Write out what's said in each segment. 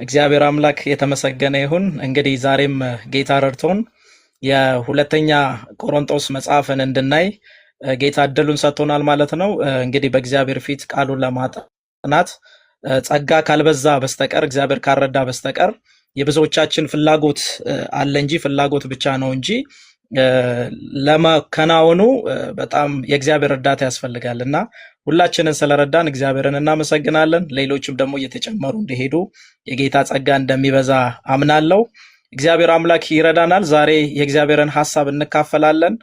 እግዚአብሔር አምላክ የተመሰገነ ይሁን። እንግዲህ ዛሬም ጌታ ረድቶን የሁለተኛ ቆሮንቶስ መጽሐፍን እንድናይ ጌታ እድሉን ሰጥቶናል ማለት ነው። እንግዲህ በእግዚአብሔር ፊት ቃሉን ለማጥናት ጸጋ ካልበዛ በስተቀር እግዚአብሔር ካልረዳ በስተቀር የብዙዎቻችን ፍላጎት አለ እንጂ ፍላጎት ብቻ ነው እንጂ ለማከናወኑ በጣም የእግዚአብሔር እርዳታ ያስፈልጋል እና ሁላችንን ስለረዳን እግዚአብሔርን እናመሰግናለን። ሌሎችም ደግሞ እየተጨመሩ እንዲሄዱ የጌታ ጸጋ እንደሚበዛ አምናለሁ። እግዚአብሔር አምላክ ይረዳናል። ዛሬ የእግዚአብሔርን ሐሳብ እንካፈላለን።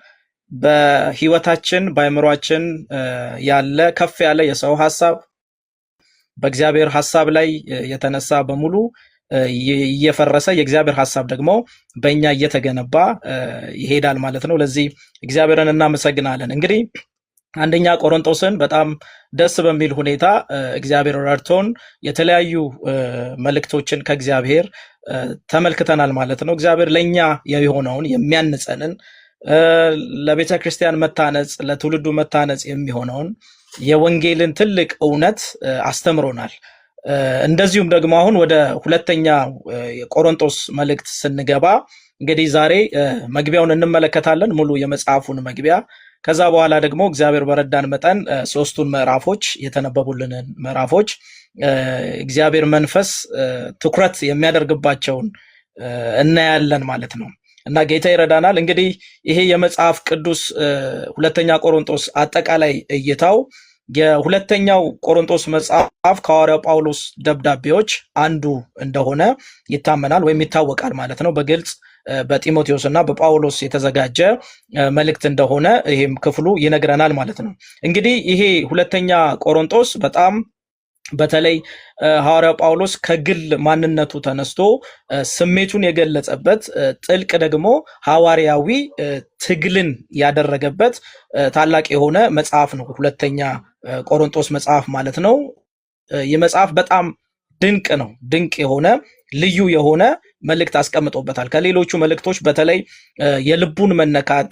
በህይወታችን በአእምሯችን ያለ ከፍ ያለ የሰው ሐሳብ በእግዚአብሔር ሐሳብ ላይ የተነሳ በሙሉ እየፈረሰ የእግዚአብሔር ሐሳብ ደግሞ በእኛ እየተገነባ ይሄዳል ማለት ነው። ለዚህ እግዚአብሔርን እናመሰግናለን። እንግዲህ አንደኛ ቆሮንቶስን በጣም ደስ በሚል ሁኔታ እግዚአብሔር ረድቶን የተለያዩ መልእክቶችን ከእግዚአብሔር ተመልክተናል ማለት ነው። እግዚአብሔር ለኛ የሆነውን የሚያንጸንን ለቤተ ክርስቲያን መታነጽ ለትውልዱ መታነጽ የሚሆነውን የወንጌልን ትልቅ እውነት አስተምሮናል። እንደዚሁም ደግሞ አሁን ወደ ሁለተኛ የቆሮንቶስ መልእክት ስንገባ እንግዲህ ዛሬ መግቢያውን እንመለከታለን፣ ሙሉ የመጽሐፉን መግቢያ። ከዛ በኋላ ደግሞ እግዚአብሔር በረዳን መጠን ሶስቱን ምዕራፎች የተነበቡልንን ምዕራፎች እግዚአብሔር መንፈስ ትኩረት የሚያደርግባቸውን እናያለን ማለት ነው እና ጌታ ይረዳናል። እንግዲህ ይሄ የመጽሐፍ ቅዱስ ሁለተኛ ቆሮንቶስ አጠቃላይ እይታው የሁለተኛው ቆሮንቶስ መጽሐፍ ከሐዋርያው ጳውሎስ ደብዳቤዎች አንዱ እንደሆነ ይታመናል ወይም ይታወቃል ማለት ነው። በግልጽ በጢሞቴዎስ እና በጳውሎስ የተዘጋጀ መልእክት እንደሆነ ይሄም ክፍሉ ይነግረናል ማለት ነው። እንግዲህ ይሄ ሁለተኛ ቆሮንቶስ በጣም በተለይ ሐዋርያው ጳውሎስ ከግል ማንነቱ ተነስቶ ስሜቱን የገለጸበት ጥልቅ ደግሞ ሐዋርያዊ ትግልን ያደረገበት ታላቅ የሆነ መጽሐፍ ነው ሁለተኛ ቆሮንቶስ መጽሐፍ ማለት ነው። ይህ መጽሐፍ በጣም ድንቅ ነው። ድንቅ የሆነ ልዩ የሆነ መልእክት አስቀምጦበታል። ከሌሎቹ መልእክቶች በተለይ የልቡን መነካት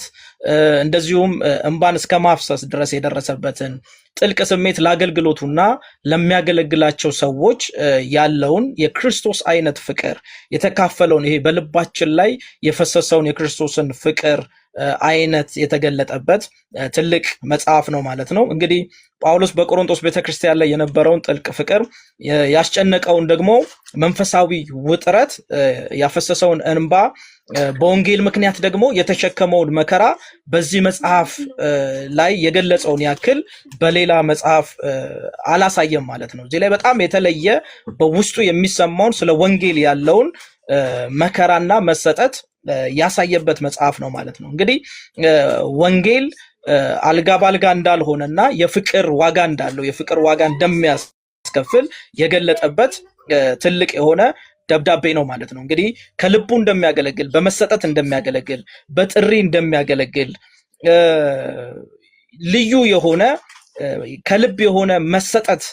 እንደዚሁም እንባን እስከ ማፍሰስ ድረስ የደረሰበትን ጥልቅ ስሜት ለአገልግሎቱና ለሚያገለግላቸው ሰዎች ያለውን የክርስቶስ አይነት ፍቅር የተካፈለውን ይሄ በልባችን ላይ የፈሰሰውን የክርስቶስን ፍቅር አይነት የተገለጠበት ትልቅ መጽሐፍ ነው ማለት ነው። እንግዲህ ጳውሎስ በቆሮንቶስ ቤተክርስቲያን ላይ የነበረውን ጥልቅ ፍቅር ያስጨነቀውን ደግሞ መንፈሳዊ ውጥረት ያፈሰሰውን እንባ በወንጌል ምክንያት ደግሞ የተሸከመውን መከራ በዚህ መጽሐፍ ላይ የገለጸውን ያክል በሌላ መጽሐፍ አላሳየም ማለት ነው። እዚህ ላይ በጣም የተለየ በውስጡ የሚሰማውን ስለ ወንጌል ያለውን መከራና መሰጠት ያሳየበት መጽሐፍ ነው ማለት ነው። እንግዲህ ወንጌል አልጋ ባልጋ እንዳልሆነና የፍቅር ዋጋ እንዳለው የፍቅር ዋጋ እንደሚያስከፍል የገለጠበት ትልቅ የሆነ ደብዳቤ ነው ማለት ነው። እንግዲህ ከልቡ እንደሚያገለግል በመሰጠት እንደሚያገለግል በጥሪ እንደሚያገለግል ልዩ የሆነ ከልብ የሆነ መሰጠት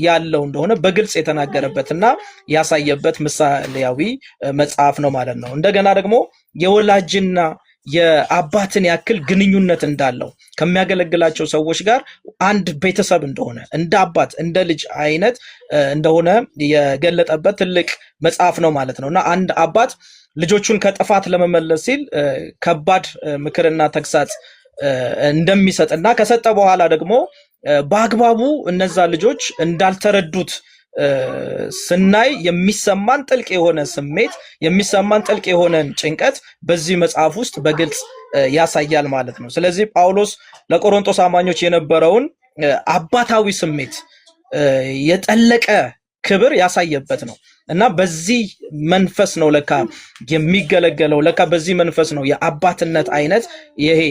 ያለው እንደሆነ በግልጽ የተናገረበትና ያሳየበት ምሳሌያዊ መጽሐፍ ነው ማለት ነው። እንደገና ደግሞ የወላጅና የአባትን ያክል ግንኙነት እንዳለው ከሚያገለግላቸው ሰዎች ጋር አንድ ቤተሰብ እንደሆነ እንደ አባት እንደ ልጅ አይነት እንደሆነ የገለጠበት ትልቅ መጽሐፍ ነው ማለት ነው እና አንድ አባት ልጆቹን ከጥፋት ለመመለስ ሲል ከባድ ምክርና ተግሳጽ እንደሚሰጥና ከሰጠ በኋላ ደግሞ በአግባቡ እነዛ ልጆች እንዳልተረዱት ስናይ የሚሰማን ጥልቅ የሆነ ስሜት የሚሰማን ጥልቅ የሆነን ጭንቀት በዚህ መጽሐፍ ውስጥ በግልጽ ያሳያል ማለት ነው። ስለዚህ ጳውሎስ ለቆሮንቶስ አማኞች የነበረውን አባታዊ ስሜት የጠለቀ ክብር ያሳየበት ነው እና በዚህ መንፈስ ነው ለካ የሚገለገለው። ለካ በዚህ መንፈስ ነው የአባትነት አይነት ይሄ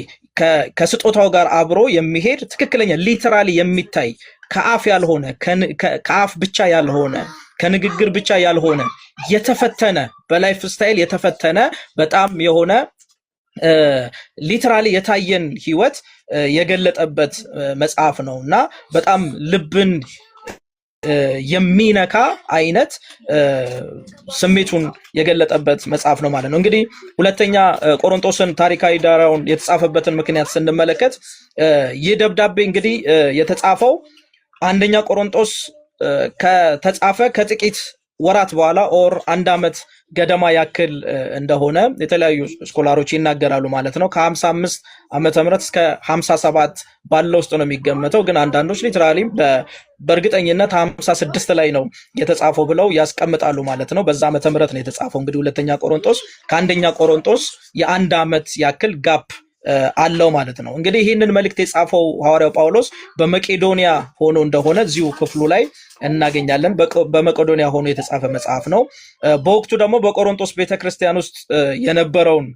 ከስጦታው ጋር አብሮ የሚሄድ ትክክለኛ ሊተራሊ የሚታይ ከአፍ ያልሆነ ከአፍ ብቻ ያልሆነ ከንግግር ብቻ ያልሆነ የተፈተነ በላይፍ ስታይል የተፈተነ በጣም የሆነ ሊተራሊ የታየን ህይወት የገለጠበት መጽሐፍ ነው እና በጣም ልብን የሚነካ አይነት ስሜቱን የገለጠበት መጽሐፍ ነው ማለት ነው። እንግዲህ ሁለተኛ ቆሮንቶስን ታሪካዊ ዳራውን የተጻፈበትን ምክንያት ስንመለከት ይህ ደብዳቤ እንግዲህ የተጻፈው አንደኛ ቆሮንቶስ ከተጻፈ ከጥቂት ወራት በኋላ ኦር አንድ ዓመት ገደማ ያክል እንደሆነ የተለያዩ ስኮላሮች ይናገራሉ ማለት ነው። ከ55 ዓመተ ምህረት እስከ 57 ባለው ውስጥ ነው የሚገመተው። ግን አንዳንዶች ሊትራሊ በእርግጠኝነት 56 ላይ ነው የተጻፈው ብለው ያስቀምጣሉ ማለት ነው። በዛ ዓመተ ምህረት ነው የተጻፈው። እንግዲህ ሁለተኛ ቆሮንቶስ ከአንደኛ ቆሮንቶስ የአንድ ዓመት ያክል ጋፕ አለው ማለት ነው። እንግዲህ ይህንን መልእክት የጻፈው ሐዋርያው ጳውሎስ በመቄዶንያ ሆኖ እንደሆነ እዚሁ ክፍሉ ላይ እናገኛለን። በመቄዶንያ ሆኖ የተጻፈ መጽሐፍ ነው። በወቅቱ ደግሞ በቆሮንቶስ ቤተክርስቲያን ውስጥ የነበረውን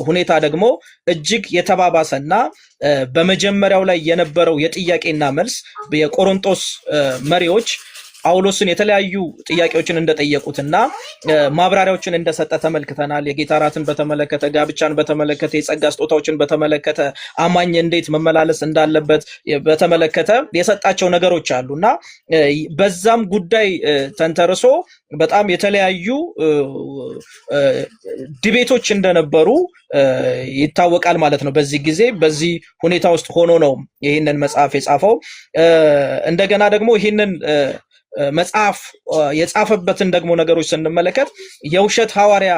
ሁኔታ ደግሞ እጅግ የተባባሰና በመጀመሪያው ላይ የነበረው የጥያቄና መልስ የቆሮንቶስ መሪዎች ጳውሎስን የተለያዩ ጥያቄዎችን እንደጠየቁትና ማብራሪያዎችን እንደሰጠ ተመልክተናል። የጌታ እራትን በተመለከተ፣ ጋብቻን በተመለከተ፣ የጸጋ ስጦታዎችን በተመለከተ፣ አማኝ እንዴት መመላለስ እንዳለበት በተመለከተ የሰጣቸው ነገሮች አሉና በዛም ጉዳይ ተንተርሶ በጣም የተለያዩ ዲቤቶች እንደነበሩ ይታወቃል ማለት ነው። በዚህ ጊዜ በዚህ ሁኔታ ውስጥ ሆኖ ነው ይህንን መጽሐፍ የጻፈው። እንደገና ደግሞ ይህንን መጽሐፍ የጻፈበትን ደግሞ ነገሮች ስንመለከት የውሸት ሐዋርያ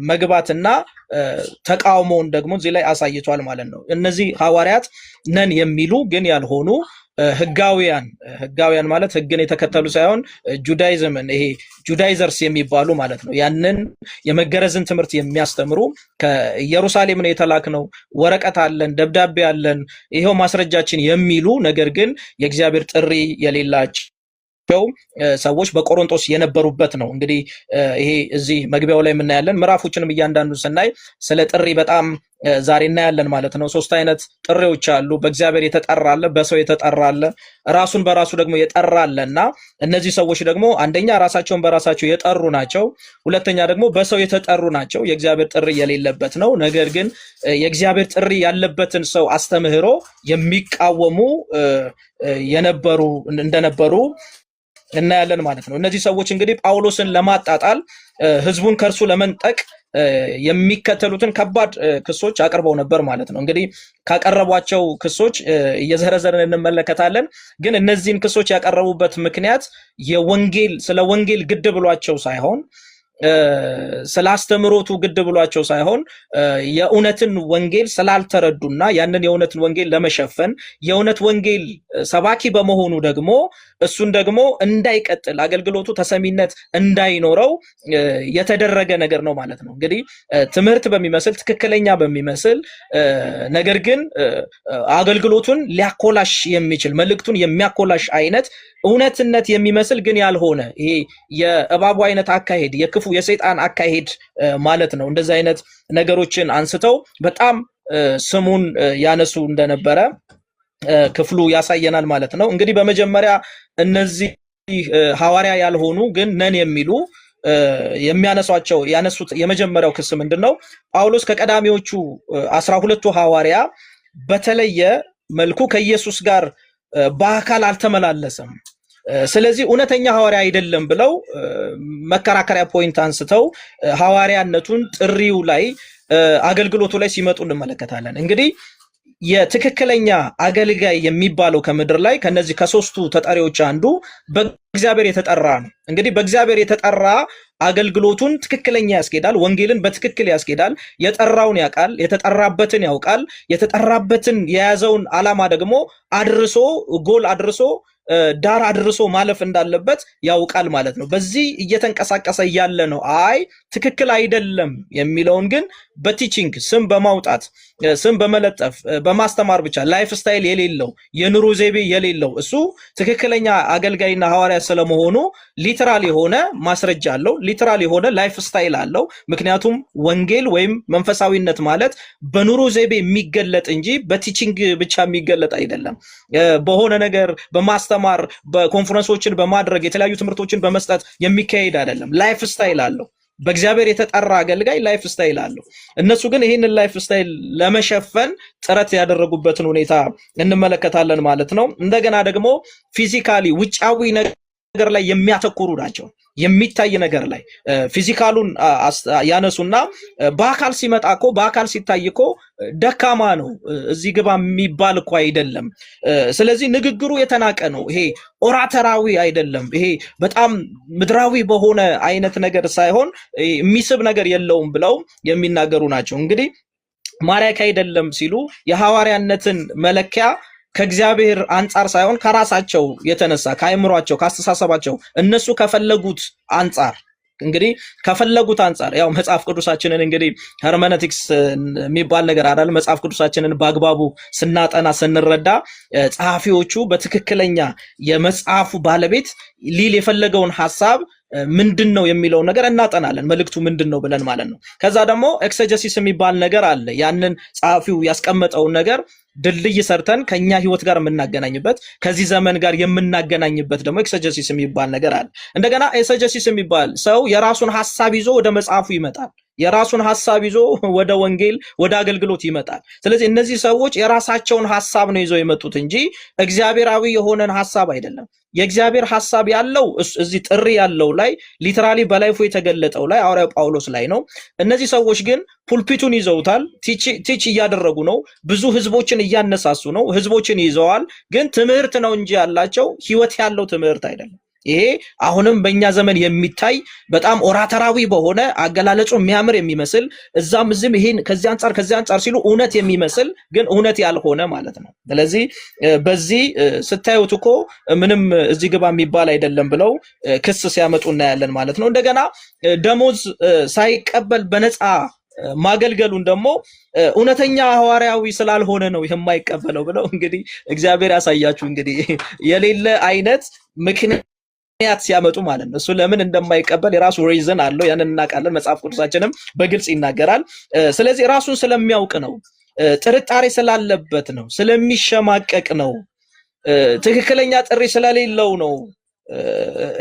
መግባትና ተቃውሞውን ደግሞ እዚህ ላይ አሳይቷል ማለት ነው። እነዚህ ሐዋርያት ነን የሚሉ ግን ያልሆኑ ህጋውያን ማለት ህግን የተከተሉ ሳይሆን ጁዳይዝምን ይሄ ጁዳይዘርስ የሚባሉ ማለት ነው። ያንን የመገረዝን ትምህርት የሚያስተምሩ ከኢየሩሳሌም ነው የተላክነው፣ ወረቀት አለን፣ ደብዳቤ አለን፣ ይሄው ማስረጃችን የሚሉ ነገር ግን የእግዚአብሔር ጥሪ የሌላቸው ሰዎች በቆሮንቶስ የነበሩበት ነው። እንግዲህ ይሄ እዚህ መግቢያው ላይ የምናያለን። ምዕራፎችንም እያንዳንዱን ስናይ ስለ ጥሪ በጣም ዛሬ እናያለን ማለት ነው። 3 አይነት ጥሪዎች አሉ። በእግዚአብሔር የተጠራ አለ፣ በሰው የተጠራ አለ፣ ራሱን በራሱ ደግሞ የጠራ አለና እነዚህ ሰዎች ደግሞ አንደኛ ራሳቸውን በራሳቸው የጠሩ ናቸው። ሁለተኛ ደግሞ በሰው የተጠሩ ናቸው። የእግዚአብሔር ጥሪ የሌለበት ነው። ነገር ግን የእግዚአብሔር ጥሪ ያለበትን ሰው አስተምህሮ የሚቃወሙ እንደነበሩ እናያለን ማለት ነው። እነዚህ ሰዎች እንግዲህ ጳውሎስን ለማጣጣል ህዝቡን ከእርሱ ለመንጠቅ የሚከተሉትን ከባድ ክሶች አቅርበው ነበር ማለት ነው። እንግዲህ ካቀረቧቸው ክሶች እየዘረዘርን እንመለከታለን። ግን እነዚህን ክሶች ያቀረቡበት ምክንያት ስለ ወንጌል ግድ ብሏቸው ሳይሆን ስለ አስተምሮቱ ግድ ብሏቸው ሳይሆን የእውነትን ወንጌል ስላልተረዱና ያንን የእውነትን ወንጌል ለመሸፈን የእውነት ወንጌል ሰባኪ በመሆኑ ደግሞ እሱን ደግሞ እንዳይቀጥል አገልግሎቱ ተሰሚነት እንዳይኖረው የተደረገ ነገር ነው ማለት ነው። እንግዲህ ትምህርት በሚመስል ትክክለኛ በሚመስል ነገር ግን አገልግሎቱን ሊያኮላሽ የሚችል መልእክቱን የሚያኮላሽ አይነት እውነትነት የሚመስል ግን ያልሆነ ይሄ የእባቡ አይነት አካሄድ የክፉ የሰይጣን አካሄድ ማለት ነው። እንደዚህ አይነት ነገሮችን አንስተው በጣም ስሙን ያነሱ እንደነበረ ክፍሉ ያሳየናል ማለት ነው። እንግዲህ በመጀመሪያ እነዚህ ሐዋርያ ያልሆኑ ግን ነን የሚሉ ያነሱት የመጀመሪያው ክስ ምንድነው? ጳውሎስ ከቀዳሚዎቹ 12ቱ ሐዋርያ በተለየ መልኩ ከኢየሱስ ጋር በአካል አልተመላለሰም፣ ስለዚህ እውነተኛ ሐዋርያ አይደለም ብለው መከራከሪያ ፖይንት አንስተው ሐዋርያነቱን ጥሪው ላይ አገልግሎቱ ላይ ሲመጡ እንመለከታለን። እንግዲህ የትክክለኛ አገልጋይ የሚባለው ከምድር ላይ ከነዚህ ከሶስቱ ተጠሪዎች አንዱ በእግዚአብሔር የተጠራ ነው። እንግዲህ በእግዚአብሔር የተጠራ አገልግሎቱን ትክክለኛ ያስኬዳል፣ ወንጌልን በትክክል ያስኬዳል፣ የጠራውን ያውቃል፣ የተጠራበትን ያውቃል፣ የተጠራበትን የያዘውን ዓላማ ደግሞ አድርሶ ጎል አድርሶ ዳር አድርሶ ማለፍ እንዳለበት ያውቃል ማለት ነው። በዚህ እየተንቀሳቀሰ እያለ ነው አይ ትክክል አይደለም የሚለውን ግን በቲቺንግ ስም በማውጣት ስም በመለጠፍ በማስተማር ብቻ ላይፍ ስታይል የሌለው የኑሮ ዘይቤ የሌለው እሱ ትክክለኛ አገልጋይና ሐዋርያ ስለመሆኑ ሊትራል የሆነ ማስረጃ አለው፣ ሊትራል የሆነ ላይፍ ስታይል አለው። ምክንያቱም ወንጌል ወይም መንፈሳዊነት ማለት በኑሮ ዘይቤ የሚገለጥ እንጂ በቲቺንግ ብቻ የሚገለጥ አይደለም። በሆነ ነገር በማስተማር በኮንፈረንሶችን በማድረግ የተለያዩ ትምህርቶችን በመስጠት የሚካሄድ አይደለም። ላይፍ ስታይል አለው። በእግዚአብሔር የተጠራ አገልጋይ ላይፍ ስታይል አለው። እነሱ ግን ይህንን ላይፍ ስታይል ለመሸፈን ጥረት ያደረጉበትን ሁኔታ እንመለከታለን ማለት ነው። እንደገና ደግሞ ፊዚካሊ ውጫዊ ነገር ላይ የሚያተኩሩ ናቸው። የሚታይ ነገር ላይ ፊዚካሉን ያነሱና በአካል ሲመጣ እኮ በአካል ሲታይ እኮ ደካማ ነው፣ እዚህ ግባ የሚባል እኮ አይደለም። ስለዚህ ንግግሩ የተናቀ ነው። ይሄ ኦራተራዊ አይደለም። ይሄ በጣም ምድራዊ በሆነ አይነት ነገር ሳይሆን የሚስብ ነገር የለውም ብለው የሚናገሩ ናቸው። እንግዲህ ማርያክ አይደለም ሲሉ የሐዋርያነትን መለኪያ ከእግዚአብሔር አንጻር ሳይሆን ከራሳቸው የተነሳ ከአይምሯቸው ከአስተሳሰባቸው እነሱ ከፈለጉት አንጻር እንግዲህ ከፈለጉት አንጻር ያው መጽሐፍ ቅዱሳችንን እንግዲህ ሄርሜኔቲክስ የሚባል ነገር አይደል? መጽሐፍ ቅዱሳችንን በአግባቡ ስናጠና ስንረዳ ጸሐፊዎቹ በትክክለኛ የመጽሐፉ ባለቤት ሊል የፈለገውን ሐሳብ ምንድነው የሚለውን ነገር እናጠናለን። መልእክቱ ምንድነው ብለን ማለት ነው። ከዛ ደግሞ ኤክሰጀሲስ የሚባል ነገር አለ። ያንን ጸሐፊው ያስቀመጠውን ነገር ድልድይ ሰርተን ከኛ ህይወት ጋር የምናገናኝበት ከዚህ ዘመን ጋር የምናገናኝበት ደግሞ ኤክሰጀሲስ የሚባል ነገር አለ። እንደገና ኤክሰጀሲስ የሚባል ሰው የራሱን ሐሳብ ይዞ ወደ መጽሐፉ ይመጣል። የራሱን ሐሳብ ይዞ ወደ ወንጌል ወደ አገልግሎት ይመጣል። ስለዚህ እነዚህ ሰዎች የራሳቸውን ሐሳብ ነው ይዘው የመጡት እንጂ እግዚአብሔራዊ የሆነን ሐሳብ አይደለም። የእግዚአብሔር ሐሳብ ያለው እዚህ ጥሪ ያለው ላይ ሊተራሊ በላይፉ የተገለጠው ላይ ሐዋርያው ጳውሎስ ላይ ነው። እነዚህ ሰዎች ግን ፑልፒቱን ይዘውታል፣ ቲች እያደረጉ ነው፣ ብዙ ህዝቦችን እያነሳሱ ነው፣ ህዝቦችን ይዘዋል። ግን ትምህርት ነው እንጂ ያላቸው ህይወት ያለው ትምህርት አይደለም። ይሄ አሁንም በእኛ ዘመን የሚታይ በጣም ኦራተራዊ በሆነ አገላለጹ የሚያምር የሚመስል እዛም እዚህም ይሄን ከዚህ አንጻር ሲሉ እውነት የሚመስል ግን እውነት ያልሆነ ማለት ነው። ስለዚህ በዚህ ስታዩት እኮ ምንም እዚህ ግባ የሚባል አይደለም ብለው ክስ ሲያመጡ እናያለን ማለት ነው። እንደገና ደሞዝ ሳይቀበል በነፃ ማገልገሉን ደግሞ እውነተኛ ሐዋርያዊ ስላልሆነ ነው የማይቀበለው ብለው እንግዲህ እግዚአብሔር ያሳያችሁ እንግዲህ የሌለ አይነት ምክንያት ሲያመጡ ማለት ነው። እሱ ለምን እንደማይቀበል የራሱ ሪዝን አለው። ያንን እናውቃለን። መጽሐፍ ቅዱሳችንም በግልጽ ይናገራል። ስለዚህ ራሱን ስለሚያውቅ ነው፣ ጥርጣሬ ስላለበት ነው፣ ስለሚሸማቀቅ ነው፣ ትክክለኛ ጥሪ ስለሌለው ነው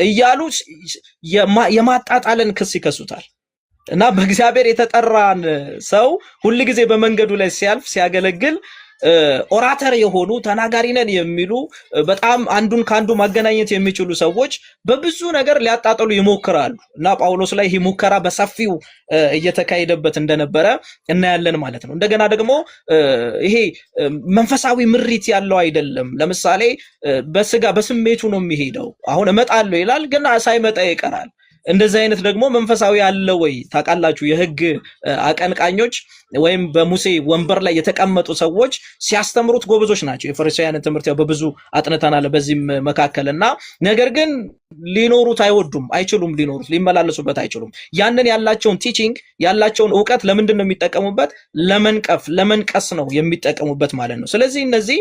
እያሉ የማጣጣልን ክስ ይከሱታል። እና በእግዚአብሔር የተጠራን ሰው ሁልጊዜ በመንገዱ ላይ ሲያልፍ ሲያገለግል ኦራተር የሆኑ ተናጋሪ ነን የሚሉ በጣም አንዱን ካንዱ ማገናኘት የሚችሉ ሰዎች በብዙ ነገር ሊያጣጥሉ ይሞክራሉ። እና ጳውሎስ ላይ ይህ ሙከራ በሰፊው እየተካሄደበት እንደነበረ እናያለን ማለት ነው። እንደገና ደግሞ ይሄ መንፈሳዊ ምሪት ያለው አይደለም። ለምሳሌ በስጋ በስሜቱ ነው የሚሄደው። አሁን እመጣለሁ ይላል፣ ግን ሳይመጣ ይቀራል። እንደዚህ አይነት ደግሞ መንፈሳዊ አለ ወይ? ታውቃላችሁ፣ የህግ አቀንቃኞች ወይም በሙሴ ወንበር ላይ የተቀመጡ ሰዎች ሲያስተምሩት ጎበዞች ናቸው። የፈሪሳውያን ትምህርት ያው በብዙ አጥንተናል በዚህም መካከልና ነገር ግን ሊኖሩት አይወዱም፣ አይችሉም፣ ሊመላለሱበት አይችሉም። ያንን ያላቸውን ቲቺንግ ያላቸውን ዕውቀት ለምንድን ነው የሚጠቀሙበት? ለመንቀስ ነው የሚጠቀሙበት ማለት ነው። ስለዚህ እነዚህ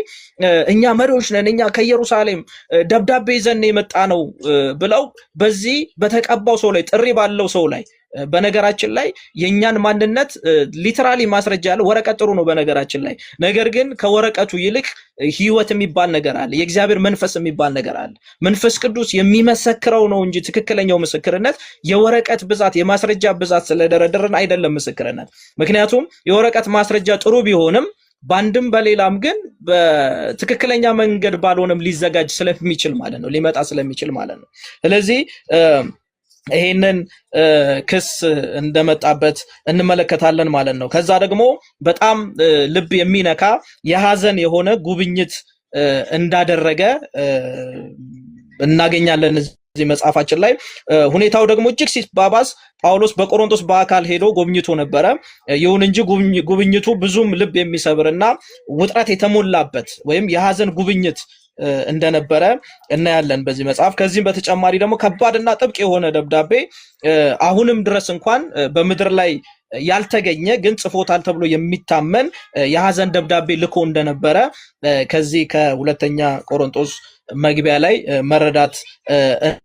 እኛ መሪዎች ነን፣ እኛ ከኢየሩሳሌም ደብዳቤ ይዘን የመጣ ነው ብለው በዚህ በተቀባው ሰው ላይ ጥሪ ባለው ሰው ላይ በነገራችን ላይ የኛን ማንነት ሊተራሊ ማስረጃ ያለው ወረቀት ጥሩ ነው በነገራችን ላይ። ነገር ግን ከወረቀቱ ይልቅ ህይወት የሚባል ነገር አለ። የእግዚአብሔር መንፈስ የሚባል ነገር አለ። መንፈስ ቅዱስ የሚመሰክረው ነው እንጂ ትክክለኛው ምስክርነት የወረቀት ብዛት የማስረጃ ብዛት ስለደረደረን አይደለም ምስክርነት። ምክንያቱም የወረቀት ማስረጃ ጥሩ ቢሆንም ባንድም በሌላም ግን በትክክለኛ መንገድ ባልሆነም ሊዘጋጅ ስለሚችል ማለት ነው፣ ሊመጣ ስለሚችል ማለት ነው። ስለዚህ ይሄንን ክስ እንደመጣበት እንመለከታለን ማለት ነው። ከዛ ደግሞ በጣም ልብ የሚነካ የሐዘን የሆነ ጉብኝት እንዳደረገ እናገኛለን እዚህ መጽሐፋችን ላይ። ሁኔታው ደግሞ እጅግ ሲባባስ ጳውሎስ በቆሮንቶስ በአካል ሄዶ ጎብኝቶ ነበረ። ይሁን እንጂ ጉብኝቱ ብዙም ልብ የሚሰብርና ውጥረት የተሞላበት ወይም የሐዘን ጉብኝት እንደነበረ እናያለን በዚህ መጽሐፍ። ከዚህም በተጨማሪ ደግሞ ከባድና ጥብቅ የሆነ ደብዳቤ አሁንም ድረስ እንኳን በምድር ላይ ያልተገኘ ግን ጽፎታል ተብሎ የሚታመን የሐዘን ደብዳቤ ልኮ እንደነበረ ከዚህ ከሁለተኛ ቆሮንቶስ መግቢያ ላይ መረዳት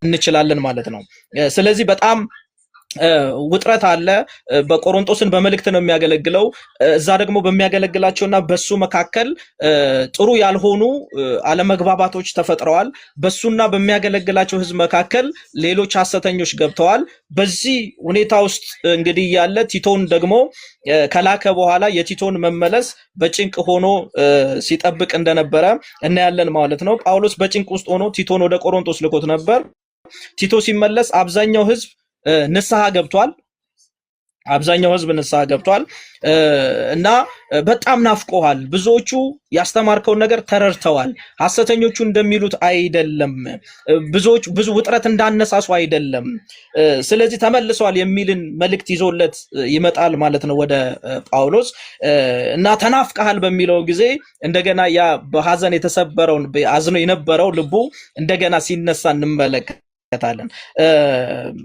እንችላለን ማለት ነው። ስለዚህ በጣም ውጥረት አለ። በቆሮንቶስን በመልእክት ነው የሚያገለግለው። እዛ ደግሞ በሚያገለግላቸውና በሱ መካከል ጥሩ ያልሆኑ አለመግባባቶች ተፈጥረዋል። በሱና በሚያገለግላቸው ሕዝብ መካከል ሌሎች ሐሰተኞች ገብተዋል። በዚህ ሁኔታ ውስጥ እንግዲህ ያለ ቲቶን ደግሞ ከላከ በኋላ የቲቶን መመለስ በጭንቅ ሆኖ ሲጠብቅ እንደነበረ እናያለን ማለት ነው። ጳውሎስ በጭንቅ ውስጥ ሆኖ ቲቶን ወደ ቆሮንቶስ ልኮት ነበር። ቲቶ ሲመለስ አብዛኛው ሕዝብ ንስሐ ገብቷል። አብዛኛው ህዝብ ንስሐ ገብቷል እና በጣም ናፍቆሃል። ብዙዎቹ ያስተማርከውን ነገር ተረድተዋል። ሐሰተኞቹ እንደሚሉት አይደለም፣ ብዙዎች ብዙ ውጥረት እንዳነሳሱ አይደለም። ስለዚህ ተመልሰዋል የሚልን መልእክት ይዞለት ይመጣል ማለት ነው ወደ ጳውሎስ እና ተናፍቀሃል በሚለው ጊዜ እንደገና ያ በሐዘን የተሰበረውን አዝኖ የነበረው ልቡ እንደገና ሲነሳ እንመለከታለን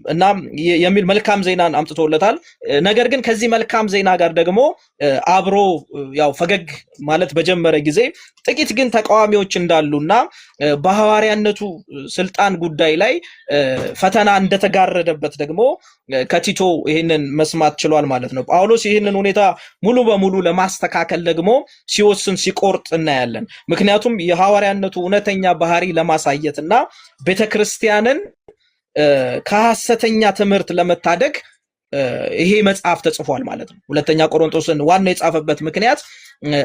እና የሚል መልካም ዜናን አምጥቶለታል። ነገር ግን ከዚህ መልካም ዜና ጋር ደግሞ አብሮ ያው ፈገግ ማለት በጀመረ ጊዜ ጥቂት ግን ተቃዋሚዎች እንዳሉና በሐዋርያነቱ ስልጣን ጉዳይ ላይ ፈተና እንደተጋረደበት ደግሞ ከቲቶ ይህንን መስማት ችሏል ማለት ነው። ጳውሎስ ይህንን ሁኔታ ሙሉ በሙሉ ለማስተካከል ደግሞ ሲወስን ሲቆርጥ እናያለን። ምክንያቱም የሐዋርያነቱ እውነተኛ ባህሪ ለማሳየትና ቤተክርስቲያንን ከሐሰተኛ ትምህርት ለመታደግ ይሄ መጽሐፍ ተጽፏል ማለት ነው። ሁለተኛ ቆሮንቶስን ዋናው የጻፈበት ምክንያት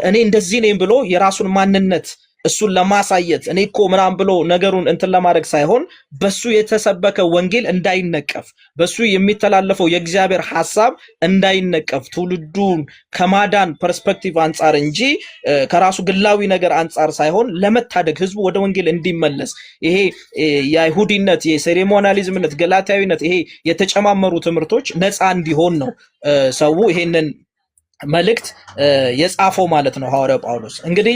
እኔ እንደዚህ ነኝ ብሎ የራሱን ማንነት እሱን ለማሳየት እኔ እኮ ምናምን ብሎ ነገሩን እንትን ለማድረግ ሳይሆን በሱ የተሰበከ ወንጌል እንዳይነቀፍ፣ በሱ የሚተላለፈው የእግዚአብሔር ሐሳብ እንዳይነቀፍ ትውልዱን ከማዳን ፐርስፔክቲቭ አንጻር እንጂ ከራሱ ግላዊ ነገር አንጻር ሳይሆን ለመታደግ ህዝቡ ወደ ወንጌል እንዲመለስ ይሄ የአይሁዲነት የሴሬሞኒያሊዝምነት ገላትያዊነት ይሄ የተጨማመሩ ትምህርቶች ነፃ እንዲሆን ነው ሰው ይሄንን መልእክት የጻፈው ማለት ነው ሐዋርያው ጳውሎስ። እንግዲህ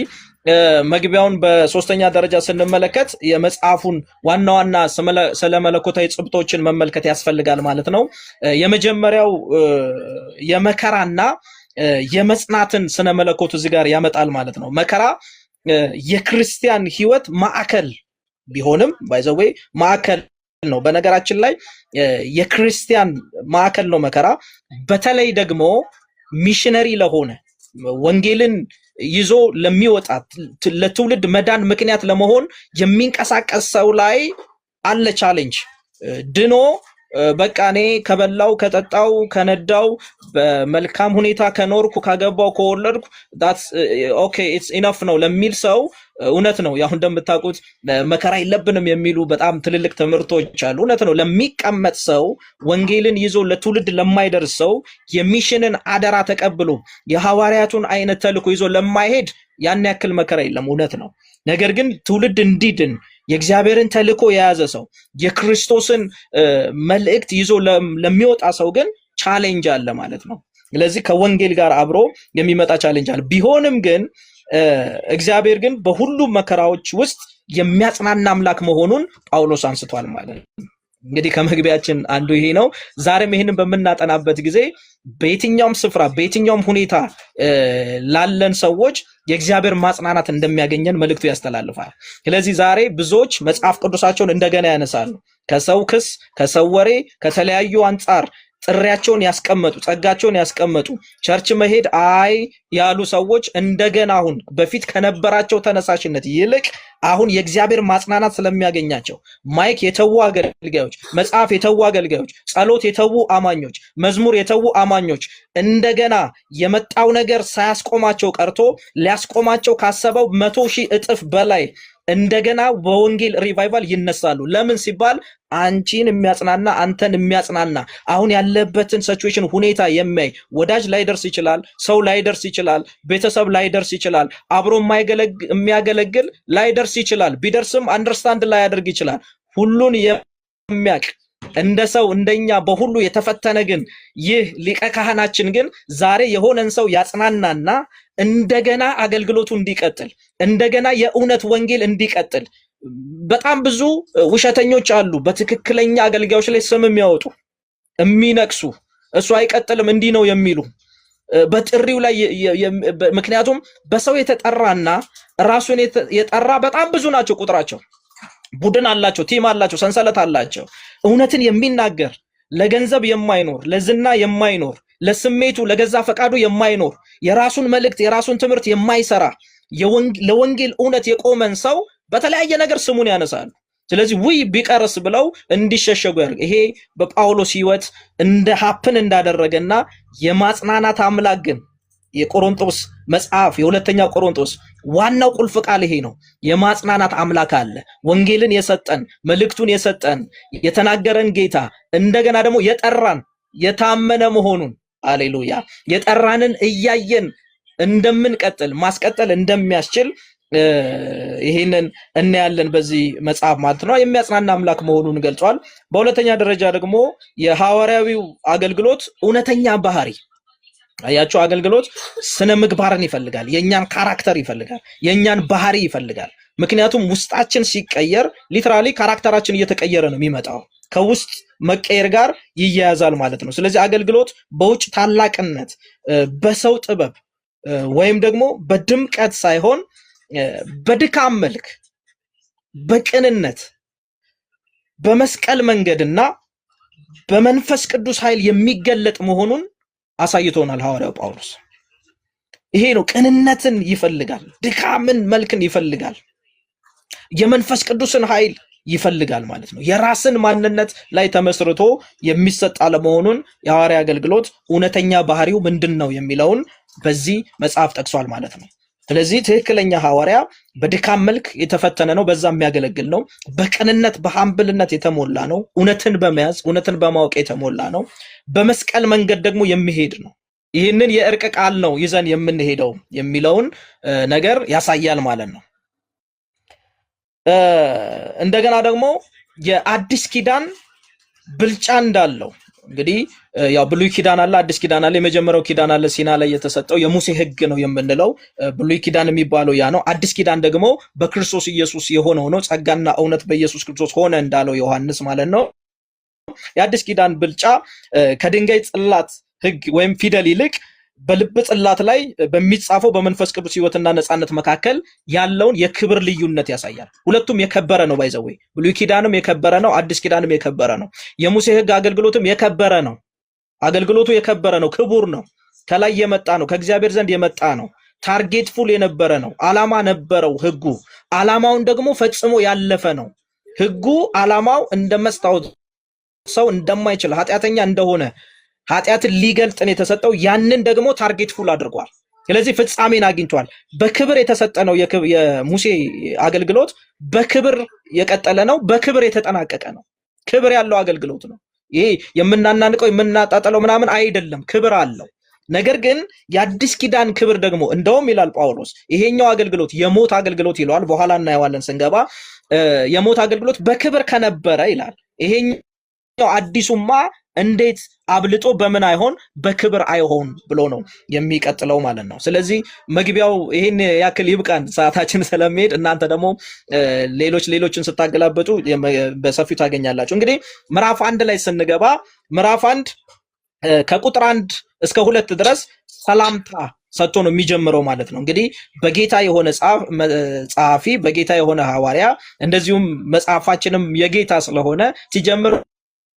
መግቢያውን በሶስተኛ ደረጃ ስንመለከት የመጽሐፉን ዋና ዋና ስለ መለኮታዊ ጽብጦችን መመልከት ያስፈልጋል ማለት ነው። የመጀመሪያው የመከራና የመጽናትን ስነ መለኮት እዚህ ጋር ያመጣል ማለት ነው። መከራ የክርስቲያን ህይወት ማዕከል ቢሆንም ባይዘዌ ማዕከል ነው። በነገራችን ላይ የክርስቲያን ማዕከል ነው መከራ። በተለይ ደግሞ ሚሽነሪ ለሆነ ወንጌልን ይዞ ለሚወጣ ለትውልድ መዳን ምክንያት ለመሆን የሚንቀሳቀስ ሰው ላይ አለ ቻሌንጅ። ድኖ በቃ እኔ ከበላው ከጠጣው ከነዳው በመልካም ሁኔታ ከኖርኩ ካገባው ከወለድኩ that's okay it's enough ነው ለሚል ሰው እውነት ነው። ያው እንደምታውቁት መከራ የለብንም የሚሉ በጣም ትልልቅ ትምህርቶች አሉ። እውነት ነው። ለሚቀመጥ ሰው ወንጌልን ይዞ ለትውልድ ለማይደርስ ሰው የሚሽንን አደራ ተቀብሎ የሐዋርያቱን አይነት ተልእኮ ይዞ ለማይሄድ ያን ያክል መከራ የለም። እውነት ነው። ነገር ግን ትውልድ እንዲድን የእግዚአብሔርን ተልእኮ የያዘ ሰው የክርስቶስን መልእክት ይዞ ለሚወጣ ሰው ግን ቻሌንጅ አለ ማለት ነው። ስለዚህ ከወንጌል ጋር አብሮ የሚመጣ ቻሌንጅ አለ። ቢሆንም ግን እግዚአብሔር ግን በሁሉም መከራዎች ውስጥ የሚያጽናና አምላክ መሆኑን ጳውሎስ አንስቷል ማለት ነው። እንግዲህ ከመግቢያችን አንዱ ይሄ ነው። ዛሬም ይሄንን በምናጠናበት ጊዜ በየትኛውም ስፍራ በየትኛውም ሁኔታ ላለን ሰዎች የእግዚአብሔር ማጽናናት እንደሚያገኘን መልእክቱ ያስተላልፋል። ስለዚህ ዛሬ ብዙዎች መጽሐፍ ቅዱሳቸውን እንደገና ያነሳሉ። ከሰው ክስ፣ ከሰው ወሬ፣ ከተለያዩ አንጻር ጥሪያቸውን ያስቀመጡ ጸጋቸውን ያስቀመጡ ቸርች መሄድ አይ ያሉ ሰዎች እንደገና አሁን በፊት ከነበራቸው ተነሳሽነት ይልቅ አሁን የእግዚአብሔር ማጽናናት ስለሚያገኛቸው ማይክ የተዉ አገልጋዮች፣ መጽሐፍ የተዉ አገልጋዮች፣ ጸሎት የተዉ አማኞች፣ መዝሙር የተዉ አማኞች እንደገና የመጣው ነገር ሳያስቆማቸው ቀርቶ ሊያስቆማቸው ካሰበው 100,000 እጥፍ በላይ እንደገና በወንጌል ሪቫይቫል ይነሳሉ። ለምን ሲባል አንቺን የሚያጽናና አንተን የሚያጽናና አሁን ያለበትን ሲቹዌሽን ሁኔታ የሚያይ ወዳጅ ላይደርስ ይችላል፣ ሰው ላይደርስ ይችላል፣ ቤተሰብ ላይደርስ ይችላል፣ አብሮ የሚያገለግል ላይደርስ ይችላል፣ ቢደርስም አንደርስታንድ ላያደርግ ይችላል። ሁሉን የሚያውቅ እንደ ሰው እንደኛ በሁሉ የተፈተነ ግን ይህ ሊቀ ካህናችን ግን ዛሬ የሆነን ሰው ያጽናናና እንደገና አገልግሎቱ እንዲቀጥል እንደገና የእውነት ወንጌል እንዲቀጥል። በጣም ብዙ ውሸተኞች አሉ በትክክለኛ አገልጋዮች ላይ ስም የሚያወጡ የሚነክሱ፣ እሱ አይቀጥልም እንዲህ ነው የሚሉ በጥሪው ላይ ምክንያቱም በሰው የተጠራና ራሱን የጠራ በጣም ብዙ ናቸው ቁጥራቸው። ቡድን አላቸው፣ ቲም አላቸው፣ ሰንሰለት አላቸው። እውነትን የሚናገር ለገንዘብ የማይኖር ለዝና የማይኖር ለስሜቱ ለገዛ ፈቃዱ የማይኖር የራሱን መልእክት የራሱን ትምህርት የማይሰራ ለወንጌል እውነት የቆመን ሰው በተለያየ ነገር ስሙን ያነሳሉ። ስለዚህ ውይ ቢቀርስ ብለው እንዲሸሸጉ ያደርግ። ይሄ በጳውሎስ ሕይወት እንደ ሀፕን እንዳደረገና የማጽናናት አምላክ ግን የቆሮንቶስ መጽሐፍ የሁለተኛ ቆሮንቶስ ዋናው ቁልፍ ቃል ይሄ ነው። የማጽናናት አምላክ አለ። ወንጌልን የሰጠን መልእክቱን የሰጠን የተናገረን ጌታ እንደገና ደግሞ የጠራን የታመነ መሆኑን ሃሌሉያ። የጠራንን እያየን እንደምንቀጥል ማስቀጠል እንደሚያስችል ይሄንን እናያለን በዚህ መጽሐፍ ማለት ነው። የሚያጽናና አምላክ መሆኑን ገልጿል። በሁለተኛ ደረጃ ደግሞ የሐዋርያዊው አገልግሎት እውነተኛ ባህሪ አያችሁ፣ አገልግሎት ስነ ምግባርን ይፈልጋል፣ የኛን ካራክተር ይፈልጋል፣ የኛን ባህሪ ይፈልጋል። ምክንያቱም ውስጣችን ሲቀየር ሊትራሊ ካራክተራችን እየተቀየረ ነው የሚመጣው፣ ከውስጥ መቀየር ጋር ይያያዛል ማለት ነው። ስለዚህ አገልግሎት በውጭ ታላቅነት በሰው ጥበብ ወይም ደግሞ በድምቀት ሳይሆን በድካም መልክ በቅንነት በመስቀል መንገድና በመንፈስ ቅዱስ ኃይል የሚገለጥ መሆኑን አሳይቶናል ሐዋርያው ጳውሎስ። ይሄ ነው፣ ቅንነትን ይፈልጋል፣ ድካምን መልክን ይፈልጋል፣ የመንፈስ ቅዱስን ኃይል ይፈልጋል ማለት ነው። የራስን ማንነት ላይ ተመስርቶ የሚሰጥ አለመሆኑን የሐዋርያ አገልግሎት እውነተኛ ባህሪው ምንድን ነው የሚለውን በዚህ መጽሐፍ ጠቅሷል ማለት ነው። ስለዚህ ትክክለኛ ሐዋርያ በድካም መልክ የተፈተነ ነው፣ በዛ የሚያገለግል ነው። በቅንነት በሐምብልነት የተሞላ ነው። እውነትን በመያዝ እውነትን በማወቅ የተሞላ ነው። በመስቀል መንገድ ደግሞ የሚሄድ ነው። ይህንን የእርቅ ቃል ነው ይዘን የምንሄደው የሚለውን ነገር ያሳያል ማለት ነው። እንደገና ደግሞ የአዲስ ኪዳን ብልጫ እንዳለው እንግዲህ ያው ብሉይ ኪዳን አለ፣ አዲስ ኪዳን አለ። የመጀመሪያው ኪዳን አለ ሲና ላይ የተሰጠው የሙሴ ሕግ ነው የምንለው። ብሉይ ኪዳን የሚባለው ያ ነው። አዲስ ኪዳን ደግሞ በክርስቶስ ኢየሱስ የሆነው ነው። ጸጋና እውነት በኢየሱስ ክርስቶስ ሆነ እንዳለው ዮሐንስ ማለት ነው። የአዲስ ኪዳን ብልጫ ከድንጋይ ጽላት ሕግ ወይም ፊደል ይልቅ በልብ ጽላት ላይ በሚጻፈው በመንፈስ ቅዱስ ሕይወትና ነፃነት መካከል ያለውን የክብር ልዩነት ያሳያል። ሁለቱም የከበረ ነው። ባይዘው ብሉይ ኪዳንም የከበረ ነው፣ አዲስ ኪዳንም የከበረ ነው። የሙሴ ሕግ አገልግሎትም የከበረ ነው። አገልግሎቱ የከበረ ነው፣ ክቡር ነው፣ ከላይ የመጣ ነው፣ ከእግዚአብሔር ዘንድ የመጣ ነው፣ ታርጌት ፉል የነበረ ነው። ዓላማ ነበረው ሕጉ። ዓላማውን ደግሞ ፈጽሞ ያለፈ ነው። ሕጉ ዓላማው እንደ መስታወት ሰው እንደማይችል ኃጢአተኛ እንደሆነ ኃጢአትን ሊገልጥን የተሰጠው ያንን ደግሞ ታርጌት ፉል አድርጓል። ስለዚህ ፍጻሜን አግኝቷል። በክብር የተሰጠ ነው። የሙሴ አገልግሎት በክብር የቀጠለ ነው፣ በክብር የተጠናቀቀ ነው። ክብር ያለው አገልግሎት ነው። ይሄ የምናናንቀው የምናጣጠለው ምናምን አይደለም፣ ክብር አለው። ነገር ግን የአዲስ ኪዳን ክብር ደግሞ እንደውም ይላል ጳውሎስ ይሄኛው አገልግሎት የሞት አገልግሎት ይለዋል። በኋላ እናየዋለን ስንገባ። የሞት አገልግሎት በክብር ከነበረ ይላል፣ ይሄኛው አዲሱማ እንዴት አብልጦ በምን አይሆን በክብር አይሆን ብሎ ነው የሚቀጥለው ማለት ነው። ስለዚህ መግቢያው ይሄን ያክል ይብቃን፣ ሰዓታችን ስለሚሄድ እናንተ ደግሞ ሌሎችን ስታገላበጡ በሰፊው ታገኛላችሁ። እንግዲህ ምዕራፍ 1 ላይ ስንገባ ምዕራፍ 1 ከቁጥር 1 እስከ 2 ድረስ ሰላምታ ሰጥቶ ነው የሚጀምረው ማለት ነው። እንግዲህ በጌታ የሆነ ጸሐፊ በጌታ የሆነ ሐዋርያ እንደዚሁም መጽሐፋችንም የጌታ ስለሆነ ሲጀምር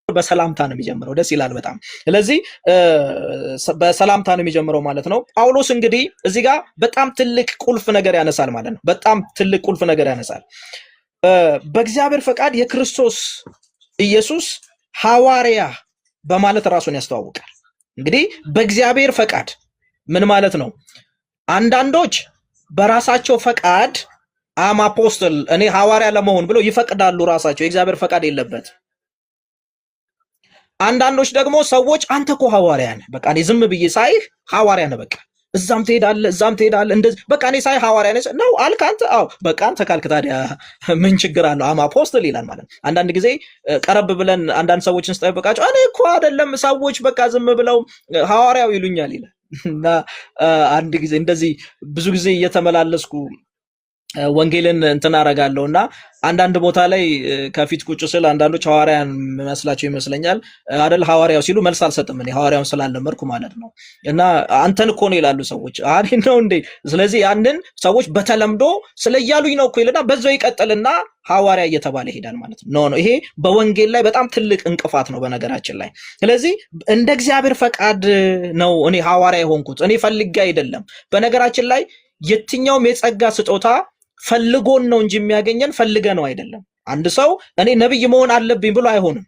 በሰላምታ ነው የሚጀምረው። ደስ ይላል በጣም። ስለዚህ በሰላምታ ነው የሚጀምረው ማለት ነው። ጳውሎስ እንግዲህ እዚህ ጋር በጣም ትልቅ ቁልፍ ነገር ያነሳል ማለት ነው። በጣም ትልቅ ቁልፍ ነገር ያነሳል። በእግዚአብሔር ፈቃድ የክርስቶስ ኢየሱስ ሐዋርያ በማለት ራሱን ያስተዋውቃል። እንግዲህ በእግዚአብሔር ፈቃድ ምን ማለት ነው? አንዳንዶች በራሳቸው ፈቃድ አም አፖስትል እኔ ሐዋርያ ለመሆን ብለው ይፈቅዳሉ ራሳቸው። የእግዚአብሔር ፈቃድ የለበት። አንዳንዶች ደግሞ ሰዎች አንተ እኮ ሐዋርያ ነህ፣ በቃ እኔ ዝም ብዬ ሳይህ ሐዋርያ ነህ፣ በቃ እዛም ትሄዳለህ እንደዚህ በቃ እኔ ሳይህ ሐዋርያ ነህ ነው አልክ አንተ። አዎ በቃ አንተ ካልክ ታዲያ ምን ችግር አለው? አም አፖስትል ይላል ማለት ነው። አንዳንድ ጊዜ ቀረብ ብለን አንዳንድ ሰዎችን ስጠይቃቸው እኔ እኮ አይደለም ሰዎች በቃ ዝም ብለው ሐዋርያው ይሉኛል ይላል። እና አንድ ጊዜ እንደዚህ ብዙ ጊዜ እየተመላለስኩ ወንጌልን እንትን አረጋለሁ እና አንዳንድ ቦታ ላይ ከፊት ቁጭ ስል አንዳንዶች ሐዋርያን መስላቸው ይመስለኛል አይደል ሐዋርያው ሲሉ መልስ አልሰጥም እኔ ሐዋርያውን ስላለመርኩ ማለት ነው። እና አንተን እኮ ነው ይላሉ ሰዎች። አይ ነው እንዴ? ስለዚህ ያንን ሰዎች በተለምዶ ስለያሉኝ ነው እኮ ይልና በዛው ይቀጥልና ሐዋርያ እየተባለ ይሄዳል ማለት ነው። ኖ ይሄ በወንጌል ላይ በጣም ትልቅ እንቅፋት ነው በነገራችን ላይ። ስለዚህ እንደ እግዚአብሔር ፈቃድ ነው እኔ ሐዋርያ የሆንኩት፣ እኔ ፈልጌ አይደለም። በነገራችን ላይ የትኛውም የጸጋ ስጦታ ፈልጎን ነው እንጂ የሚያገኘን ፈልገ ነው አይደለም። አንድ ሰው እኔ ነብይ መሆን አለብኝ ብሎ አይሆንም።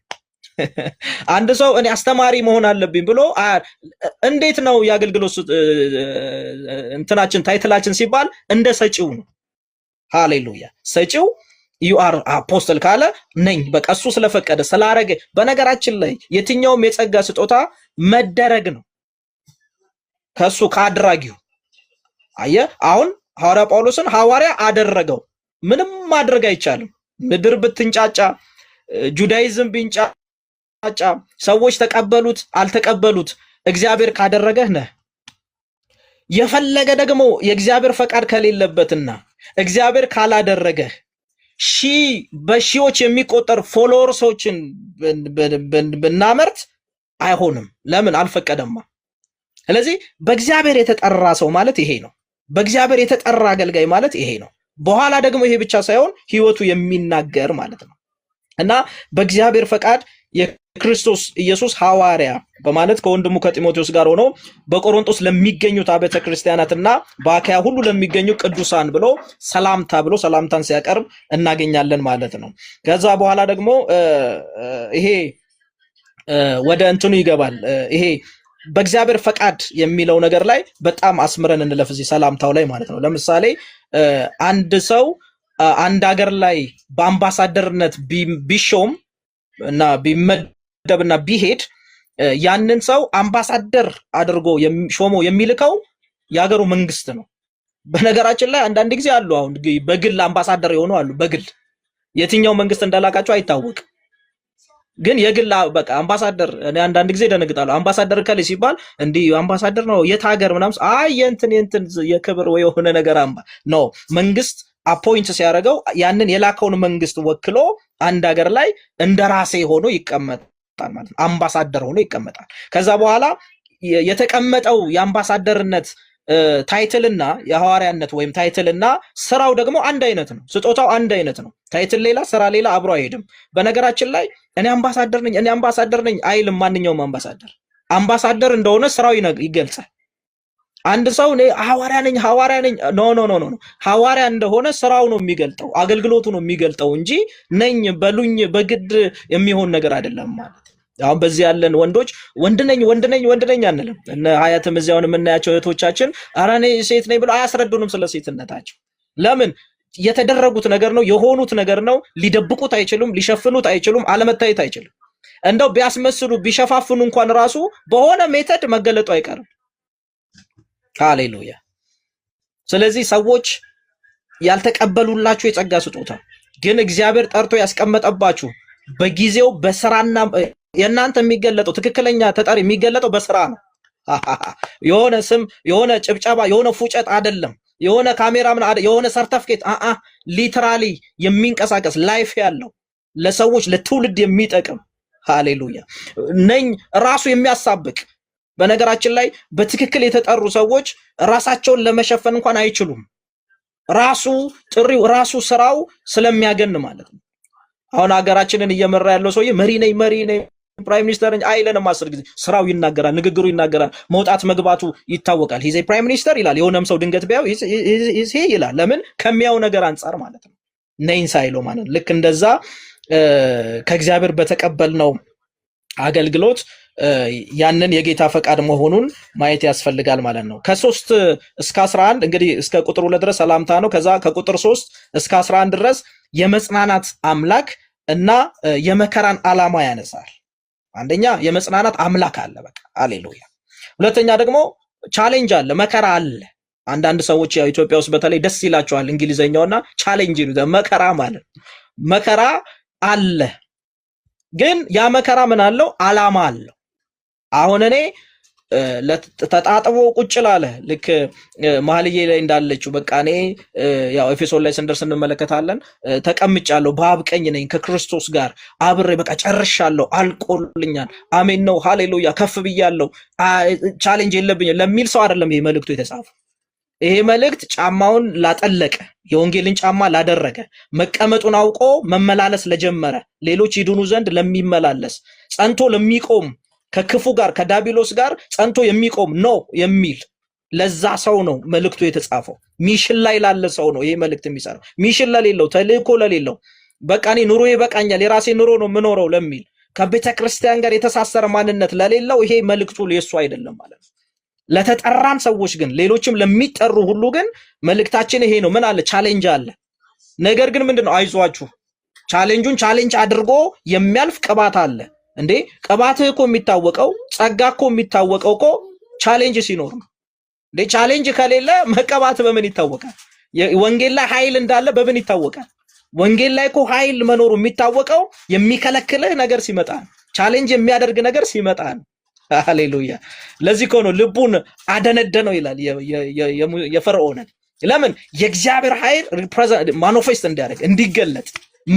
አንድ ሰው እኔ አስተማሪ መሆን አለብኝ ብሎ እንዴት ነው የአገልግሎት እንትናችን ታይትላችን ሲባል እንደ ሰጪው ነው። ሃሌሉያ። ሰጪው ዩ አር አፖስትል ካለ ነኝ በቃ እሱ ስለፈቀደ ስላረገ። በነገራችን ላይ የትኛውም የጸጋ ስጦታ መደረግ ነው። ከሱ ከአድራጊው አየ። አሁን ሐዋርያ ጳውሎስን ሐዋርያ አደረገው። ምንም ማድረግ አይቻልም። ምድር ብትንጫጫ፣ ጁዳይዝም ቢንጫጫ፣ ሰዎች ተቀበሉት አልተቀበሉት፣ እግዚአብሔር ካደረገህ ነህ። የፈለገ ደግሞ የእግዚአብሔር ፈቃድ ከሌለበትና እግዚአብሔር ካላደረገህ በሺዎች የሚቆጠር ፎሎወርሶችን ብናመርት አይሆንም። ለምን? አልፈቀደማ። ስለዚህ በእግዚአብሔር የተጠራ ሰው ማለት ይሄ ነው። በእግዚአብሔር የተጠራ አገልጋይ ማለት ይሄ ነው። በኋላ ደግሞ ይሄ ብቻ ሳይሆን ህይወቱ የሚናገር ማለት ነው እና በእግዚአብሔር ፈቃድ የክርስቶስ ኢየሱስ ሐዋርያ በማለት ከወንድሙ ከጢሞቴዎስ ጋር ሆኖ በቆሮንቶስ ለሚገኙት አብያተ ክርስቲያናትና በአካያ ሁሉ ለሚገኙ ቅዱሳን ብሎ ሰላምታን ሲያቀርብ እናገኛለን ማለት ነው። ከዛ በኋላ ደግሞ ይሄ ወደ እንትኑ ይገባል። ይሄ በእግዚአብሔር ፈቃድ የሚለው ነገር ላይ በጣም አስምረን እንለፍ እዚህ ሰላምታው ላይ ማለት ነው። ለምሳሌ አንድ ሰው አንድ ሀገር ላይ በአምባሳደርነት ቢሾም እና ቢመደብና ቢሄድ ያንን ሰው አምባሳደር አድርጎ ሾሞ የሚልከው የሀገሩ መንግስት ነው። በነገራችን ላይ አንዳንድ ጊዜ አሉ፣ አሁን በግል አምባሳደር የሆኑ አሉ። በግል የትኛው መንግስት እንዳላካቸው አይታወቅም። ግን የግል በቃ አምባሳደር እኔ አንዳንድ ጊዜ ደነግጣለሁ። አምባሳደር ከለ ሲባል እንዲህ አምባሳደር ነው የት ሀገር ምናምን የእንትን የክብር ወይ የሆነ ነገር ነው መንግስት አፖይንት ሲያደርገው ያንን የላከውን መንግስት ወክሎ አንድ ሀገር ላይ እንደራሴ ሆኖ ይቀመጣል ማለት ነው። አምባሳደር ሆኖ ይቀመጣል። ከዛ በኋላ የተቀመጠው የአምባሳደርነት ታይትልና የሐዋርያነት ወይም ታይትልና ስራው ደግሞ አንድ አይነት ነው። ስጦታው አንድ አይነት ነው። ታይትል ሌላ፣ ስራ ሌላ፣ አብሮ አይሄድም። በነገራችን ላይ እኔ አምባሳደር ነኝ አይልም። ማንኛውም አምባሳደር እንደሆነ ስራው ይገልጻል። አንድ ሰው እኔ ሐዋርያ ነኝ ኖ ሐዋርያ እንደሆነ ስራው ነው የሚገልጠው፣ አገልግሎቱ ነው የሚገልጠው እንጂ ነኝ በሉኝ በግድ የሚሆን ነገር አይደለም ማለት ነው። አሁን በዚህ ያለን ወንዶች ወንድ ነኝ አንልም። እነ ሀያትም እዚያውን የምናያቸው እህቶቻችን ኧረ እኔ ሴት ነኝ ብለው አያስረዱንም ስለ ሴትነታቸው። ለምን? የተደረጉት ነገር ነው፣ የሆኑት ነገር ነው። ሊደብቁት አይችሉም፣ ሊሸፍኑት አይችሉም፣ አለመታየት አይችልም። እንደው ቢያስመስሉ ቢሸፋፍኑ እንኳን ራሱ በሆነ ሜተድ መገለጡ አይቀርም። ሃሌሉያ። ስለዚህ ሰዎች ያልተቀበሉላችሁ የጸጋ ስጦታ ግን እግዚአብሔር ጠርቶ ያስቀመጠባችሁ በጊዜው በስራና የእናንተ የሚገለጠው ትክክለኛ ተጠሪ የሚገለጠው በስራ ነው። የሆነ ስም፣ የሆነ ጭብጨባ፣ የሆነ ፉጨት አይደለም። የሆነ ካሜራ የሆነ ሰርተፍኬት ሊትራሊ የሚንቀሳቀስ ላይፍ ያለው ለሰዎች ለትውልድ የሚጠቅም ሃሌሉያ ነኝ ራሱ የሚያሳብቅ። በነገራችን ላይ በትክክል የተጠሩ ሰዎች ራሳቸውን ለመሸፈን እንኳን አይችሉም። ራሱ ጥሪው ራሱ ስራው ስለሚያገን ማለት ነው። አሁን ሀገራችንን እየመራ ያለው ሰውዬ መሪ ነኝ ፕራይም ሚኒስተር ነኝ አይለንም። 10 ጊዜ ስራው ይናገራል፣ ንግግሩ ይናገራል፣ መውጣት መግባቱ ይታወቃል። ሂዜ ፕራይም ሚኒስተር ይላል። የሆነም ሰው ድንገት ቢያው ይሄ ይላል። ለምን? ከሚያው ነገር አንጻር ማለት ነው። ነኝ ሳይለው ማለት ነው። ልክ እንደዛ ከእግዚአብሔር በተቀበልነው አገልግሎት ያንን የጌታ ፈቃድ መሆኑን ማየት ያስፈልጋል ማለት ነው። ከ3 እስከ 11 እንግዲህ እስከ ቁጥር 2 ድረስ ሰላምታ ነው። ከዛ ከቁጥር 3 እስከ 11 ድረስ የመጽናናት አምላክ እና የመከራን ዓላማ ያነሳል። አንደኛ የመጽናናት አምላክ አለ፣ በቃ ሃሌሉያ። ሁለተኛ ደግሞ ቻሌንጅ አለ፣ መከራ አለ። አንዳንድ ሰዎች ያው ኢትዮጵያ ውስጥ በተለይ ደስ ይላቸዋል እንግሊዘኛውና ቻሌንጅ ይሉታል። መከራ ማለት መከራ አለ፣ ግን ያ መከራ ምን አለው? ዓላማ አለው። አሁን እኔ ተጣጥቦ ቁጭ ላለ ልክ መኃልየ ላይ እንዳለችው በቃ እኔ ያው ኤፌሶን ላይ ስንደርስ እንመለከታለን። ተቀምጫለሁ፣ በአብ ቀኝ ነኝ፣ ከክርስቶስ ጋር አብሬ በቃ ጨርሻለሁ፣ አልቆልኛል፣ አሜን ነው፣ ሃሌሉያ፣ ከፍ ብያለሁ፣ ቻሌንጅ የለብኝም ለሚል ሰው አይደለም ይሄ መልእክቱ የተጻፈው። ይሄ መልእክት ጫማውን ላጠለቀ፣ የወንጌልን ጫማ ላደረገ፣ መቀመጡን አውቆ መመላለስ ለጀመረ፣ ሌሎች ይድኑ ዘንድ ለሚመላለስ፣ ጸንቶ ለሚቆም፣ ከክፉ ጋር ከዳቢሎስ ጋር ጸንቶ የሚቆም ነው የሚል ለዛ ሰው ነው መልእክቱ የተጻፈው። ሚሽን ላይ ላለ ሰው ነው ይሄ መልእክት የሚሰራው። ሚሽን ለሌለው፣ ተልእኮ ለሌለው፣ በቃ እኔ ኑሮ ይበቃኛል የራሴ ኑሮ ነው የምኖረው ለሚል፣ ከቤተ ክርስቲያን ጋር የተሳሰረ ማንነት ለሌለው ይሄ መልእክቱ የሱ አይደለም ማለት ነው። ለተጠራን ሰዎች ግን ሌሎችም ለሚጠሩ ሁሉ ግን መልእክታችን ይሄ ነው። ምን አለ? ቻሌንጅ አለ። ነገር ግን ምንድነው? አይዟችሁ፣ ቻሌንጁን ቻሌንጅ አድርጎ የሚያልፍ ቅባት አለ። እንዴ ቅባትህ እኮ የሚታወቀው ጸጋ እኮ የሚታወቀው እኮ ቻሌንጅ ሲኖር ነው። ቻሌንጅ ከሌለ መቀባት በምን ይታወቃል? ወንጌል ላይ ኃይል እንዳለ በምን ይታወቃል? ወንጌል ላይ እኮ ኃይል መኖሩ የሚታወቀው የሚከለክልህ ነገር ሲመጣ፣ ቻሌንጅ የሚያደርግ ነገር ሲመጣ። ሃሌሉያ። ለዚህ እኮ ነው ልቡን አደነደነው ይላል የፈርዖንን። ለምን? የእግዚአብሔር ኃይል ማኒፌስት እንዲያደርግ እንዲገለጥ፣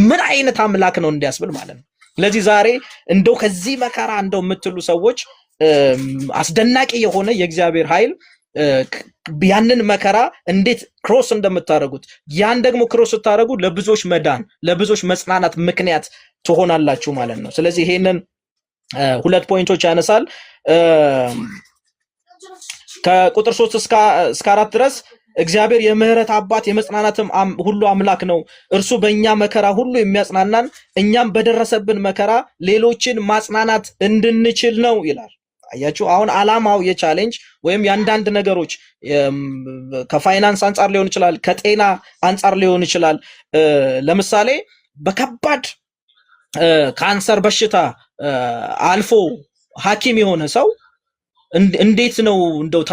ምን አይነት አምላክ ነው እንዲያስብል ማለት ነው። ስለዚህ ዛሬ እንደው ከዚህ መከራ እንደው የምትሉ ሰዎች አስደናቂ የሆነ የእግዚአብሔር ኃይል ያንን መከራ እንዴት ክሮስ እንደምታደርጉት፣ ያን ደግሞ ክሮስ ስታደርጉ ለብዙዎች መዳን ለብዙዎች መጽናናት ምክንያት ትሆናላችሁ ማለት ነው። ስለዚህ ይሄንን ሁለት ፖይንቶች ያነሳል። ከቁጥር 3 እስከ 4 ድረስ እግዚአብሔር የምህረት አባት የመጽናናትም ሁሉ አምላክ ነው። እርሱ በእኛ መከራ ሁሉ የሚያጽናናን እኛም በደረሰብን መከራ ሌሎችን ማጽናናት እንድንችል ነው ይላል። አያችሁ፣ አሁን አላማው የቻሌንጅ ወይም የአንዳንድ ነገሮች ከፋይናንስ አንጻር ሊሆን ይችላል፣ ከጤና አንጻር ሊሆን ይችላል። ለምሳሌ በከባድ ካንሰር በሽታ አልፎ ሐኪም የሆነ ሰው እንዴት ነው እንደው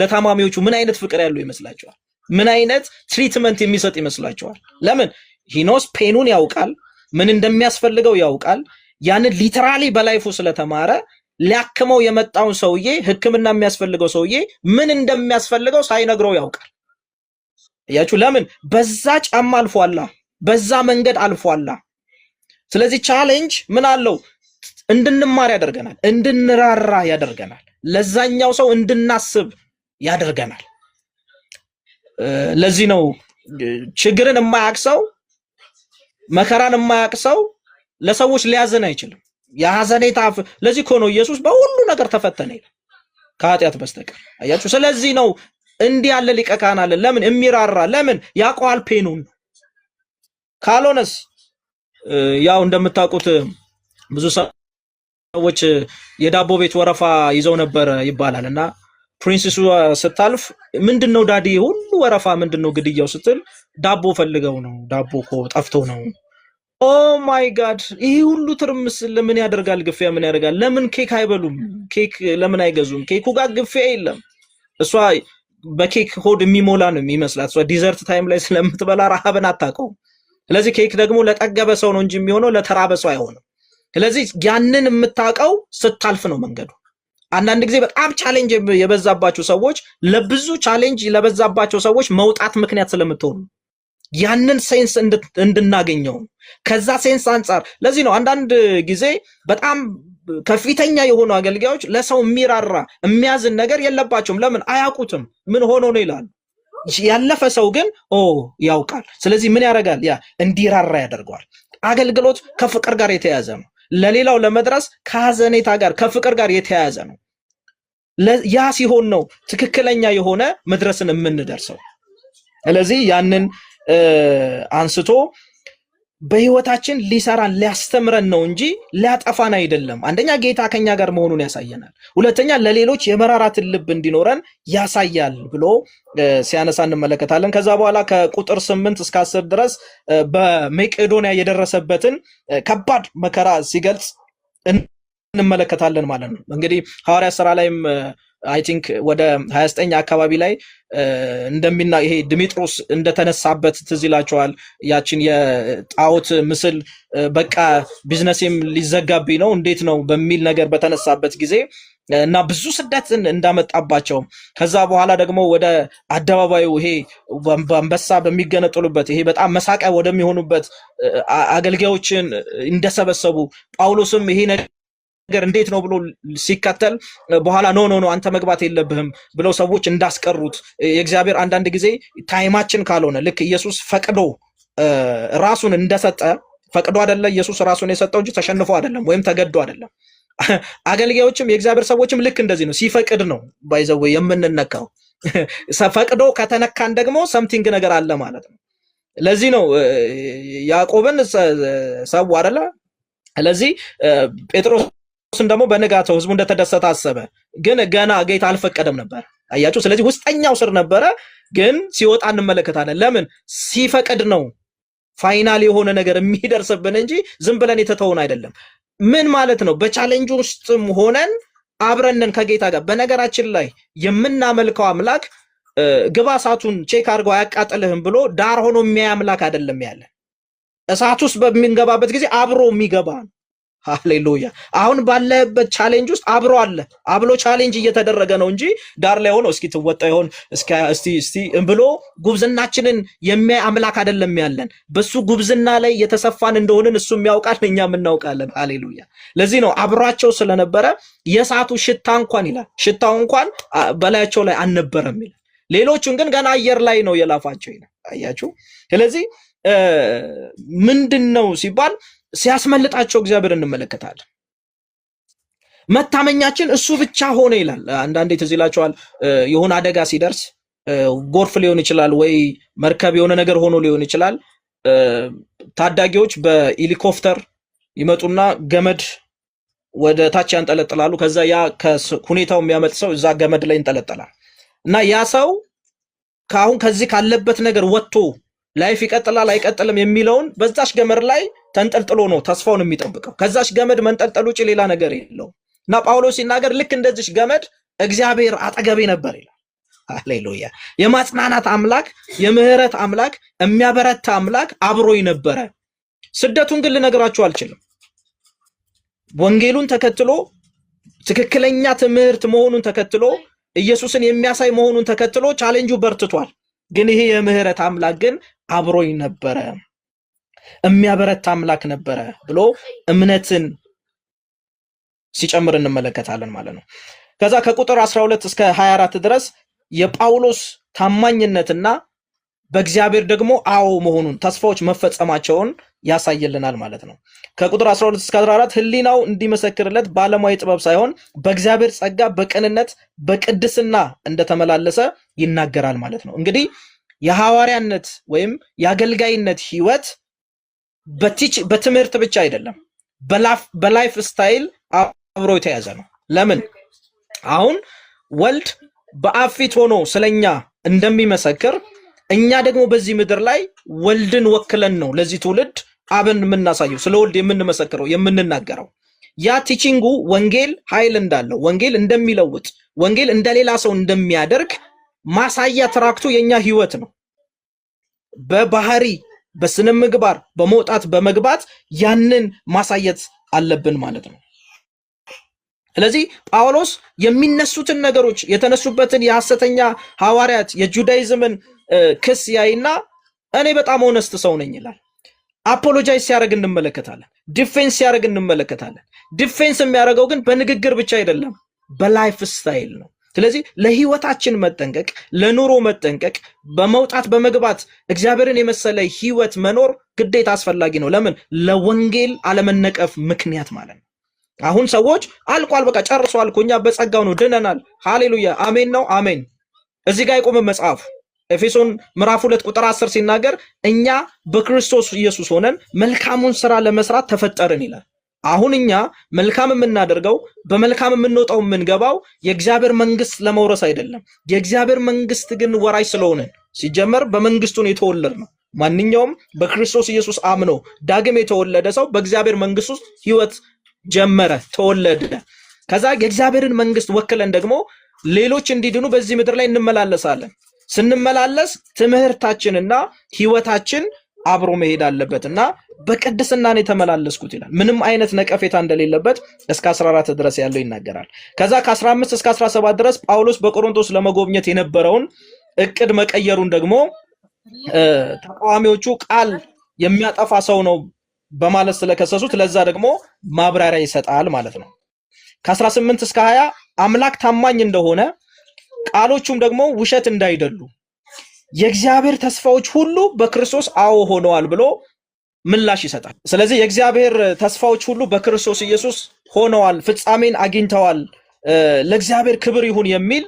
ለታማሚዎቹ ምን አይነት ፍቅር ያለው ይመስላችኋል? ምን አይነት ትሪትመንት የሚሰጥ ይመስላችኋል? ለምን? ሂኖስ ፔኑን ያውቃል፣ ምን እንደሚያስፈልገው ያውቃል። ያንን ሊተራሊ በላይፉ ስለተማረ ሊያክመው የመጣውን ሰውዬ ሕክምና የሚያስፈልገው ሰውዬ ምን እንደሚያስፈልገው ሳይነግረው ያውቃል። እያችሁ ለምን? በዛ ጫማ አልፏላ፣ በዛ መንገድ አልፏላ። ስለዚህ ቻሌንጅ ምን አለው? እንድንማር ያደርገናል፣ እንድንራራ ያደርገናል፣ ለዛኛው ሰው እንድናስብ ያደርገናል። ለዚህ ነው ችግርን የማያውቅ ሰው፣ መከራን የማያውቅ ሰው ለሰዎች ሊያዝን አይችልም። የሐዘኔታ ለዚህ እኮ ነው ኢየሱስ በሁሉ ነገር ተፈተነ ከኃጢአት በስተቀር። አያችሁ፣ ስለዚህ ነው እንዲህ ያለ ሊቀ ካህን አለ። ለምን? የሚራራ ለምን? ያውቀዋል ፔኑን። ካልሆነስ ያው እንደምታውቁት ብዙ ሰዎች የዳቦ ቤት ወረፋ ይዘው ነበር ይባላል እና ፕሪንስሱ ስታልፍ ምንድነው ዳዲ ሁሉ ወረፋ ምንድነው ግድያው ስትል ዳቦ ፈልገው ነው፣ ዳቦ እኮ ጠፍቶ ነው። ኦ ማይ ጋድ! ይሄ ሁሉ ትርምስ ለምን ያደርጋል? ግፊያ ምን ያደርጋል? ለምን ኬክ አይበሉም? ኬክ ለምን አይገዙም? ኬኩ ጋር ግፊያ የለም። እሷ በኬክ ሆድ የሚሞላ ነው የሚመስላት። እሷ ዲዘርት ታይም ላይ ስለምትበላ ረሃብን አታውቀውም። ስለዚህ ኬክ ደግሞ ለጠገበ ሰው ነው እንጂ የሚሆነው ለተራበ ሰው አይሆንም። ስለዚህ ያንን የምታውቀው ስታልፍ ነው መንገዱ። አንዳንድ ጊዜ በጣም ቻሌንጅ የበዛባቸው ሰዎች ለብዙ ቻሌንጅ ለበዛባቸው ሰዎች መውጣት ምክንያት ስለምትሆኑ ያንን ሴንስ እንድናገኘው ከዛ ሴንስ አንጻር። ለዚህ ነው አንዳንድ ጊዜ በጣም ከፍተኛ የሆኑ አገልጋዮች ለሰው የሚራራ የሚያዝን ነገር የለባቸውም። ለምን? አያውቁትም። ምን ሆኖ ነው ይላሉ። ያለፈ ሰው ግን ያውቃል። ስለዚህ ምን ያደርጋል? ያ እንዲራራ ያደርገዋል። አገልግሎት ከፍቅር ጋር የተያያዘ ነው። ለሌላው ለመድረስ ከሐዘኔታ ጋር ከፍቅር ጋር የተያያዘ ነው። ያ ሲሆን ነው ትክክለኛ የሆነ መድረስን የምንደርሰው። ስለዚህ ያንን አንስቶ በህይወታችን ሊሰራን ሊያስተምረን ነው እንጂ ሊያጠፋን አይደለም። አንደኛ ጌታ ከኛ ጋር መሆኑን ያሳየናል። ሁለተኛ ለሌሎች የመራራትን ልብ እንዲኖረን ያሳያል ብሎ ሲያነሳ እንመለከታለን። ከዛ በኋላ ከቁጥር 8 እስከ 10 ድረስ በመቄዶንያ የደረሰበትን ከባድ መከራ ሲገልጽ እንመለከታለን ማለት ነው። እንግዲህ ሐዋርያ ሥራ ላይም አይ ቲንክ ወደ 29 አካባቢ ላይ ይሄ ድሜጥሮስ እንደተነሳበት ትዝ ይላቸዋል። ያችን የጣዖት ምስል በቃ ቢዝነስም ሊዘጋብኝ ነው እንዴት ነው በሚል ነገር በተነሳበት ጊዜ እና ብዙ ስደትን እንዳመጣባቸው ከዛ በኋላ ደግሞ ወደ አደባባዩ ይሄ አንበሳ በሚገነጥሉበት ይሄ በጣም መሳቂያ ወደሚሆኑበት አገልጋዮችን እንደሰበሰቡ ጳውሎስም ይሄ ነገር እንዴት ነው ብሎ ሲከተል በኋላ ኖ አንተ መግባት የለብህም ብለው ሰዎች እንዳስቀሩት የእግዚአብሔር አንዳንድ ጊዜ ታይማችን ካልሆነ ልክ ኢየሱስ ፈቅዶ ራሱን እንደሰጠ ፈቅዶ አይደለ ኢየሱስ ራሱን የሰጠው እንጂ ተሸንፎ አይደለም ወይም ተገዶ አይደለም። አገልጋዮችም የእግዚአብሔር ሰዎችም ልክ እንደዚህ ነው። ሲፈቅድ ነው ባይዘው የምንነካው። ፈቅዶ ከተነካን ደግሞ ሰምቲንግ ነገር አለ ማለት ነው። ለዚህ ነው ያዕቆብን ሰው አይደለ። ስለዚህ ጴጥሮስን ደግሞ በነጋታው ህዝቡ እንደተደሰተ አሰበ፣ ግን ገና ጌታ አልፈቀደም ነበር። አያችሁ። ስለዚህ ውስጠኛው ስር ነበረ፣ ግን ሲወጣ እንመለከታለን። ለምን? ሲፈቅድ ነው ፋይናል የሆነ ነገር የሚደርስብን እንጂ ዝም ብለን የተተውን አይደለም። ምን ማለት ነው? በቻሌንጅ ውስጥም ሆነን አብረንን ከጌታ ጋር። በነገራችን ላይ የምናመልከው አምላክ ግባ እሳቱን ቼክ አድርገው አያቃጥልህም ብሎ ዳር ሆኖ የሚያይ አምላክ አይደለም ያለ። እሳት ውስጥ በሚንገባበት ጊዜ አብሮ የሚገባ ነው። ሃሌሉያ። አሁን ባለበት ቻሌንጅ ውስጥ አብሮ አለ። አብሎ ቻሌንጅ እየተደረገ ነው እንጂ ዳር ላይ ሆኖ እስኪ ትወጣ ይሆን እስቲ ብሎ ጉብዝናችንን የሚያይ አምላክ አይደለም ያለን። በሱ ጉብዝና ላይ የተሰፋን እንደሆንን እሱም ያውቃል፣ እኛም እናውቃለን። ሃሌሉያ። ለዚህ ነው አብሯቸው ስለነበረ የእሳቱ ሽታ እንኳን ይላል ሽታው እንኳን በላያቸው ላይ አልነበረም ይላል። ሌሎቹን ግን ገና አየር ላይ ነው የላፋቸው ይላል። አያችሁ። ስለዚህ ምንድነው ሲባል ሲያስመልጣቸው እግዚአብሔር እንመለከታለን። መታመኛችን እሱ ብቻ ሆነ ይላል። አንዳንዴ ትዝ ይላችኋል የሆነ አደጋ ሲደርስ ጎርፍ ሊሆን ይችላል ወይ መርከብ የሆነ ነገር ሆኖ ሊሆን ይችላል። ታዳጊዎች በሄሊኮፕተር ይመጡና ገመድ ወደ ታች ያንጠለጥላሉ። ከዛ ያ ከሁኔታው የሚያመጥ ሰው እዛ ገመድ ላይ ይንጠለጠላል እና ያ ሰው ከዚህ ካለበት ነገር ወጥቶ ላይፍ ይቀጥላል አይቀጥልም የሚለውን በዛች ገመድ ላይ ተንጠልጥሎ ነው ተስፋውን የሚጠብቀው። ከዛች ገመድ መንጠልጠል ውጪ ሌላ ነገር የለውም። እና ጳውሎስ ሲናገር ልክ እንደዚህ ገመድ እግዚአብሔር አጠገቤ ነበር ይላል። ሃሌሉያ። የማጽናናት አምላክ፣ የምህረት አምላክ፣ የሚያበረታ አምላክ አብሮኝ ነበረ። ስደቱን ግን ልነግራችሁ አልችልም። ወንጌሉን ተከትሎ ትክክለኛ ትምህርት መሆኑን ተከትሎ ኢየሱስን የሚያሳይ መሆኑን ተከትሎ ቻሌንጁ በርትቷል። ግን ይሄ የምህረት አምላክ ግን አብሮኝ ነበረ፣ የሚያበረታ አምላክ ነበረ ብሎ እምነትን ሲጨምር እንመለከታለን ማለት ነው። ከዛ ከቁጥር 12 እስከ 24 ድረስ የጳውሎስ ታማኝነትና በእግዚአብሔር ደግሞ አዎ መሆኑን ተስፋዎች መፈጸማቸውን ያሳየልናል ማለት ነው። ከቁጥር 12 እስከ 14 ሕሊናው እንዲመሰክርለት ባለሙያዊ ጥበብ ሳይሆን በእግዚአብሔር ጸጋ በቅንነት በቅድስና እንደተመላለሰ ይናገራል ማለት ነው። እንግዲህ የሐዋርያነት ወይም የአገልጋይነት ህይወት በትምህርት ብቻ አይደለም፣ በላይፍ ስታይል አብሮ የተያዘ ነው። ለምን አሁን ወልድ በአብ ፊት ሆኖ ስለኛ እንደሚመሰክር እኛ ደግሞ በዚህ ምድር ላይ ወልድን ወክለን ነው ለዚህ ትውልድ አብን የምናሳየው፣ ስለ ወልድ የምንመሰክረው የምንናገረው። ያ ቲቺንጉ ወንጌል ኃይል እንዳለው፣ ወንጌል እንደሚለውጥ፣ ወንጌል እንደሌላ ሰው እንደሚያደርግ ማሳያ ትራክቱ የኛ ህይወት ነው። በባህሪ በስነ ምግባር በመውጣት በመግባት ያንን ማሳየት አለብን ማለት ነው። ስለዚህ ጳውሎስ የሚነሱትን ነገሮች የተነሱበትን የሐሰተኛ ሐዋርያት የጁዳይዝምን ክስ ያይና እኔ በጣም ሆነስት ሰው ነኝ ይላል። አፖሎጃይዝ ሲያደርግ እንመለከታለን። ዲፌንስ ሲያደርግ እንመለከታለን። ዲፌንስ የሚያደርገው ግን በንግግር ብቻ አይደለም፣ በላይፍ ስታይል ነው። ስለዚህ ለህይወታችን መጠንቀቅ፣ ለኑሮ መጠንቀቅ፣ በመውጣት በመግባት እግዚአብሔርን የመሰለ ህይወት መኖር ግዴታ አስፈላጊ ነው። ለምን? ለወንጌል አለመነቀፍ ምክንያት ማለት ነው። አሁን ሰዎች አልቋል፣ በቃ ጨርሷል እኮ እኛ በጸጋው ነው ድነናል። ሃሌሉያ አሜን ነው አሜን። እዚህ ጋር አይቆምም መጽሐፉ። ኤፌሶን ምዕራፍ 2 ቁጥር 10 ሲናገር እኛ በክርስቶስ ኢየሱስ ሆነን መልካሙን ስራ ለመስራት ተፈጠርን ይላል። አሁን እኛ መልካም የምናደርገው በመልካም የምንወጣው የምንገባው የእግዚአብሔር መንግስት ለመውረስ አይደለም። የእግዚአብሔር መንግስት ግን ወራሽ ስለሆነን ሲጀመር በመንግስቱን የተወለድ ነው። ማንኛውም በክርስቶስ ኢየሱስ አምኖ ዳግም የተወለደ ሰው በእግዚአብሔር መንግስት ውስጥ ህይወት ጀመረ፣ ተወለደ። ከዛ የእግዚአብሔርን መንግስት ወክለን ደግሞ ሌሎች እንዲድኑ በዚህ ምድር ላይ እንመላለሳለን። ስንመላለስ ትምህርታችንና ህይወታችን አብሮ መሄድ አለበትና በቅድስና ነው የተመላለስኩት ይላል። ምንም አይነት ነቀፌታ እንደሌለበት እስከ 14 ድረስ ያለው ይናገራል። ከዛ ከ15 እስከ 17 ድረስ ጳውሎስ በቆሮንቶስ ለመጎብኘት የነበረውን እቅድ መቀየሩን ደግሞ ተቃዋሚዎቹ ቃል የሚያጠፋ ሰው ነው በማለት ስለከሰሱት ለዛ ደግሞ ማብራሪያ ይሰጣል ማለት ነው። ከ18 እስከ 20 አምላክ ታማኝ እንደሆነ ቃሎቹም ደግሞ ውሸት እንዳይደሉ የእግዚአብሔር ተስፋዎች ሁሉ በክርስቶስ አዎ ሆነዋል ብሎ ምላሽ ይሰጣል። ስለዚህ የእግዚአብሔር ተስፋዎች ሁሉ በክርስቶስ ኢየሱስ ሆነዋል፣ ፍጻሜን አግኝተዋል፣ ለእግዚአብሔር ክብር ይሁን የሚል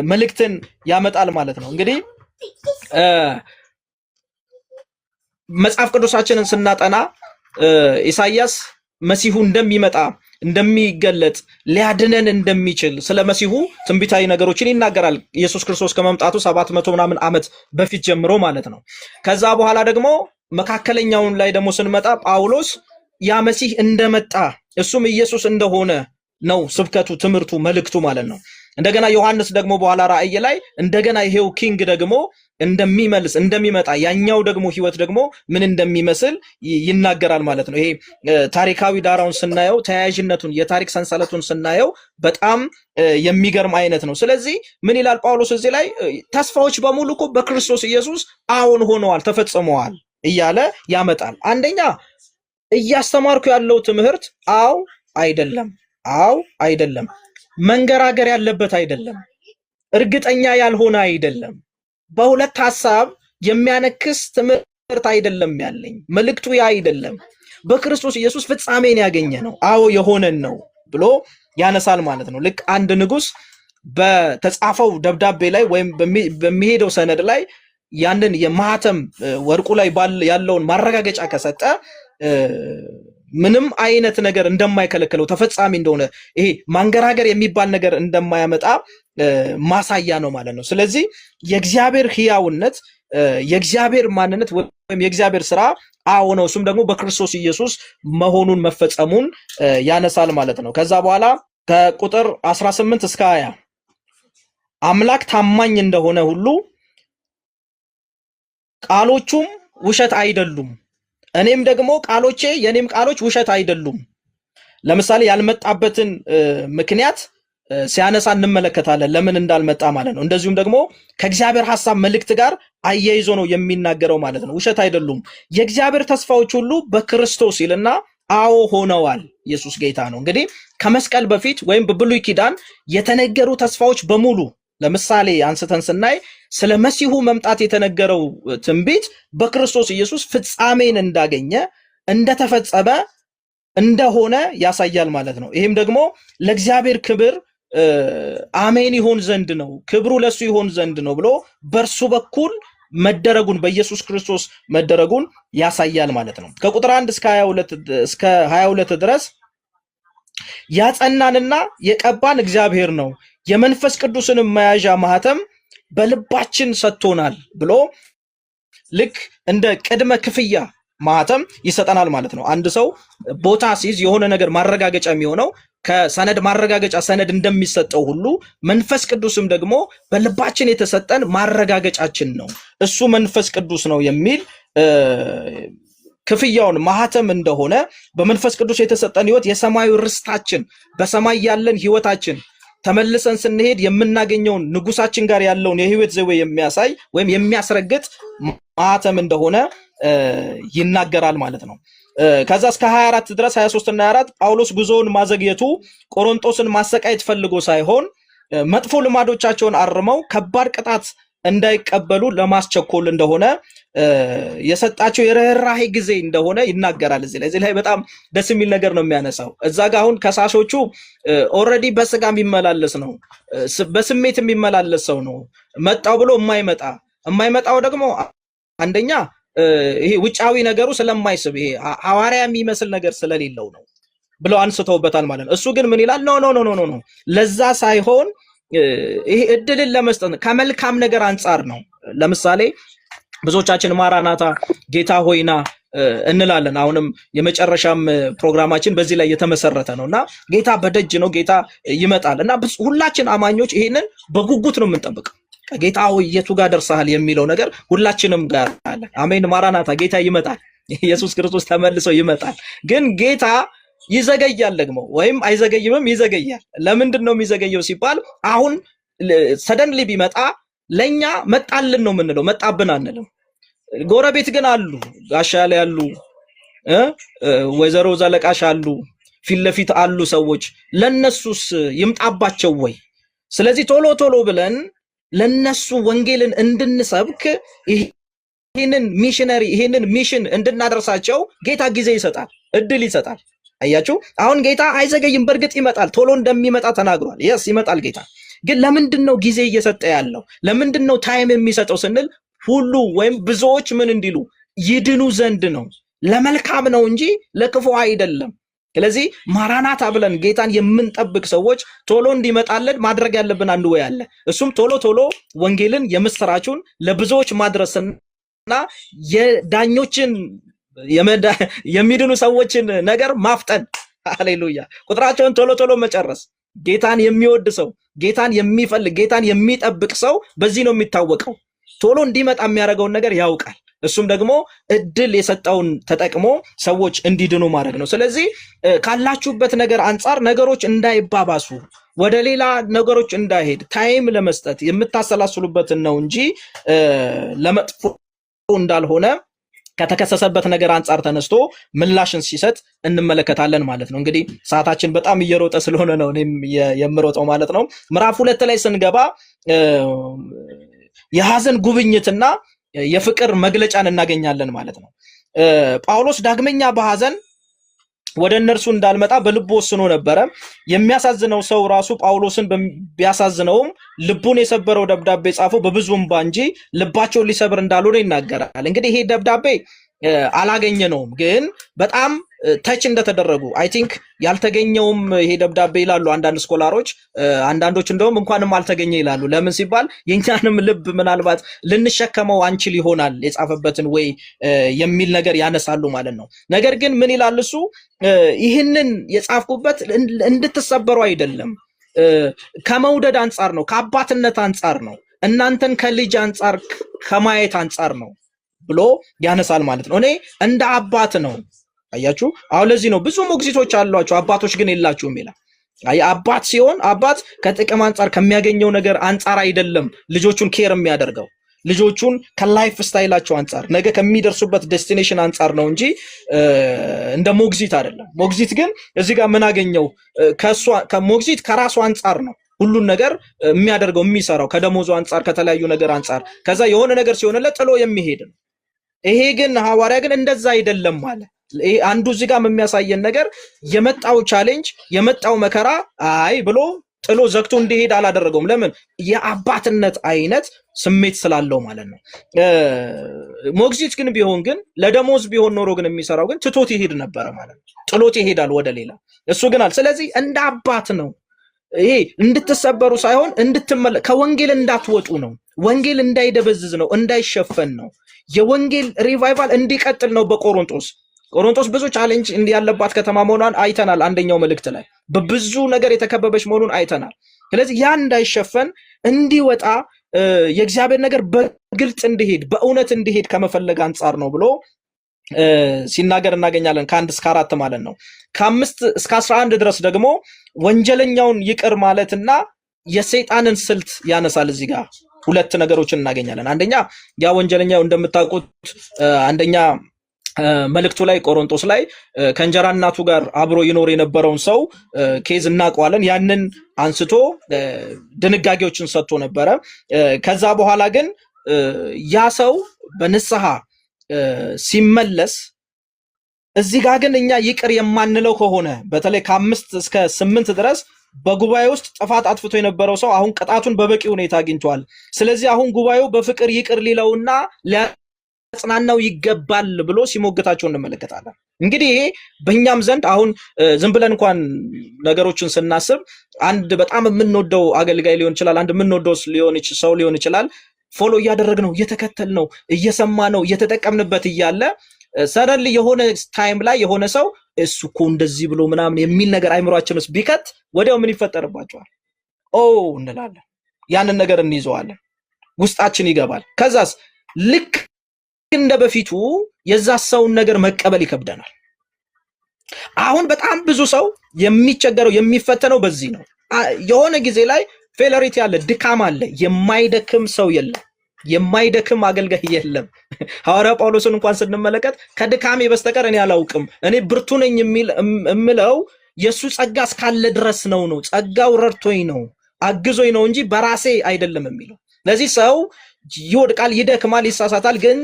መልእክትን ያመጣል ማለት ነው። እንግዲህ መጽሐፍ ቅዱሳችንን ስናጠና ኢሳይያስ መሲሁ እንደሚመጣ እንደሚገለጥ ሊያድነን እንደሚችል ስለ መሲሁ ትንቢታዊ ነገሮችን ይናገራል። ኢየሱስ ክርስቶስ ከመምጣቱ 700 ምናምን ዓመት በፊት ጀምሮ ማለት ነው። ከዛ በኋላ ደግሞ መካከለኛውን ላይ ደግሞ ስንመጣ ጳውሎስ ያ መሲህ እንደመጣ እሱም ኢየሱስ እንደሆነ ነው ስብከቱ፣ ትምህርቱ፣ መልእክቱ ማለት ነው። እንደገና ዮሐንስ ደግሞ በኋላ ራእይ ላይ እንደገና ይሄው ኪንግ ደግሞ እንደሚመልስ እንደሚመጣ ያኛው ደግሞ ህይወት ደግሞ ምን እንደሚመስል ይናገራል ማለት ነው። ይሄ ታሪካዊ ዳራውን ስናየው ተያያዥነቱን የታሪክ ሰንሰለቱን ስናየው በጣም የሚገርም አይነት ነው። ስለዚህ ምን ይላል ጳውሎስ እዚህ ላይ? ተስፋዎች በሙሉ እኮ በክርስቶስ ኢየሱስ አዎን ሆነዋል፣ ተፈጽመዋል እያለ ያመጣል። አንደኛ እያስተማርኩ ያለው ትምህርት አው አይደለም፣ አው አይደለም፣ መንገራገር ያለበት አይደለም፣ እርግጠኛ ያልሆነ አይደለም፣ በሁለት ሐሳብ የሚያነክስ ትምህርት አይደለም ያለኝ፣ መልእክቱ ያ አይደለም፣ በክርስቶስ ኢየሱስ ፍጻሜን ያገኘ ነው፣ አዎ የሆነን ነው ብሎ ያነሳል ማለት ነው። ልክ አንድ ንጉስ በተጻፈው ደብዳቤ ላይ ወይም በሚሄደው ሰነድ ላይ ያንን የማህተም ወርቁ ላይ ያለውን ማረጋገጫ ከሰጠ ምንም አይነት ነገር እንደማይከለክለው ተፈጻሚ እንደሆነ ይሄ ማንገራገር የሚባል ነገር እንደማያመጣ ማሳያ ነው ማለት ነው። ስለዚህ የእግዚአብሔር ሕያውነት የእግዚአብሔር ማንነት ወይም የእግዚአብሔር ስራ አዎ ነው፣ እሱም ደግሞ በክርስቶስ ኢየሱስ መሆኑን መፈጸሙን ያነሳል ማለት ነው። ከዛ በኋላ ከቁጥር 18 እስከ 20 አምላክ ታማኝ እንደሆነ ሁሉ ቃሎቹም ውሸት አይደሉም፣ እኔም ደግሞ ቃሎቼ የኔም ቃሎች ውሸት አይደሉም። ለምሳሌ ያልመጣበትን ምክንያት ሲያነሳ እንመለከታለን፣ ለምን እንዳልመጣ ማለት ነው። እንደዚሁም ደግሞ ከእግዚአብሔር ሐሳብ መልእክት ጋር አያይዞ ነው የሚናገረው ማለት ነው። ውሸት አይደሉም፣ የእግዚአብሔር ተስፋዎች ሁሉ በክርስቶስ ይልና አዎ ሆነዋል። ኢየሱስ ጌታ ነው። እንግዲህ ከመስቀል በፊት ወይም በብሉይ ኪዳን የተነገሩ ተስፋዎች በሙሉ ለምሳሌ አንስተን ስናይ ስለ መሲሁ መምጣት የተነገረው ትንቢት በክርስቶስ ኢየሱስ ፍጻሜን እንዳገኘ እንደተፈጸመ እንደሆነ ያሳያል ማለት ነው። ይህም ደግሞ ለእግዚአብሔር ክብር አሜን ይሆን ዘንድ ነው፣ ክብሩ ለሱ ይሆን ዘንድ ነው ብሎ በእርሱ በኩል መደረጉን በኢየሱስ ክርስቶስ መደረጉን ያሳያል ማለት ነው። ከቁጥር 1 እስከ 22 ድረስ ያጸናንና የቀባን እግዚአብሔር ነው፣ የመንፈስ ቅዱስን መያዣ ማህተም በልባችን ሰጥቶናል ብሎ ልክ እንደ ቅድመ ክፍያ ማህተም ይሰጠናል ማለት ነው። አንድ ሰው ቦታ ሲይዝ የሆነ ነገር ማረጋገጫ የሚሆነው ከሰነድ ማረጋገጫ ሰነድ እንደሚሰጠው ሁሉ መንፈስ ቅዱስም ደግሞ በልባችን የተሰጠን ማረጋገጫችን ነው፣ እሱ መንፈስ ቅዱስ ነው የሚል ክፍያውን ማህተም እንደሆነ በመንፈስ ቅዱስ የተሰጠን ህይወት የሰማዩ ርስታችን በሰማይ ያለን ህይወታችን ተመልሰን ስንሄድ የምናገኘውን ንጉሳችን ጋር ያለውን የህይወት ዘዌ የሚያሳይ ወይም የሚያስረግጥ ማህተም እንደሆነ ይናገራል ማለት ነው። ከዛ እስከ 24 ድረስ 23 እና 24 ጳውሎስ ጉዞውን ማዘግየቱ ቆሮንቶስን ማሰቃየት ፈልጎ ሳይሆን መጥፎ ልማዶቻቸውን አርመው ከባድ ቅጣት እንዳይቀበሉ ለማስቸኮል እንደሆነ የሰጣቸው የርህራሄ ጊዜ እንደሆነ ይናገራል። እዚህ ላይ በጣም ደስ የሚል ነገር ነው የሚያነሳው። እዛ ጋር አሁን ከሳሾቹ ኦልሬዲ በስጋ የሚመላለስ ነው፣ በስሜት የሚመላለስ ሰው ነው። መጣው ብሎ የማይመጣው ደግሞ አንደኛ ይሄ ውጫዊ ነገሩ ስለማይስብ ይሄ ሐዋርያ የሚመስል ነገር ስለሌለው ነው ብለው አንስተውበታል ማለት ነው። እሱ ግን ምን ይላል? ኖ ለዛ ሳይሆን ይሄ እድልን ለመስጠት ከመልካም ነገር አንጻር ነው። ለምሳሌ ብዙዎቻችን ማራናታ ጌታ ሆይና እንላለን። አሁንም የመጨረሻም ፕሮግራማችን በዚህ ላይ የተመሰረተ ነውና ጌታ በደጅ ነው፣ ጌታ ይመጣል እና ሁላችን አማኞች ይሄንን በጉጉት ነው የምንጠብቀው። ጌታ ሆይ የቱ ጋር ደርሰሃል የሚለው ነገር ሁላችንም ጋር አለ። አሜን። ማራናታ ጌታ ይመጣል፣ ኢየሱስ ክርስቶስ ተመልሶ ይመጣል። ግን ጌታ ይዘገያል ደግሞ ወይም አይዘገይምም፣ ይዘገያል። ለምንድን ነው የሚዘገየው ሲባል አሁን ሰደንሊ ቢመጣ ለኛ መጣልን ነው የምንለው፣ መጣብን አንልም። ጎረቤት ግን አሉ፣ ጋሻ ላይ አሉ፣ ወይዘሮ ዘለቃሽ አሉ፣ ፊት ለፊት አሉ ሰዎች። ለነሱስ ይምጣባቸው ወይ? ስለዚህ ቶሎ ቶሎ ብለን ለነሱ ወንጌልን እንድንሰብክ ይህንን ሚሽን እንድናደርሳቸው ጌታ ጊዜ ይሰጣል፣ እድል ይሰጣል። አያችሁ፣ አሁን ጌታ አይዘገይም፣ በእርግጥ ይመጣል፣ ቶሎ እንደሚመጣ ተናግሯል። የስ ይመጣል ጌታ። ግን ለምንድን ነው ጊዜ እየሰጠ ያለው? ለምንድን ነው ታይም የሚሰጠው ስንል ሁሉ ወይም ብዙዎች ምን እንዲሉ ይድኑ ዘንድ ነው። ለመልካም ነው እንጂ ለክፉ አይደለም። ስለዚህ ማራናታ ብለን ጌታን የምንጠብቅ ሰዎች ቶሎ እንዲመጣለን ማድረግ ያለብን አንድ ወይ አለ። እሱም ቶሎ ቶሎ ወንጌልን የምስራቹን ለብዙዎች ማድረስና የዳኞችን የሚድኑ ሰዎችን ነገር ማፍጠን ሃሌሉያ። ቁጥራቸውን ቶሎ ቶሎ መጨረስ። ጌታን የሚወድ ሰው፣ ጌታን የሚፈልግ፣ ጌታን የሚጠብቅ ሰው በዚህ ነው የሚታወቀው። ቶሎ እንዲመጣ የሚያደርገውን ነገር ያውቃል። እሱም ደግሞ እድል የሰጠውን ተጠቅሞ ሰዎች እንዲድኑ ማድረግ ነው። ስለዚህ ካላችሁበት ነገር አንጻር ነገሮች እንዳይባባሱ፣ ወደ ሌላ ነገሮች እንዳይሄድ ታይም ለመስጠት የምታሰላስሉበትን ነው እንጂ ለመጥፎ እንዳልሆነ ከተከሰሰበት ነገር አንጻር ተነስቶ ምላሽን ሲሰጥ እንመለከታለን ማለት ነው። እንግዲህ ሰዓታችን በጣም እየሮጠ ስለሆነ ነው እኔም የምሮጠው ማለት ነው። ምዕራፍ 2 ላይ ስንገባ የሐዘን ጉብኝትና የፍቅር መግለጫን እናገኛለን ማለት ነው። ጳውሎስ ዳግመኛ በሐዘን ወደ እነርሱ እንዳልመጣ በልቡ ወስኖ ነበረ። የሚያሳዝነው ሰው ራሱ ጳውሎስን ቢያሳዝነውም ልቡን የሰበረው ደብዳቤ ጻፈው በብዙ እንባ እንጂ ልባቸውን ሊሰብር እንዳልሆነ ይናገራል። እንግዲህ ይሄ ደብዳቤ አላገኘነውም፣ ግን በጣም ተች እንደተደረጉ አይ ቲንክ ያልተገኘውም ይሄ ደብዳቤ ይላሉ አንዳንድ ስኮላሮች፣ አንዳንዶች እንደውም እንኳንም አልተገኘ ይላሉ። ለምን ሲባል የኛንም ልብ ምናልባት ልንሸከመው አንችል ይሆናል የጻፈበትን ወይ የሚል ነገር ያነሳሉ ማለት ነው። ነገር ግን ምን ይላል እሱ? ይህንን የጻፍኩበት እንድትሰበሩ አይደለም፣ ከመውደድ አንጻር ነው፣ ከአባትነት አንጻር ነው፣ እናንተን ከልጅ አንጻር ከማየት አንጻር ነው ብሎ ያነሳል ማለት ነው። እኔ እንደ አባት ነው። አያችሁ፣ አሁን ለዚህ ነው ብዙ ሞግዚቶች አሏቸው አባቶች ግን የላችሁም ይላል። አባት ሲሆን አባት ከጥቅም አንጻር ከሚያገኘው ነገር አንጻር አይደለም ልጆቹን ኬር የሚያደርገው፣ ልጆቹን ከላይፍ ስታይላቸው አንጻር ነገ ከሚደርሱበት ዴስቲኔሽን አንጻር ነው እንጂ እንደ ሞግዚት አይደለም። ሞግዚት ግን እዚህ ጋር ምን አገኘው? ከሞግዚት ከራሱ አንጻር ነው ሁሉን ነገር የሚያደርገው የሚሰራው፣ ከደሞዙ አንጻር ከተለያዩ ነገር አንጻር። ከዛ የሆነ ነገር ሲሆንለት ጥሎ የሚሄድ ነው። ይሄ ግን ሐዋርያ ግን እንደዛ አይደለም ማለት። ይሄ አንዱ እዚህ ጋር የሚያሳየን ነገር የመጣው ቻሌንጅ የመጣው መከራ አይ ብሎ ጥሎ ዘግቶ እንዲሄድ አላደረገውም። ለምን? የአባትነት አይነት ስሜት ስላለው ማለት ነው። ሞግዚት ግን ቢሆን ግን ለደሞዝ ቢሆን ኖሮ ግን የሚሰራው ግን ትቶት ይሄድ ነበረ ማለት ነው። ጥሎት ይሄዳል ወደ ሌላ። እሱ ግን ስለዚህ እንደ አባት ነው። ይሄ እንድትሰበሩ ሳይሆን ከወንጌል እንዳትወጡ ነው። ወንጌል እንዳይደበዝዝ ነው፣ እንዳይሸፈን ነው። የወንጌል ሪቫይቫል እንዲቀጥል ነው። ቆሮንቶስ ብዙ ቻሌንጅ ያለባት ከተማ መሆኗን አይተናል። አንደኛው መልእክት ላይ በብዙ ነገር የተከበበች መሆኑን አይተናል። ስለዚህ ያ እንዳይሸፈን እንዲወጣ የእግዚአብሔር ነገር በግልጽ እንዲሄድ በእውነት እንዲሄድ ከመፈለግ አንጻር ነው ብሎ ሲናገር እናገኛለን። ከ1 እስከ 4 ማለት ነው። ከ5 እስከ 11 ድረስ ደግሞ ወንጀለኛውን ይቅር ማለትና የሰይጣንን ስልት ያነሳል። እዚህ ጋር ሁለት ነገሮችን እናገኛለን። አንደኛ ያ ወንጀለኛው እንደምታውቁት አንደኛ መልእክቱ ላይ ቆሮንቶስ ላይ ከእንጀራ እናቱ ጋር አብሮ ይኖር የነበረውን ሰው ኬዝ እናውቀዋለን። ያንን አንስቶ ድንጋጌዎችን ሰጥቶ ነበረ። ከዛ በኋላ ግን ያ ሰው በንስሐ ሲመለስ እዚህ ጋር ግን እኛ ይቅር የማንለው ከሆነ በተለይ ከ5 እስከ 8 ድረስ በጉባኤ ውስጥ ጥፋት አጥፍቶ የነበረው ሰው አሁን ቅጣቱን በበቂ ሁኔታ አግኝቷል። ስለዚህ አሁን ጉባኤው በፍቅር ይቅር ሊለውና ሊያጽናናው ይገባል ብሎ ሲሞግታቸው እንመለከታለን። እንግዲህ ይሄ በእኛም ዘንድ አሁን ዝም ብለን እንኳን ነገሮችን ስናስብ አንድ በጣም የምንወደው አገልጋይ ሊሆን ይችላል፣ አንድ የምንወደው ሰው ሊሆን ይችላል። ፎሎ እያደረግነው እየተከተልነው እየሰማነው እየተጠቀምንበት እያለ ሰደንሊ የሆነ ታይም ላይ የሆነ ሰው እሱ እኮ እንደዚህ ብሎ ምናምን የሚል ነገር አይምሯችን ውስጥ ቢከት ወዲያው ምን ይፈጠርባቸዋል? እንላለን። ያንን ነገር እንይዘዋለን፣ ውስጣችን ይገባል። ከዛስ ልክ እንደ በፊቱ የዛ ሰውን ነገር መቀበል ይከብደናል። አሁን በጣም ብዙ ሰው የሚቸገረው የሚፈተነው በዚህ ነው። የሆነ ጊዜ ላይ ፌለሪቲ አለ፣ ድካም አለ። የማይደክም ሰው የለም፣ የማይደክም አገልጋይ የለም። ሐዋርያ ጳውሎስን እንኳን ስንመለከት ከድካሜ በስተቀር እኔ አላውቅም፣ እኔ ብርቱ ነኝ የምለው የሱ ጸጋ እስካለ ድረስ ነው። ጸጋው ረድቶኝ ነው አግዞኝ ነው እንጂ በራሴ አይደለም የሚለው። ለዚህ ሰው ይወድቃል፣ ይደክማል፣ ይሳሳታል፣ ግን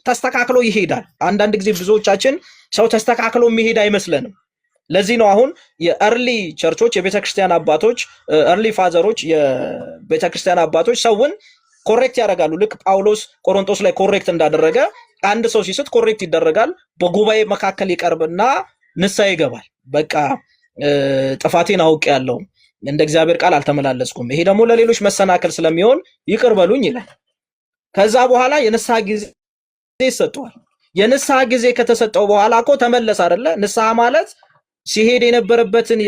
ተስተካክሎ ይሄዳል። አንዳንድ ጊዜ ብዙዎቻችን ሰው ተስተካክሎ የሚሄድ አይመስለንም። ለዚህ ነው አሁን የअर्ሊ ቸርቾች የቤተክርስቲያን አባቶች अर्ሊ ፋዘሮች የቤተክርስቲያን አባቶች ሰውን ኮሬክት ያደርጋሉ። ልክ ጳውሎስ ቆሮንቶስ ላይ ኮሬክት እንዳደረገ አንድ ሰው ሲስት ኮሬክት ይደረጋል። በጉባኤ መካከል ይቀርብና ንስሐ ይገባል። በቃ ጥፋቴን አውቄያለሁ፣ እንደ እግዚአብሔር ቃል አልተመላለስኩም፣ ይሄ ደግሞ ለሌሎች መሰናከል ስለሚሆን ይቅር በሉኝ ይላል። ከዛ በኋላ የንስሐ ጊዜ ይሰጠዋል። የንስሐ ጊዜ ከተሰጠው በኋላ እኮ ተመለስ አይደለ? ንስሐ ማለት ሲሄድ የነበረበትን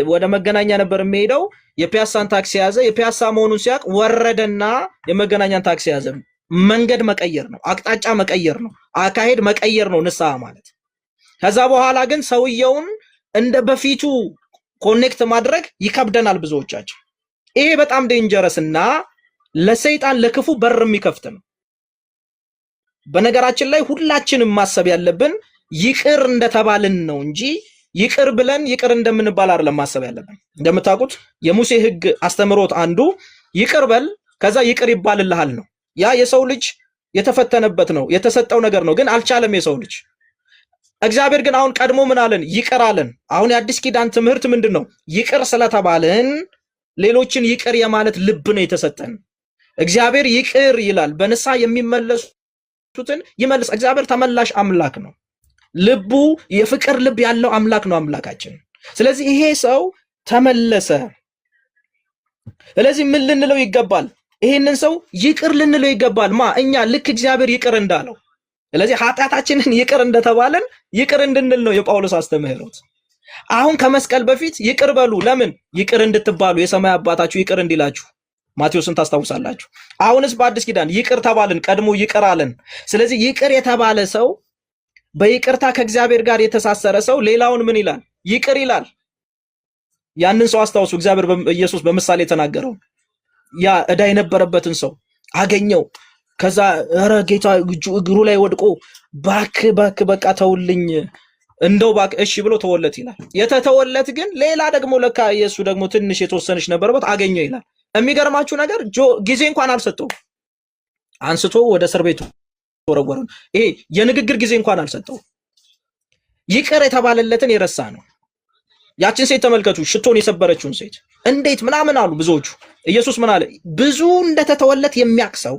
ወደ መገናኛ ነበር የሚሄደው። የፒያሳን ታክሲ ያዘ። የፒያሳ መሆኑን ሲያቅ ወረደና የመገናኛን ታክሲ ያዘ። መንገድ መቀየር ነው፣ አቅጣጫ መቀየር ነው፣ አካሄድ መቀየር ነው ንስሐ ማለት። ከዛ በኋላ ግን ሰውየውን እንደ በፊቱ ኮኔክት ማድረግ ይከብደናል ብዙዎቻችን። ይሄ በጣም ዴንጀረስ እና ለሰይጣን ለክፉ በር የሚከፍት ነው። በነገራችን ላይ ሁላችንም ማሰብ ያለብን ይቅር እንደተባልን ነው እንጂ ይቅር ብለን ይቅር እንደምንባል አይደለም ማሰብ ያለብን። እንደምታውቁት የሙሴ ሕግ አስተምሮት አንዱ ይቅር በል ከዛ ይቅር ይባልልሃል ነው። ያ የሰው ልጅ የተፈተነበት ነው፣ የተሰጠው ነገር ነው። ግን አልቻለም የሰው ልጅ። እግዚአብሔር ግን አሁን ቀድሞ ምን አለን? ይቅር አለን። አሁን የአዲስ ኪዳን ትምህርት ምንድን ነው? ይቅር ስለተባልን ሌሎችን ይቅር የማለት ልብ ነው የተሰጠን። እግዚአብሔር ይቅር ይላል፣ በንስሐ የሚመለሱትን ይመልስ። እግዚአብሔር ተመላሽ አምላክ ነው። ልቡ የፍቅር ልብ ያለው አምላክ ነው አምላካችን። ስለዚህ ይሄ ሰው ተመለሰ። ስለዚህ ምን ልንለው ይገባል? ይሄንን ሰው ይቅር ልንለው ይገባል። እኛ ልክ እግዚአብሔር ይቅር እንዳለው። ስለዚህ ኃጢአታችንን ይቅር እንደተባለን ይቅር እንድንል ነው የጳውሎስ አስተምህሮት። አሁን ከመስቀል በፊት ይቅር በሉ። ለምን? ይቅር እንድትባሉ የሰማይ አባታችሁ ይቅር እንዲላችሁ። ማቴዎስን ታስታውሳላችሁ። አሁንስ በአዲስ ኪዳን ይቅር ተባልን፣ ቀድሞ ይቅር አለን። ስለዚህ ይቅር የተባለ ሰው በይቅርታ ከእግዚአብሔር ጋር የተሳሰረ ሰው ሌላውን ምን ይላል? ይቅር ይላል። ያንን ሰው አስታውሱ። እግዚአብሔር ኢየሱስ በምሳሌ የተናገረው ያ ዕዳ የነበረበትን ሰው አገኘው። ከዛ ኧረ ጌታ እግሩ ላይ ወድቆ ባክ በቃ ተውልኝ፣ እንደው ባክ እሺ ብሎ ተወለት ይላል። የተተወለት ግን ሌላ ደግሞ ለካ ኢየሱስ ደግሞ ትንሽ የተወሰነች ነበረበት አገኘው ይላል። የሚገርማችሁ ነገር ጊዜ እንኳን አልሰጠው፣ አንስቶ ወደ እስር ቤቱ ወረወረው። ይሄ የንግግር ጊዜ እንኳን አልሰጠው። ይቅር የተባለለትን የረሳ ነው። ያችን ሴት ተመልከቱ፣ ሽቶን የሰበረችውን ሴት እንዴት ምናምን አሉ ብዙዎቹ። ኢየሱስ ምን አለ? ብዙ እንደተተወለት የሚያቅሰው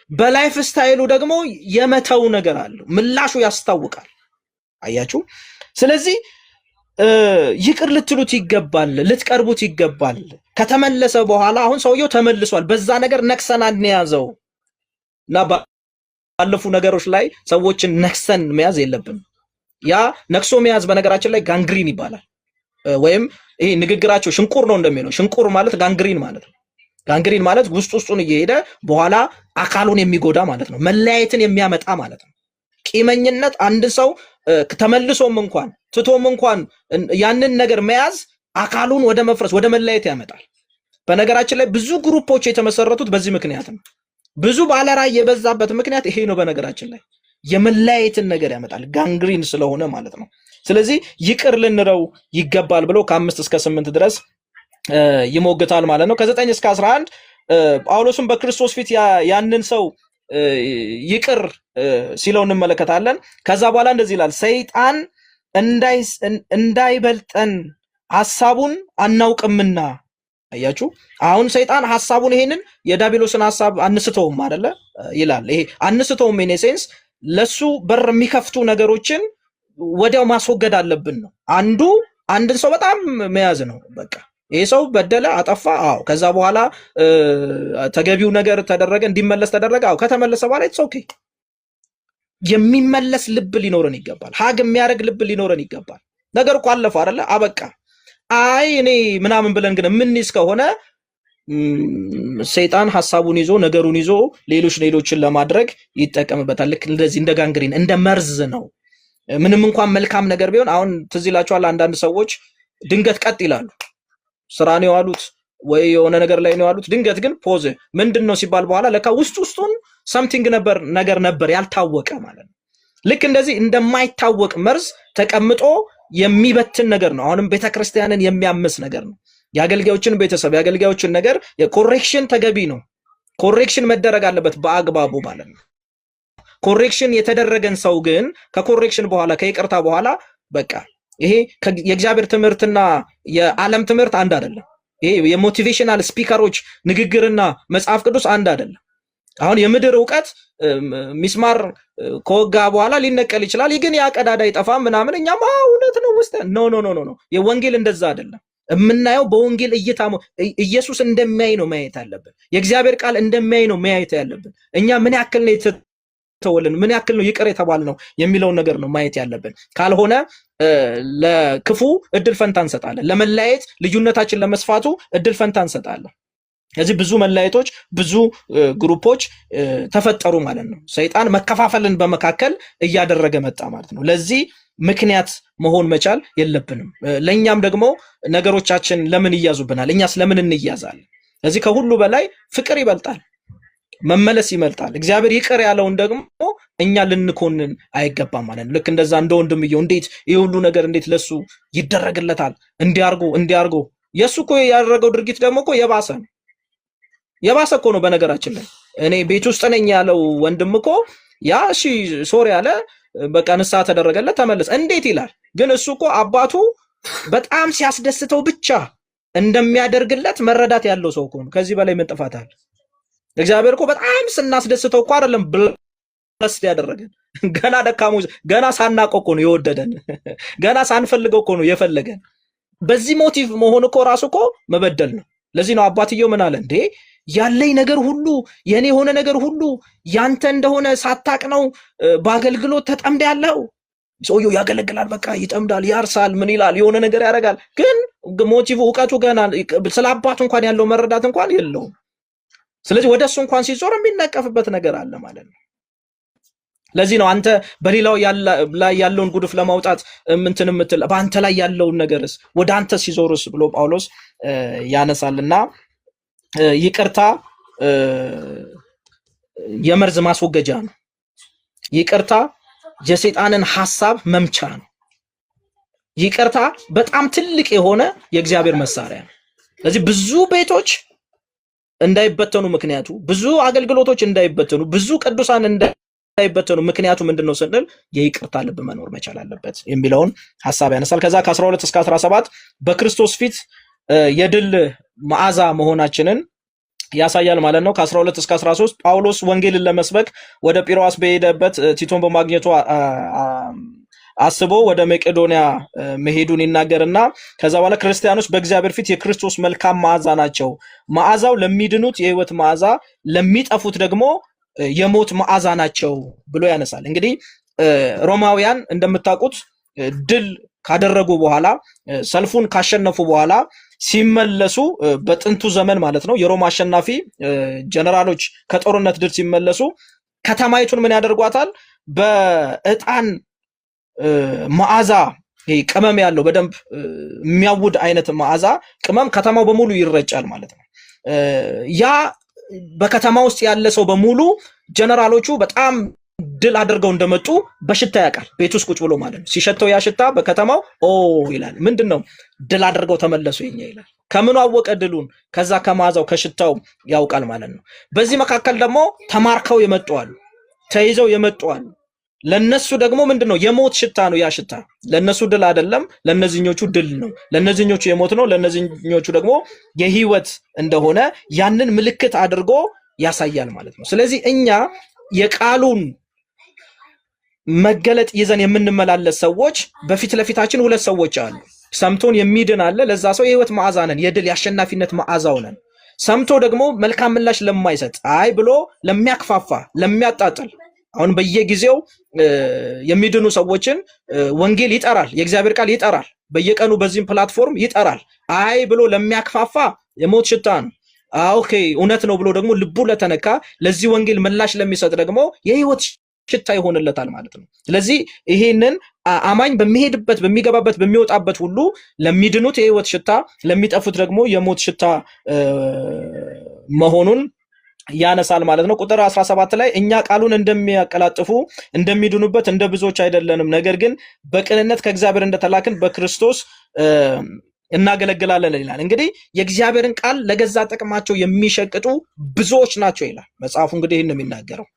በላይፍ ስታይሉ ደግሞ የመተው ነገር አለው። ምላሹ ያስታውቃል። አያችሁ። ስለዚህ ይቅር ልትሉት ይገባል፣ ልትቀርቡት ይገባል። ከተመለሰ በኋላ አሁን ሰውየው ተመልሷል። በዛ ነገር ነክሰናል እንያዘው እና ባለፉ ነገሮች ላይ ሰዎችን ነክሰን መያዝ የለብንም። ያ ነክሶ መያዝ በነገራችን ላይ ጋንግሪን ይባላል። ወይም ይሄ ንግግራቸው ሽንቁር ነው እንደሚለው። ሽንቁር ማለት ጋንግሪን ማለት ነው። ጋንግሪን ማለት ውስጡን እየሄደ በኋላ አካሉን የሚጎዳ ማለት ነው። መለያየትን የሚያመጣ ማለት ነው። ቂመኝነት አንድ ሰው ተመልሶም እንኳን ትቶም እንኳን ያንን ነገር መያዝ አካሉን ወደ መፍረስ ወደ መለያየት ያመጣል። በነገራችን ላይ ብዙ ግሩፖች የተመሰረቱት በዚህ ምክንያት ነው። ብዙ ባለራዕይ የበዛበት ምክንያት ይሄ ነው። በነገራችን ላይ የመለያየትን ነገር ያመጣል፣ ጋንግሪን ስለሆነ ማለት ነው። ስለዚህ ይቅር ልንለው ይገባል ብሎ ከ5 እስከ 8 ድረስ ይሞግታል ማለት ነው። ከ9 እስከ 11 ጳውሎስም በክርስቶስ ፊት ያንን ሰው ይቅር ሲለው እንመለከታለን። ከዛ በኋላ እንደዚህ ይላል፣ ሰይጣን እንዳይበልጠን ሐሳቡን አናውቅምና። አያችሁ፣ አሁን ሰይጣን ሐሳቡን ይሄንን የዳቢሎስን ሐሳብ አንስተውም አይደለ ይላል። ይሄ አንስተውም ኢን ሴንስ ለሱ በር የሚከፍቱ ነገሮችን ወዲያው ማስወገድ አለብን ነው። አንድን ሰው በጣም መያዝ ነው። በቃ ይሄ ሰው በደለ፣ አጠፋ፣ አዎ። ከዛ በኋላ ተገቢው ነገር ተደረገ፣ እንዲመለስ ተደረገ፣ አዎ። ከተመለሰ በኋላ ኢትስ ኦኬ። የሚመለስ ልብ ሊኖረን ይገባል። ሀግ የሚያደርግ ልብ ሊኖረን ይገባል። ነገር እኮ አለፈ አይደለ፣ አበቃ። አይ እኔ ምናምን ብለን ግን የምንይዝ ከሆነ ሰይጣን ሐሳቡን ይዞ ነገሩን ይዞ ሌሎችን ለማድረግ ይጠቀምበታል። ልክ እንደዚህ እንደ ጋንግሪን እንደ መርዝ ነው። ምንም እንኳን መልካም ነገር ቢሆን አሁን ትዝ ይላችኋል፣ አንዳንድ ሰዎች ድንገት ቀጥ ይላሉ። ስራ ነው ያሉት ወይ የሆነ ነገር ላይ ነው ያሉት። ድንገት ግን ፖዝ ምንድነው ሲባል በኋላ ለካ ውስጡን ሰምቲንግ ነገር ነበር ያልታወቀ ማለት ነው። ልክ እንደዚህ እንደማይታወቅ መርዝ ተቀምጦ የሚበትን ነገር ነው። አሁንም ቤተክርስቲያንን የሚያምስ ነገር ነው። የአገልጋዮችን ቤተሰብ የአገልጋዮችን ነገር ኮሬክሽን ተገቢ ነው። ኮሬክሽን መደረግ አለበት በአግባቡ ማለት ነው። ኮሬክሽን የተደረገን ሰው ግን ከኮሬክሽን በኋላ ከይቅርታ በኋላ በቃ ይሄ የእግዚአብሔር ትምህርትና የዓለም ትምህርት አንድ አይደለም። ይሄ የሞቲቬሽናል ስፒከሮች ንግግርና መጽሐፍ ቅዱስ አንድ አይደለም። አሁን የምድር ዕውቀት ሚስማር ከወጋ በኋላ ሊነቀል ይችላል፣ ግን ያ ቀዳዳ አይጠፋም ምናምን። እኛም እውነት ነው ውስጥ ኖ የወንጌል እንደዛ አይደለም። የምናየው በወንጌል እይታ ኢየሱስ እንደሚያይ ነው ማየት ያለብን። የእግዚአብሔር ቃል እንደሚያይ ነው ማየት ያለብን። እኛ ምን ያክል ነው ተወልን ምን ያክል ነው ይቅር የተባል ነው የሚለውን ነገር ነው ማየት ያለብን። ካልሆነ ለክፉ እድል ፈንታ እንሰጣለን፣ ለመለያየት ልዩነታችን ለመስፋቱ እድል ፈንታ እንሰጣለን። ስለዚህ ብዙ መለያየቶች ብዙ ግሩፖች ተፈጠሩ ማለት ነው። ሰይጣን መከፋፈልን በመካከል እያደረገ መጣ ማለት ነው። ለዚህ ምክንያት መሆን መቻል የለብንም። ለኛም ደግሞ ነገሮቻችን ለምን ይያዙብናል? እኛስ ለምን እንያዛለን? ስለዚህ ከሁሉ በላይ ፍቅር ይበልጣል፣ መመለስ ይመልጣል። እግዚአብሔር ይቅር ያለውን ደግሞ እኛ ልንኮንን አይገባም ማለት ነው። ልክ እንደዛ እንደ ወንድምየው እንዴት ይህ ሁሉ ነገር እንዴት ለሱ ይደረግለታል? እንዲያርጎ የሱ እኮ ያደረገው ድርጊት ደግሞ እኮ የባሰ ነው። የባሰ እኮ ነው። በነገራችን ላይ እኔ ቤት ውስጥ ነኝ ያለው ወንድም እኮ ያ እሺ ሶሪ ያለ በቃ ንስሐ ተደረገለት ተመለሰ እንዴት ይላል? ግን እሱ እኮ አባቱ በጣም ሲያስደስተው ብቻ እንደሚያደርግለት መረዳት ያለው ሰው እኮ ነው። ከዚህ በላይ ምን ጥፋት አለ? እግዚአብሔር እኮ በጣም ስናስደስተው እኮ አይደለም ብለስ ያደረገን፣ ገና ደካሞች ገና ሳናውቀው እኮ ነው የወደደን፣ ገና ሳንፈልገው እኮ ነው የፈለገን። በዚህ ሞቲቭ መሆን እኮ ራሱ እኮ መበደል ነው። ለዚህ ነው አባትየው ምን አለ እንዴ ያለኝ ነገር ሁሉ የኔ የሆነ ነገር ሁሉ ያንተ እንደሆነ ሳታቅ ነው በአገልግሎት ተጠምደ ያለው። ሰውየው ያገለግላል፣ በቃ ይጠምዳል፣ ያርሳል፣ ምን ይላል፣ የሆነ ነገር ያደርጋል። ግን ሞቲቭ እውቀቱ ገና ስለ አባቱ እንኳን ያለው መረዳት እንኳን የለውም። ስለዚህ ወደሱ እንኳን ሲዞር የሚነቀፍበት ነገር አለ ማለት ነው። ለዚህ ነው አንተ በሌላው ላይ ያለውን ጉድፍ ለማውጣት እንትን የምትል በአንተ ላይ ያለውን ነገርስ ወደ አንተ ሲዞርስ ብሎ ጳውሎስ ያነሳልና ይቅርታ የመርዝ ማስወገጃ ነው። ይቅርታ የሰይጣንን ሐሳብ መምቻ ነው። ይቅርታ በጣም ትልቅ የሆነ የእግዚአብሔር መሳሪያ ነው። ስለዚህ ብዙ ቤቶች እንዳይበተኑ ምክንያቱ፣ ብዙ አገልግሎቶች እንዳይበተኑ፣ ብዙ ቅዱሳን እንዳይበተኑ ምክንያቱ ምንድነው ስንል የይቅርታ ልብ መኖር መቻል አለበት የሚለውን ሐሳብ ያነሳል። ከዛ ከ12 እስከ 17 በክርስቶስ ፊት የድል መዓዛ መሆናችንን ያሳያል ማለት ነው። ከ12 እስከ 13 ጳውሎስ ወንጌልን ለመስበክ ወደ ጲሮስ በሄደበት ቲቶን በማግኘቱ አስቦ ወደ መቄዶንያ መሄዱን ይናገርና ከዛ በኋላ ክርስቲያኖች በእግዚአብሔር ፊት የክርስቶስ መልካም መዓዛ ናቸው፣ መዓዛው ለሚድኑት የህይወት መዓዛ፣ ለሚጠፉት ደግሞ የሞት መዓዛ ናቸው ብሎ ያነሳል። እንግዲህ ሮማውያን እንደምታውቁት ድል ካደረጉ በኋላ ሰልፉን ካሸነፉ በኋላ ሲመለሱ በጥንቱ ዘመን ማለት ነው የሮማ አሸናፊ ጀነራሎች ከጦርነት ድል ሲመለሱ ከተማይቱን ምን ያደርጓታል? በእጣን መዓዛ ቅመም ያለው በደንብ የሚያውድ አይነት መዓዛ ቅመም ከተማው በሙሉ ይረጫል ማለት ነው። ያ በከተማ ውስጥ ያለ ሰው በሙሉ ጀነራሎቹ በጣም ድል አድርገው እንደመጡ በሽታ ያውቃል። ቤት ውስጥ ቁጭ ብሎ ማለት ነው። ሲሸተው ያ ሽታ በከተማው ኦ ይላል። ምንድነው? ድል አድርገው ተመለሱ የኛ ይላል። ከምኑ አወቀ ድሉን? ከዛ ከመዓዛው ከሽታው ያውቃል ማለት ነው። በዚህ መካከል ደግሞ ተማርከው የመጡ አሉ፣ ተይዘው የመጡ አሉ። ለነሱ ደግሞ ምንድነው? የሞት ሽታ ነው ያ ሽታ። ለነሱ ድል አይደለም፣ ለነዚህኞቹ ድል ነው። ለነዚህኞቹ የሞት ነው፣ ለነዚህኞቹ ደግሞ የህይወት እንደሆነ ያንን ምልክት አድርጎ ያሳያል ማለት ነው። ስለዚህ እኛ የቃሉን መገለጥ ይዘን የምንመላለስ ሰዎች በፊት ለፊታችን ሁለት ሰዎች አሉ። ሰምቶን የሚድን አለ። ለዛ ሰው የህይወት መዓዛ ነን፣ የድል የአሸናፊነት መዓዛው ነን። ሰምቶ ደግሞ መልካም ምላሽ ለማይሰጥ አይ ብሎ ለሚያክፋፋ ለሚያጣጥል አሁን በየጊዜው የሚድኑ ሰዎችን ወንጌል ይጠራል፣ የእግዚአብሔር ቃል ይጠራል፣ በየቀኑ በዚህም ፕላትፎርም ይጠራል። አይ ብሎ ለሚያክፋፋ የሞት ሽታ ነው። ኦኬ እውነት ነው ብሎ ደግሞ ልቡ ለተነካ ለዚህ ወንጌል ምላሽ ለሚሰጥ ደግሞ የህይወት ሽታ ይሆንለታል ማለት ነው። ስለዚህ ይሄንን አማኝ በሚሄድበት በሚገባበት በሚወጣበት ሁሉ ለሚድኑት የህይወት ሽታ፣ ለሚጠፉት ደግሞ የሞት ሽታ መሆኑን ያነሳል ማለት ነው። ቁጥር 17 ላይ እኛ ቃሉን እንደሚያቀላጥፉ እንደሚድኑበት እንደ ብዙዎች አይደለንም፣ ነገር ግን በቅንነት ከእግዚአብሔር እንደተላክን በክርስቶስ እናገለግላለን ይላል። እንግዲህ የእግዚአብሔርን ቃል ለገዛ ጥቅማቸው የሚሸቅጡ ብዙዎች ናቸው ይላል መጽሐፉ። እንግዲህ ይህን ነው የሚናገረው።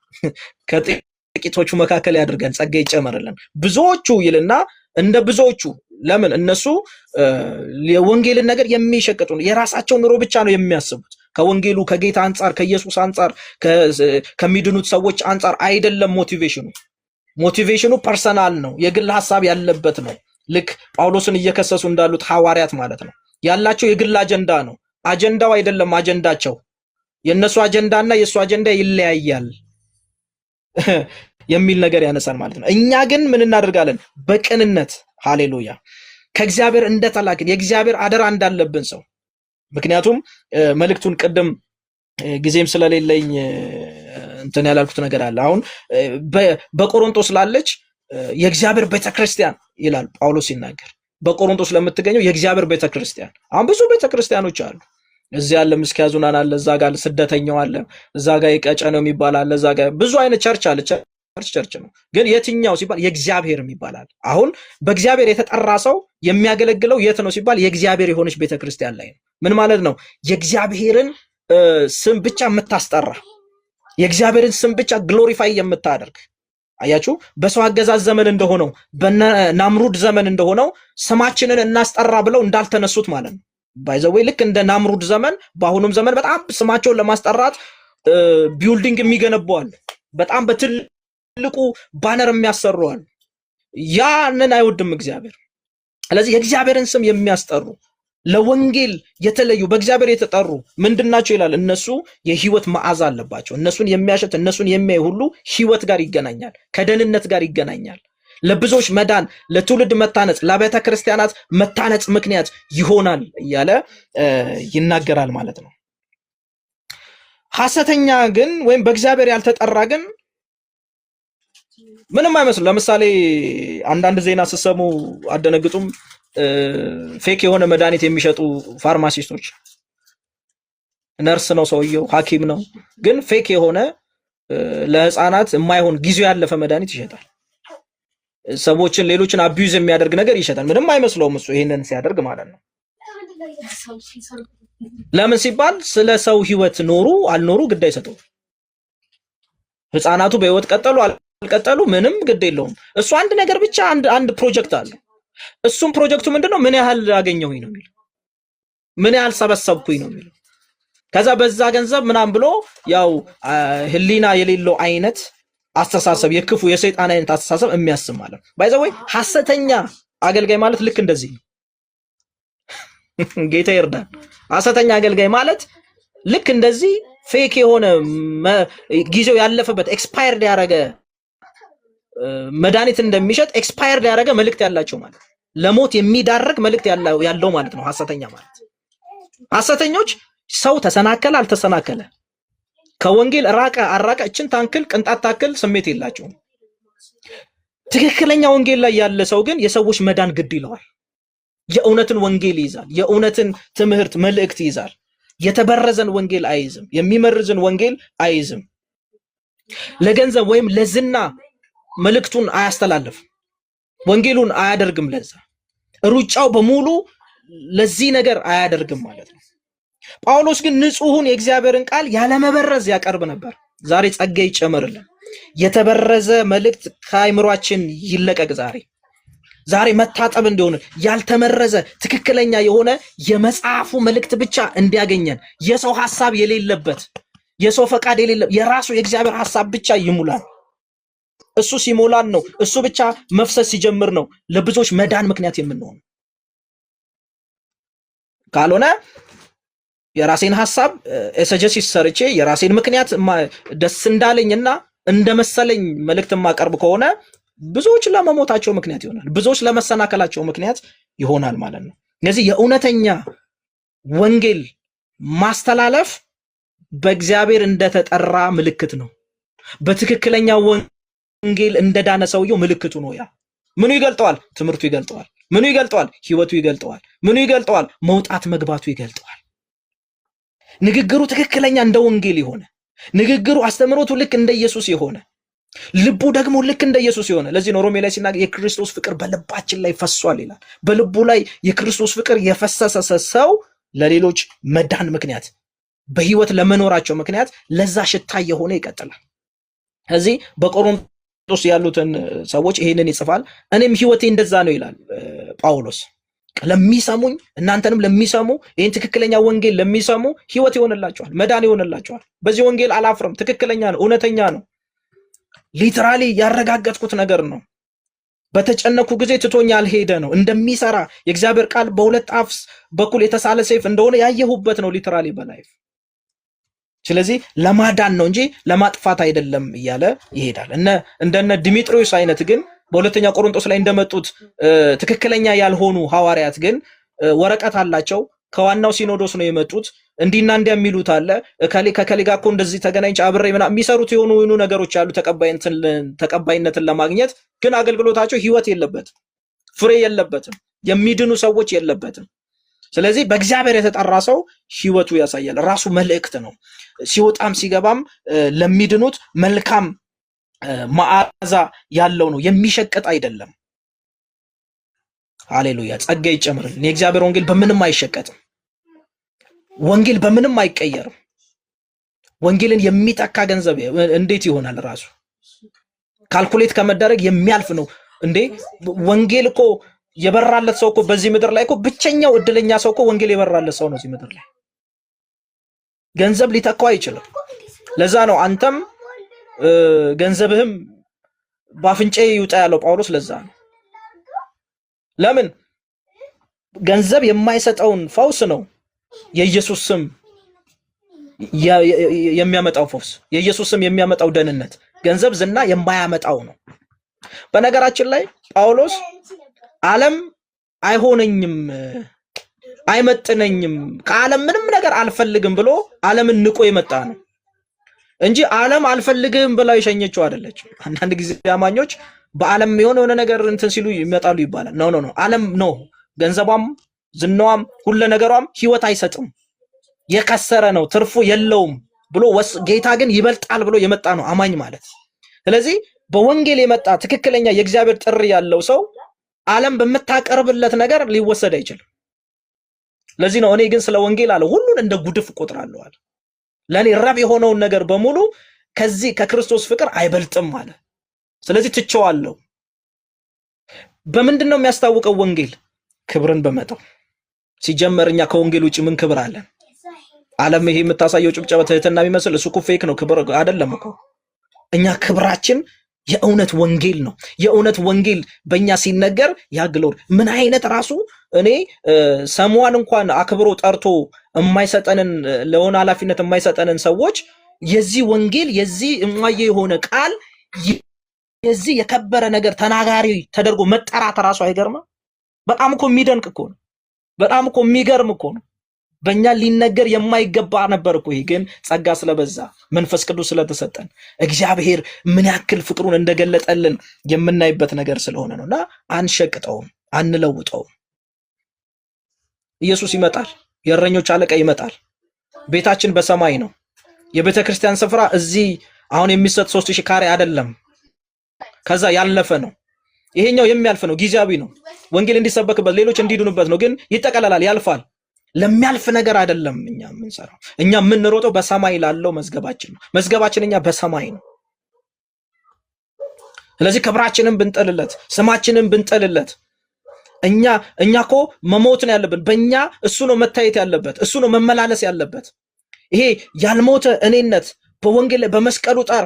ከጥቂቶቹ መካከል ያድርገን፣ ጸጋ ይጨመርልን። ብዙዎቹ ይልና እንደ ብዙዎቹ ለምን? እነሱ የወንጌልን ነገር የሚሸቅጡ የራሳቸው ኑሮ ብቻ ነው የሚያስቡት። ከወንጌሉ ከጌታ አንጻር ከኢየሱስ አንጻር ከሚድኑት ሰዎች አንጻር አይደለም። ሞቲቬሽኑ ፐርሰናል ነው፣ የግል ሐሳብ ያለበት ነው። ልክ ጳውሎስን እየከሰሱ እንዳሉት ሐዋርያት ማለት ነው። ያላቸው የግል አጀንዳ ነው። አጀንዳው አይደለም አጀንዳቸው። የነሱ አጀንዳና የሱ አጀንዳ ይለያያል። የሚል ነገር ያነሳል ማለት ነው። እኛ ግን ምን እናደርጋለን? በቅንነት ሃሌሉያ ከእግዚአብሔር እንደተላክን የእግዚአብሔር አደራ እንዳለብን ሰው ምክንያቱም መልእክቱን ቅድም ጊዜም ስለሌለኝ እንትን ያላልኩት ነገር አለ። አሁን በቆሮንቶስ ላለች የእግዚአብሔር ቤተክርስቲያን ይላል ጳውሎስ ሲናገር፣ በቆሮንቶስ ለምትገኘው የእግዚአብሔር ቤተክርስቲያን። አሁን ብዙ ቤተክርስቲያኖች አሉ። እዚህ ያለ ምስኪያዙናን አለ፣ እዛ ጋር ስደተኛው አለ፣ እዛ ጋር የቀጨነው የሚባል አለ፣ እዛ ጋር ብዙ አይነት ቸርች አለ። ቸርች ነው ግን የትኛው ሲባል የእግዚአብሔር ይባላል። አሁን በእግዚአብሔር የተጠራ ሰው የሚያገለግለው የት ነው ሲባል የእግዚአብሔር የሆነች ቤተክርስቲያን ላይ ነው። ምን ማለት ነው? የእግዚአብሔርን ስም ብቻ የምታስጠራ የእግዚአብሔርን ስም ብቻ ግሎሪፋይ የምታደርግ አያችሁ። በሰው አገዛዝ ዘመን እንደሆነው በናምሩድ ዘመን እንደሆነው ስማችንን እናስጠራ ብለው እንዳልተነሱት ማለት ነው። ባይዘዌ ልክ እንደ ናምሩድ ዘመን በአሁኑም ዘመን በጣም ስማቸውን ለማስጠራት ቢልዲንግ የሚገነባዋል፣ በጣም በትልቁ ባነር የሚያሰሩዋል። ያንን አይወድም እግዚአብሔር። ስለዚህ የእግዚአብሔርን ስም የሚያስጠሩ ለወንጌል የተለዩ በእግዚአብሔር የተጠሩ ምንድናቸው ይላል? እነሱ የህይወት መዓዛ አለባቸው። እነሱን የሚያሸት እነሱን የሚያይ ሁሉ ህይወት ጋር ይገናኛል፣ ከደህንነት ጋር ይገናኛል። ለብዙዎች መዳን፣ ለትውልድ መታነጽ፣ ለአብያተ ክርስቲያናት መታነጽ ምክንያት ይሆናል እያለ ይናገራል ማለት ነው። ሐሰተኛ ግን ወይም በእግዚአብሔር ያልተጠራ ግን ምንም አይመስሉ። ለምሳሌ አንዳንድ ዜና ስሰሙ አደነግጡም? ፌክ የሆነ መድኃኒት የሚሸጡ ፋርማሲስቶች፣ ነርስ ነው ሰውየው፣ ሐኪም ነው፣ ግን ፌክ የሆነ ለህፃናት የማይሆን ጊዜው ያለፈ መድኃኒት ይሸጣል። ሰዎችን ሌሎችን አቢዩዝ የሚያደርግ ነገር ይሸጣል። ምንም አይመስለውም እሱ ይሄንን ሲያደርግ ማለት ነው። ለምን ሲባል ስለ ሰው ህይወት ኖሩ አልኖሩ ግድ አይሰጠው። ህፃናቱ በህይወት ቀጠሉ አልቀጠሉ ምንም ግድ የለውም። እሱ አንድ ነገር ብቻ አንድ ፕሮጀክት አለ። እሱም ፕሮጀክቱ ምንድነው? ምን ያህል አገኘሁኝ ነው የሚለው፣ ምን ያህል ሰበሰብኩኝ ነው የሚለው። ከዛ በዛ ገንዘብ ምናምን ብሎ ያው ህሊና የሌለው አይነት አስተሳሰብ፣ የክፉ የሰይጣን አይነት አስተሳሰብ የሚያስብ ማለት ባይ ዘ ወይ ሐሰተኛ አገልጋይ ማለት ልክ እንደዚህ ነው። ጌታ ይርዳን። ሐሰተኛ አገልጋይ ማለት ልክ እንደዚህ ፌክ የሆነ ጊዜው ያለፈበት ኤክስፓየርድ ያደረገ መድኃኒት እንደሚሸጥ ኤክስፓየርድ ያደረገ መልእክት ያላቸው ማለት ለሞት የሚዳርግ መልእክት ያለው ማለት ነው ሐሰተኛ ማለት። ሐሰተኞች ሰው ተሰናከለ አልተሰናከለ ከወንጌል ራቀ አራቀ እችን ታንክል ቅንጣት ታክል ስሜት የላቸውም። ትክክለኛ ወንጌል ላይ ያለ ሰው ግን የሰዎች መዳን ግድ ይለዋል። የእውነትን ወንጌል ይይዛል። የእውነትን ትምህርት መልእክት ይይዛል። የተበረዘን ወንጌል አይይዝም። የሚመርዝን ወንጌል አይይዝም። ለገንዘብ ወይም ለዝና መልእክቱን አያስተላልፍም። ወንጌሉን አያደርግም። ለዛ ሩጫው በሙሉ ለዚህ ነገር አያደርግም ማለት ነው። ጳውሎስ ግን ንጹሑን የእግዚአብሔርን ቃል ያለመበረዝ ያቀርብ ነበር። ዛሬ ጸጋ ይጨመርልን። የተበረዘ መልእክት ከአይምሯችን ይለቀቅ። ዛሬ መታጠብ እንዲሆን ያልተመረዘ ትክክለኛ የሆነ የመጽሐፉ መልእክት ብቻ እንዲያገኘን፣ የሰው ሐሳብ የሌለበት የሰው ፈቃድ የሌለበት የራሱ የእግዚአብሔር ሐሳብ ብቻ ይሙላል። እሱ ሲሞላን ነው፣ እሱ ብቻ መፍሰስ ሲጀምር ነው ለብዙዎች መዳን ምክንያት የምንሆን። ካልሆነ የራሴን ሐሳብ ኤሰጀሲስ ሰርቼ የራሴን ምክንያት ደስ እንዳለኝና እንደመሰለኝ መልእክት ማቀርብ ከሆነ ብዙዎች ለመሞታቸው ምክንያት ይሆናል፣ ብዙዎች ለመሰናከላቸው ምክንያት ይሆናል ማለት ነው። ስለዚህ የእውነተኛ ወንጌል ማስተላለፍ በእግዚአብሔር እንደተጠራ ምልክት ነው። በትክክለኛ ወንጌል እንደዳነ ሰውየው ምልክቱ ነው። ያ ምኑ ይገልጠዋል? ትምህርቱ ይገልጠዋል። ምኑ ይገልጠዋል? ህይወቱ ይገልጠዋል። ምኑ ይገልጠዋል? መውጣት መግባቱ ይገልጠዋል። ንግግሩ ትክክለኛ እንደ ወንጌል የሆነ ንግግሩ፣ አስተምሮቱ ልክ እንደ ኢየሱስ የሆነ ልቡ ደግሞ ልክ እንደ ኢየሱስ የሆነ። ለዚህ ነው ሮሜ ላይ ሲናገር የክርስቶስ ፍቅር በልባችን ላይ ፈሷል ይላል። በልቡ ላይ የክርስቶስ ፍቅር የፈሰሰ ሰው ለሌሎች መዳን ምክንያት፣ በህይወት ለመኖራቸው ምክንያት ለዛ ሽታ የሆነ ይቀጥላል። ስለዚህ በቆሮንቶስ ያሉትን ሰዎች ይሄንን ይጽፋል። እኔም ህይወቴ እንደዛ ነው ይላል ጳውሎስ። ለሚሰሙኝ እናንተንም ለሚሰሙ ይህን ትክክለኛ ወንጌል ለሚሰሙ ህይወት ይሆንላቸዋል፣ መዳን ይሆንላቸዋል። በዚህ ወንጌል አላፍርም። ትክክለኛ ነው፣ እውነተኛ ነው። ሊትራሊ ያረጋገጥኩት ነገር ነው። በተጨነኩ ጊዜ ትቶኝ ያልሄደ ነው። እንደሚሰራ የእግዚአብሔር ቃል በሁለት አፍ በኩል የተሳለ ሰይፍ እንደሆነ ያየሁበት ነው። ሊትራሊ በላይፍ ስለዚህ ለማዳን ነው እንጂ ለማጥፋት አይደለም እያለ ይሄዳል። እንደነ ዲሜጥሪዮስ አይነት ግን በሁለተኛ ቆሮንቶስ ላይ እንደመጡት ትክክለኛ ያልሆኑ ሐዋርያት ግን ወረቀት አላቸው። ከዋናው ሲኖዶስ ነው የመጡት። እንዲና እንዲያ የሚሉት አለ። ከከሌ ጋር እኮ እንደዚህ ተገናኝቼ አብሬ ምናምን የሚሰሩት የሆኑ ነገሮች አሉ ተቀባይነትን ለማግኘት። ግን አገልግሎታቸው ህይወት የለበትም፣ ፍሬ የለበትም፣ የሚድኑ ሰዎች የለበትም። ስለዚህ በእግዚአብሔር የተጠራ ሰው ህይወቱ ያሳያል። ራሱ መልእክት ነው። ሲወጣም ሲገባም ለሚድኑት መልካም መዓዛ ያለው ነው፣ የሚሸቅጥ አይደለም። ሃሌሉያ! ጸጋ ይጨምርልን። የእግዚአብሔር ወንጌል በምንም አይሸቀጥም። ወንጌል በምንም አይቀየርም። ወንጌልን የሚተካ ገንዘብ እንዴት ይሆናል? ራሱ ካልኩሌት ከመደረግ የሚያልፍ ነው እንዴ! ወንጌል እኮ የበራለት ሰው እኮ በዚህ ምድር ላይ እኮ ብቸኛው እድለኛ ሰው እኮ ወንጌል የበራለት ሰው ነው እዚህ ምድር ላይ። ገንዘብ ሊተካው አይችልም። ለዛ ነው አንተም ገንዘብህም ባፍንጬ ይውጣ ያለው ጳውሎስ። ለዛ ነው። ለምን ገንዘብ የማይሰጠውን ፈውስ ነው የኢየሱስ ስም የሚያመጣው ፈውስ፣ የኢየሱስ ስም የሚያመጣው ደህንነት። ገንዘብ ዝና የማያመጣው ነው። በነገራችን ላይ ጳውሎስ ዓለም አይሆነኝም፣ አይመጥነኝም፣ ከዓለም ምንም ነገር አልፈልግም ብሎ ዓለምን ንቆ የመጣ ነው እንጂ ዓለም አልፈልግም ብላ የሸኘችው አይደለችም። አንዳንድ ጊዜ አማኞች በዓለም የሆነ ነገር እንትን ሲሉ ይመጣሉ ይባላል። ኖ ዓለም ነው ገንዘቧም ዝናዋም ሁሉ ነገሯም ህይወት አይሰጥም፣ የከሰረ ነው፣ ትርፉ የለውም ብሎ ጌታ ግን ይበልጣል ብሎ የመጣ ነው አማኝ ማለት። ስለዚህ በወንጌል የመጣ ትክክለኛ የእግዚአብሔር ጥሪ ያለው ሰው ዓለም በመታቀርብለት ነገር ሊወሰድ አይችልም። ለዚህ ነው እኔ ግን ስለ ወንጌል አለ ሁሉን እንደ ጉድፍ እቆጥራለሁ አለ። ለኔ ረብ የሆነውን ነገር በሙሉ ከዚህ ከክርስቶስ ፍቅር አይበልጥም አለ። ስለዚህ ትቼዋለሁ። በምንድን ነው የሚያስታውቀው ወንጌል? ክብርን በመተው። ሲጀመር እኛ ከወንጌል ውጪ ምን ክብር አለን? ዓለም ይሄ የምታሳየው ጭብጨባ ትህትና የሚመስል እሱ እኮ ፌክ ነው፣ ክብር አይደለም እኮ። እኛ ክብራችን የእውነት ወንጌል ነው። የእውነት ወንጌል በእኛ ሲነገር ያግሎር ምን አይነት ራሱ እኔ ሰሟን እንኳን አክብሮ ጠርቶ የማይሰጠንን ለሆነ ኃላፊነት የማይሰጠንን ሰዎች የዚህ ወንጌል የዚህ እማዬ የሆነ ቃል የዚህ የከበረ ነገር ተናጋሪ ተደርጎ መጠራት ራሱ አይገርምም? በጣም እኮ የሚደንቅ እኮ ነው። በጣም እኮ የሚገርም እኮ ነው። በእኛ ሊነገር የማይገባ ነበር እኮ። ይሄ ግን ጸጋ ስለበዛ መንፈስ ቅዱስ ስለተሰጠን እግዚአብሔር ምን ያክል ፍቅሩን እንደገለጠልን የምናይበት ነገር ስለሆነ ነውና አንሸቅጠውም፣ አንለውጠውም። ኢየሱስ ይመጣል። የእረኞች አለቃ ይመጣል። ቤታችን በሰማይ ነው። የቤተ ክርስቲያን ስፍራ እዚህ አሁን የሚሰጥ 3000 ካሬ አይደለም፣ ከዛ ያለፈ ነው። ይሄኛው የሚያልፍ ነው፣ ጊዜያዊ ነው። ወንጌል እንዲሰበክበት ሌሎች እንዲድኑበት ነው። ግን ይጠቀለላል፣ ያልፋል። ለሚያልፍ ነገር አይደለም እኛ የምንሰራው። እኛ የምንሮጠው በሰማይ ላለው መዝገባችን ነው። መዝገባችን እኛ በሰማይ ነው። ስለዚህ ክብራችንን ብንጥልለት፣ ስማችንን ብንጥልለት እኛ እኮ መሞት ነው ያለብን። በእኛ እሱ ነው መታየት ያለበት፣ እሱ ነው መመላለስ ያለበት። ይሄ ያልሞተ እኔነት በወንጌል በመስቀሉ ጣር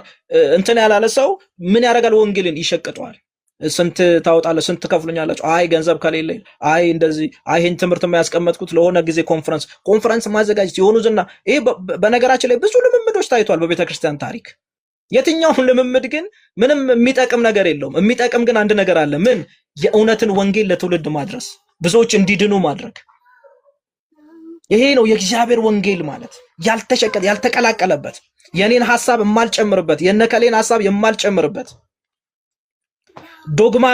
እንትን ያላለ ሰው ምን ያደርጋል? ወንጌልን ይሸቅጠዋል። ስንት ታወጣለህ? ስንት ከፍሉኛላችሁ? አይ ገንዘብ ከሌለ፣ አይ እንደዚህ፣ አይ ይሄን ትምህርት የማያስቀመጥኩት ለሆነ ጊዜ ኮንፈረንስ ማዘጋጀት የሆኑ ዝና። ይሄ በነገራችን ላይ ብዙ ልምምዶች ታይቷል በቤተክርስቲያን ታሪክ። የትኛውን ልምምድ ግን ምንም የሚጠቅም ነገር የለውም። የሚጠቅም ግን አንድ ነገር አለ። ምን? የእውነትን ወንጌል ለትውልድ ማድረስ፣ ብዙዎች እንዲድኑ ማድረግ። ይሄ ነው የእግዚአብሔር ወንጌል ማለት። ያልተቀላቀለበት፣ የኔን ሐሳብ የማልጨምርበት፣ የነከሌን ሐሳብ የማልጨምርበት። ዶግማ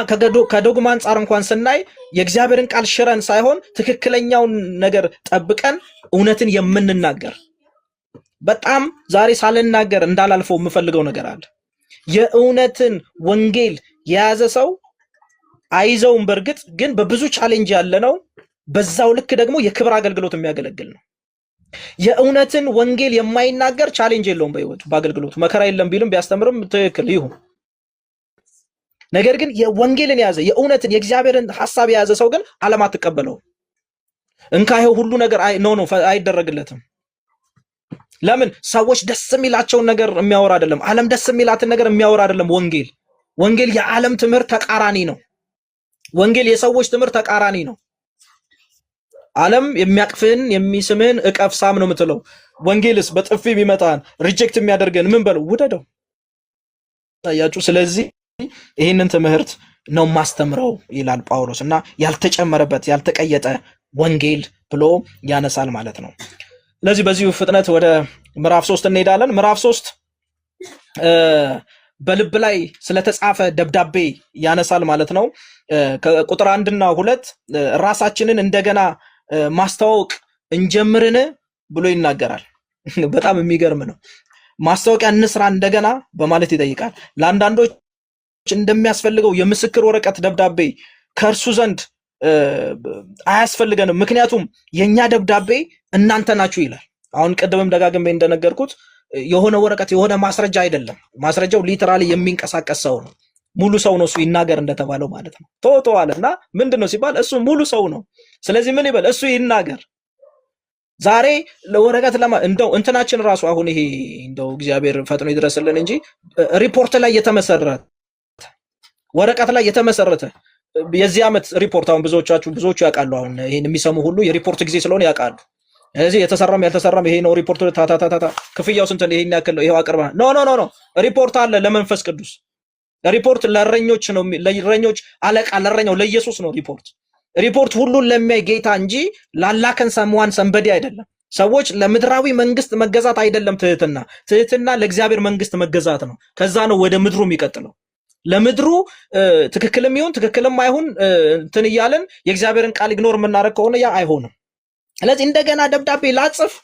ከዶግማ አንጻር እንኳን ስናይ የእግዚአብሔርን ቃል ሽረን ሳይሆን ትክክለኛውን ነገር ጠብቀን እውነትን የምንናገር። በጣም ዛሬ ሳልናገር እንዳላልፈው የምፈልገው ነገር አለ። የእውነትን ወንጌል የያዘ ሰው አይዘውም። በእርግጥ ግን በብዙ ቻሌንጅ ያለ ነው። በዛው ልክ ደግሞ የክብር አገልግሎት የሚያገለግል ነው። የእውነትን ወንጌል የማይናገር ቻሌንጅ የለውም በህይወቱ በአገልግሎቱ። መከራ የለም ቢልም ቢያስተምርም ትክክል ይሁን። ነገር ግን የወንጌልን የያዘ የእውነትን የእግዚአብሔርን ሐሳብ የያዘ ሰው ግን ዓለም አትቀበለውም። እንካየው ሁሉ ነገር አይደረግለትም። ለምን? ሰዎች ደስ የሚላቸውን ነገር የሚያወራ አይደለም። ዓለም ደስ የሚላትን ነገር የሚያወራ አይደለም። ወንጌል የዓለም ትምህርት ተቃራኒ ነው። ወንጌል የሰዎች ትምህርት ተቃራኒ ነው። ዓለም የሚያቅፍህን የሚስምህን እቀፍ ሳም ነው የምትለው። ወንጌልስ በጥፊ ቢመጣን ሪጀክት የሚያደርገን ምን በለው ውደደው። ታያችሁ። ስለዚህ ይህንን ትምህርት ነው ማስተምረው ይላል ጳውሎስ እና ያልተጨመረበት ያልተቀየጠ ወንጌል ብሎ ያነሳል ማለት ነው። ስለዚህ በዚሁ ፍጥነት ወደ ምዕራፍ 3 እንሄዳለን። ምዕራፍ 3 በልብ ላይ ስለተጻፈ ደብዳቤ ያነሳል ማለት ነው። ከቁጥር 1 እና 2 ራሳችንን እንደገና ማስተዋወቅ እንጀምርን ብሎ ይናገራል። በጣም የሚገርም ነው። ማስታወቂያ እንስራ እንደገና በማለት ይጠይቃል። ለአንዳንዶች እንደሚያስፈልገው የምስክር ወረቀት ደብዳቤ ከእርሱ ዘንድ አያስፈልገንም፣ ምክንያቱም የኛ ደብዳቤ እናንተ ናችሁ ይላል። አሁን ቅድምም ደጋግሜ እንደነገርኩት የሆነ ወረቀት የሆነ ማስረጃ አይደለም። ማስረጃው ሊተራሊ የሚንቀሳቀስ ሰው ነው። ሙሉ ሰው ነው እሱ ይናገር እንደተባለው ማለት ነው። ተወተዋል እና ምንድነው ሲባል እሱ ሙሉ ሰው ነው። ስለዚህ ምን ይበል? እሱ ይናገር። ዛሬ ለወረቀት እንደው እንትናችን ራሱ አሁን ይሄ እንደው እግዚአብሔር ፈጥኖ ይድረስልን እንጂ ሪፖርት ላይ የተመሰረተ ወረቀት ላይ የተመሰረተ የዚህ ዓመት ሪፖርት አሁን ብዙዎቹ ያውቃሉ። አሁን ይሄን የሚሰሙ ሁሉ የሪፖርት ጊዜ ስለሆነ ያውቃሉ። ስለዚህ የተሰራም ያልተሰራም ይሄ ነው ሪፖርት ታታታታ ክፍያው ስንት ነው? ይሄን ያክል ነው፣ ይሄው አቅርባ ኖ ሪፖርት አለ ለመንፈስ ቅዱስ። ሪፖርት ለእረኞች ነው፣ ለእረኞች አለቃ ለእረኛው ለኢየሱስ ነው ሪፖርት ሁሉን ለሚያይ ጌታ እንጂ ላላከን ሰምዋን ሰንበዲ አይደለም። ሰዎች ለምድራዊ መንግስት መገዛት አይደለም ትህትና ለእግዚአብሔር መንግስት መገዛት ነው። ከዛ ነው ወደ ምድሩ የሚቀጥለው። ለምድሩ ትክክልም ይሁን ትክክልም አይሁን እንትን እያለን የእግዚአብሔርን ቃል ኢግኖር የምናደርግ ከሆነ ያ አይሆንም። ስለዚህ እንደገና ደብዳቤ ላጽፍ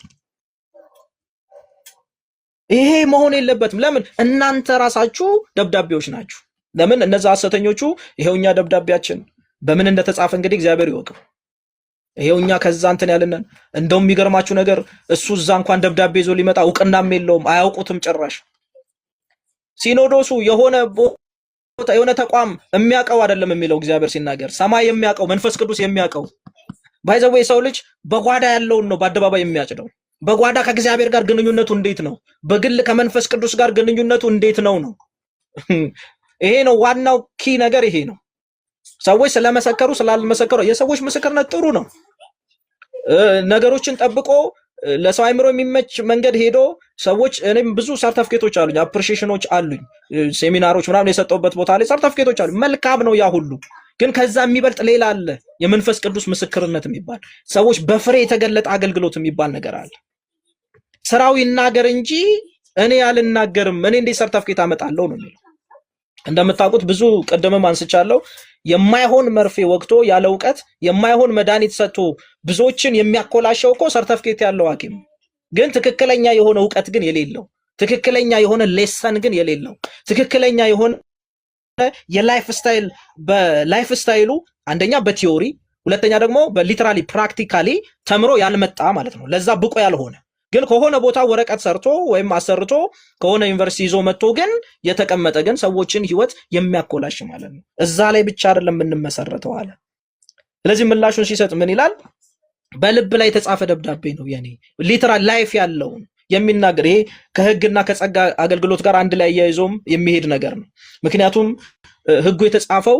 ይሄ መሆን የለበትም። ለምን? እናንተ ራሳችሁ ደብዳቤዎች ናችሁ። ለምን? እነዛ ሐሰተኞቹ ይሄውኛ ደብዳቤያችን በምን እንደተጻፈ እንግዲህ እግዚአብሔር ይወቀው። ይሄውኛ ከዛ እንትን ያለንን እንደውም የሚገርማችሁ ነገር እሱ እዛ እንኳን ደብዳቤ ይዞ ሊመጣ እውቅናም የለውም፣ አያውቁትም ጭራሽ። ሲኖዶሱ የሆነ ተቋም የሚያውቀው አይደለም የሚለው እግዚአብሔር ሲናገር፣ ሰማይ የሚያውቀው መንፈስ ቅዱስ የሚያውቀው ባይዘው የሰው ልጅ በጓዳ ያለውን ነው በአደባባይ የሚያጭደው። በጓዳ ከእግዚአብሔር ጋር ግንኙነቱ እንዴት ነው? በግል ከመንፈስ ቅዱስ ጋር ግንኙነቱ እንዴት ነው? ይሄ ነው ዋናው ኪ ነገር ይሄ ነው። ሰዎች ስለመሰከሩ ስላልመሰከሩ የሰዎች ምስክርነት ጥሩ ነው። ነገሮችን ጠብቆ ለሰው አይምሮ የሚመች መንገድ ሄዶ ሰዎች እኔም ብዙ ሰርተፍኬቶች አሉኝ፣ አፕሪሺዬሽኖች አሉኝ፣ ሴሚናሮች ምናምን የሰጠውበት ቦታ ላይ ሰርተፍኬቶች አሉ። መልካም ነው ያ ሁሉ። ግን ከዛ የሚበልጥ ሌላ አለ። የመንፈስ ቅዱስ ምስክርነት የሚባል ሰዎች በፍሬ የተገለጠ አገልግሎት የሚባል ነገር አለ። ስራው ይናገር እንጂ እኔ አልናገርም፣ እኔ እንዴት ሰርተፍኬት አመጣለሁ ነው የሚለው። እንደምታውቁት ብዙ ቅድምም አንስቻለሁ። የማይሆን መርፌ ወቅቶ ያለ እውቀት የማይሆን መድኃኒት ሰጥቶ ብዙዎችን የሚያኮላሸው እኮ ሰርተፍኬት ያለው ሐኪም ግን ትክክለኛ የሆነ እውቀት ግን የሌለው፣ ትክክለኛ የሆነ ሌሰን ግን የሌለው፣ ትክክለኛ የሆነ የላይፍ ስታይል በላይፍ ስታይሉ አንደኛ በቲዮሪ ሁለተኛ ደግሞ በሊተራሊ ፕራክቲካሊ ተምሮ ያልመጣ ማለት ነው። ለዛ ብቁ ያልሆነ ግን ከሆነ ቦታ ወረቀት ሰርቶ ወይም አሰርቶ ከሆነ ዩኒቨርሲቲ ይዞ መጥቶ ግን የተቀመጠ ግን ሰዎችን ህይወት የሚያኮላሽ ማለት ነው። እዛ ላይ ብቻ አይደለም የምንመሰረተው አለ። ስለዚህ ምላሹን ሲሰጥ ምን ይላል? በልብ ላይ የተጻፈ ደብዳቤ ነው የኔ ሊተራል ላይፍ ያለውን የሚናገር። ይሄ ከህግና ከጸጋ አገልግሎት ጋር አንድ ላይ ያይዞም የሚሄድ ነገር ነው። ምክንያቱም ህጉ የተጻፈው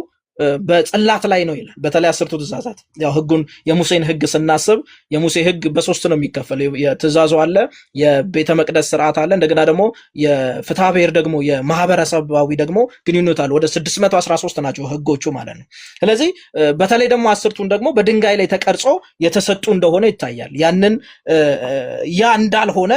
በጽላት ላይ ነው ይላል። በተለይ 10ቱ ትእዛዛት ያው ህጉን የሙሴን ህግ ስናስብ የሙሴ ህግ በሶስት ነው የሚከፈለው። የትእዛዙ አለ፣ የቤተ መቅደስ ስርዓት አለ፣ እንደገና ደግሞ የፍትሐ ብሔር ደግሞ የማህበረሰባዊ ደግሞ ግንኙነት አለ። ወደ 613 ናቸው ህጎቹ ማለት ነው። ስለዚህ በተለይ ደግሞ 10ቱን ደግሞ በድንጋይ ላይ ተቀርጾ የተሰጡ እንደሆነ ይታያል። ያንን ያ እንዳልሆነ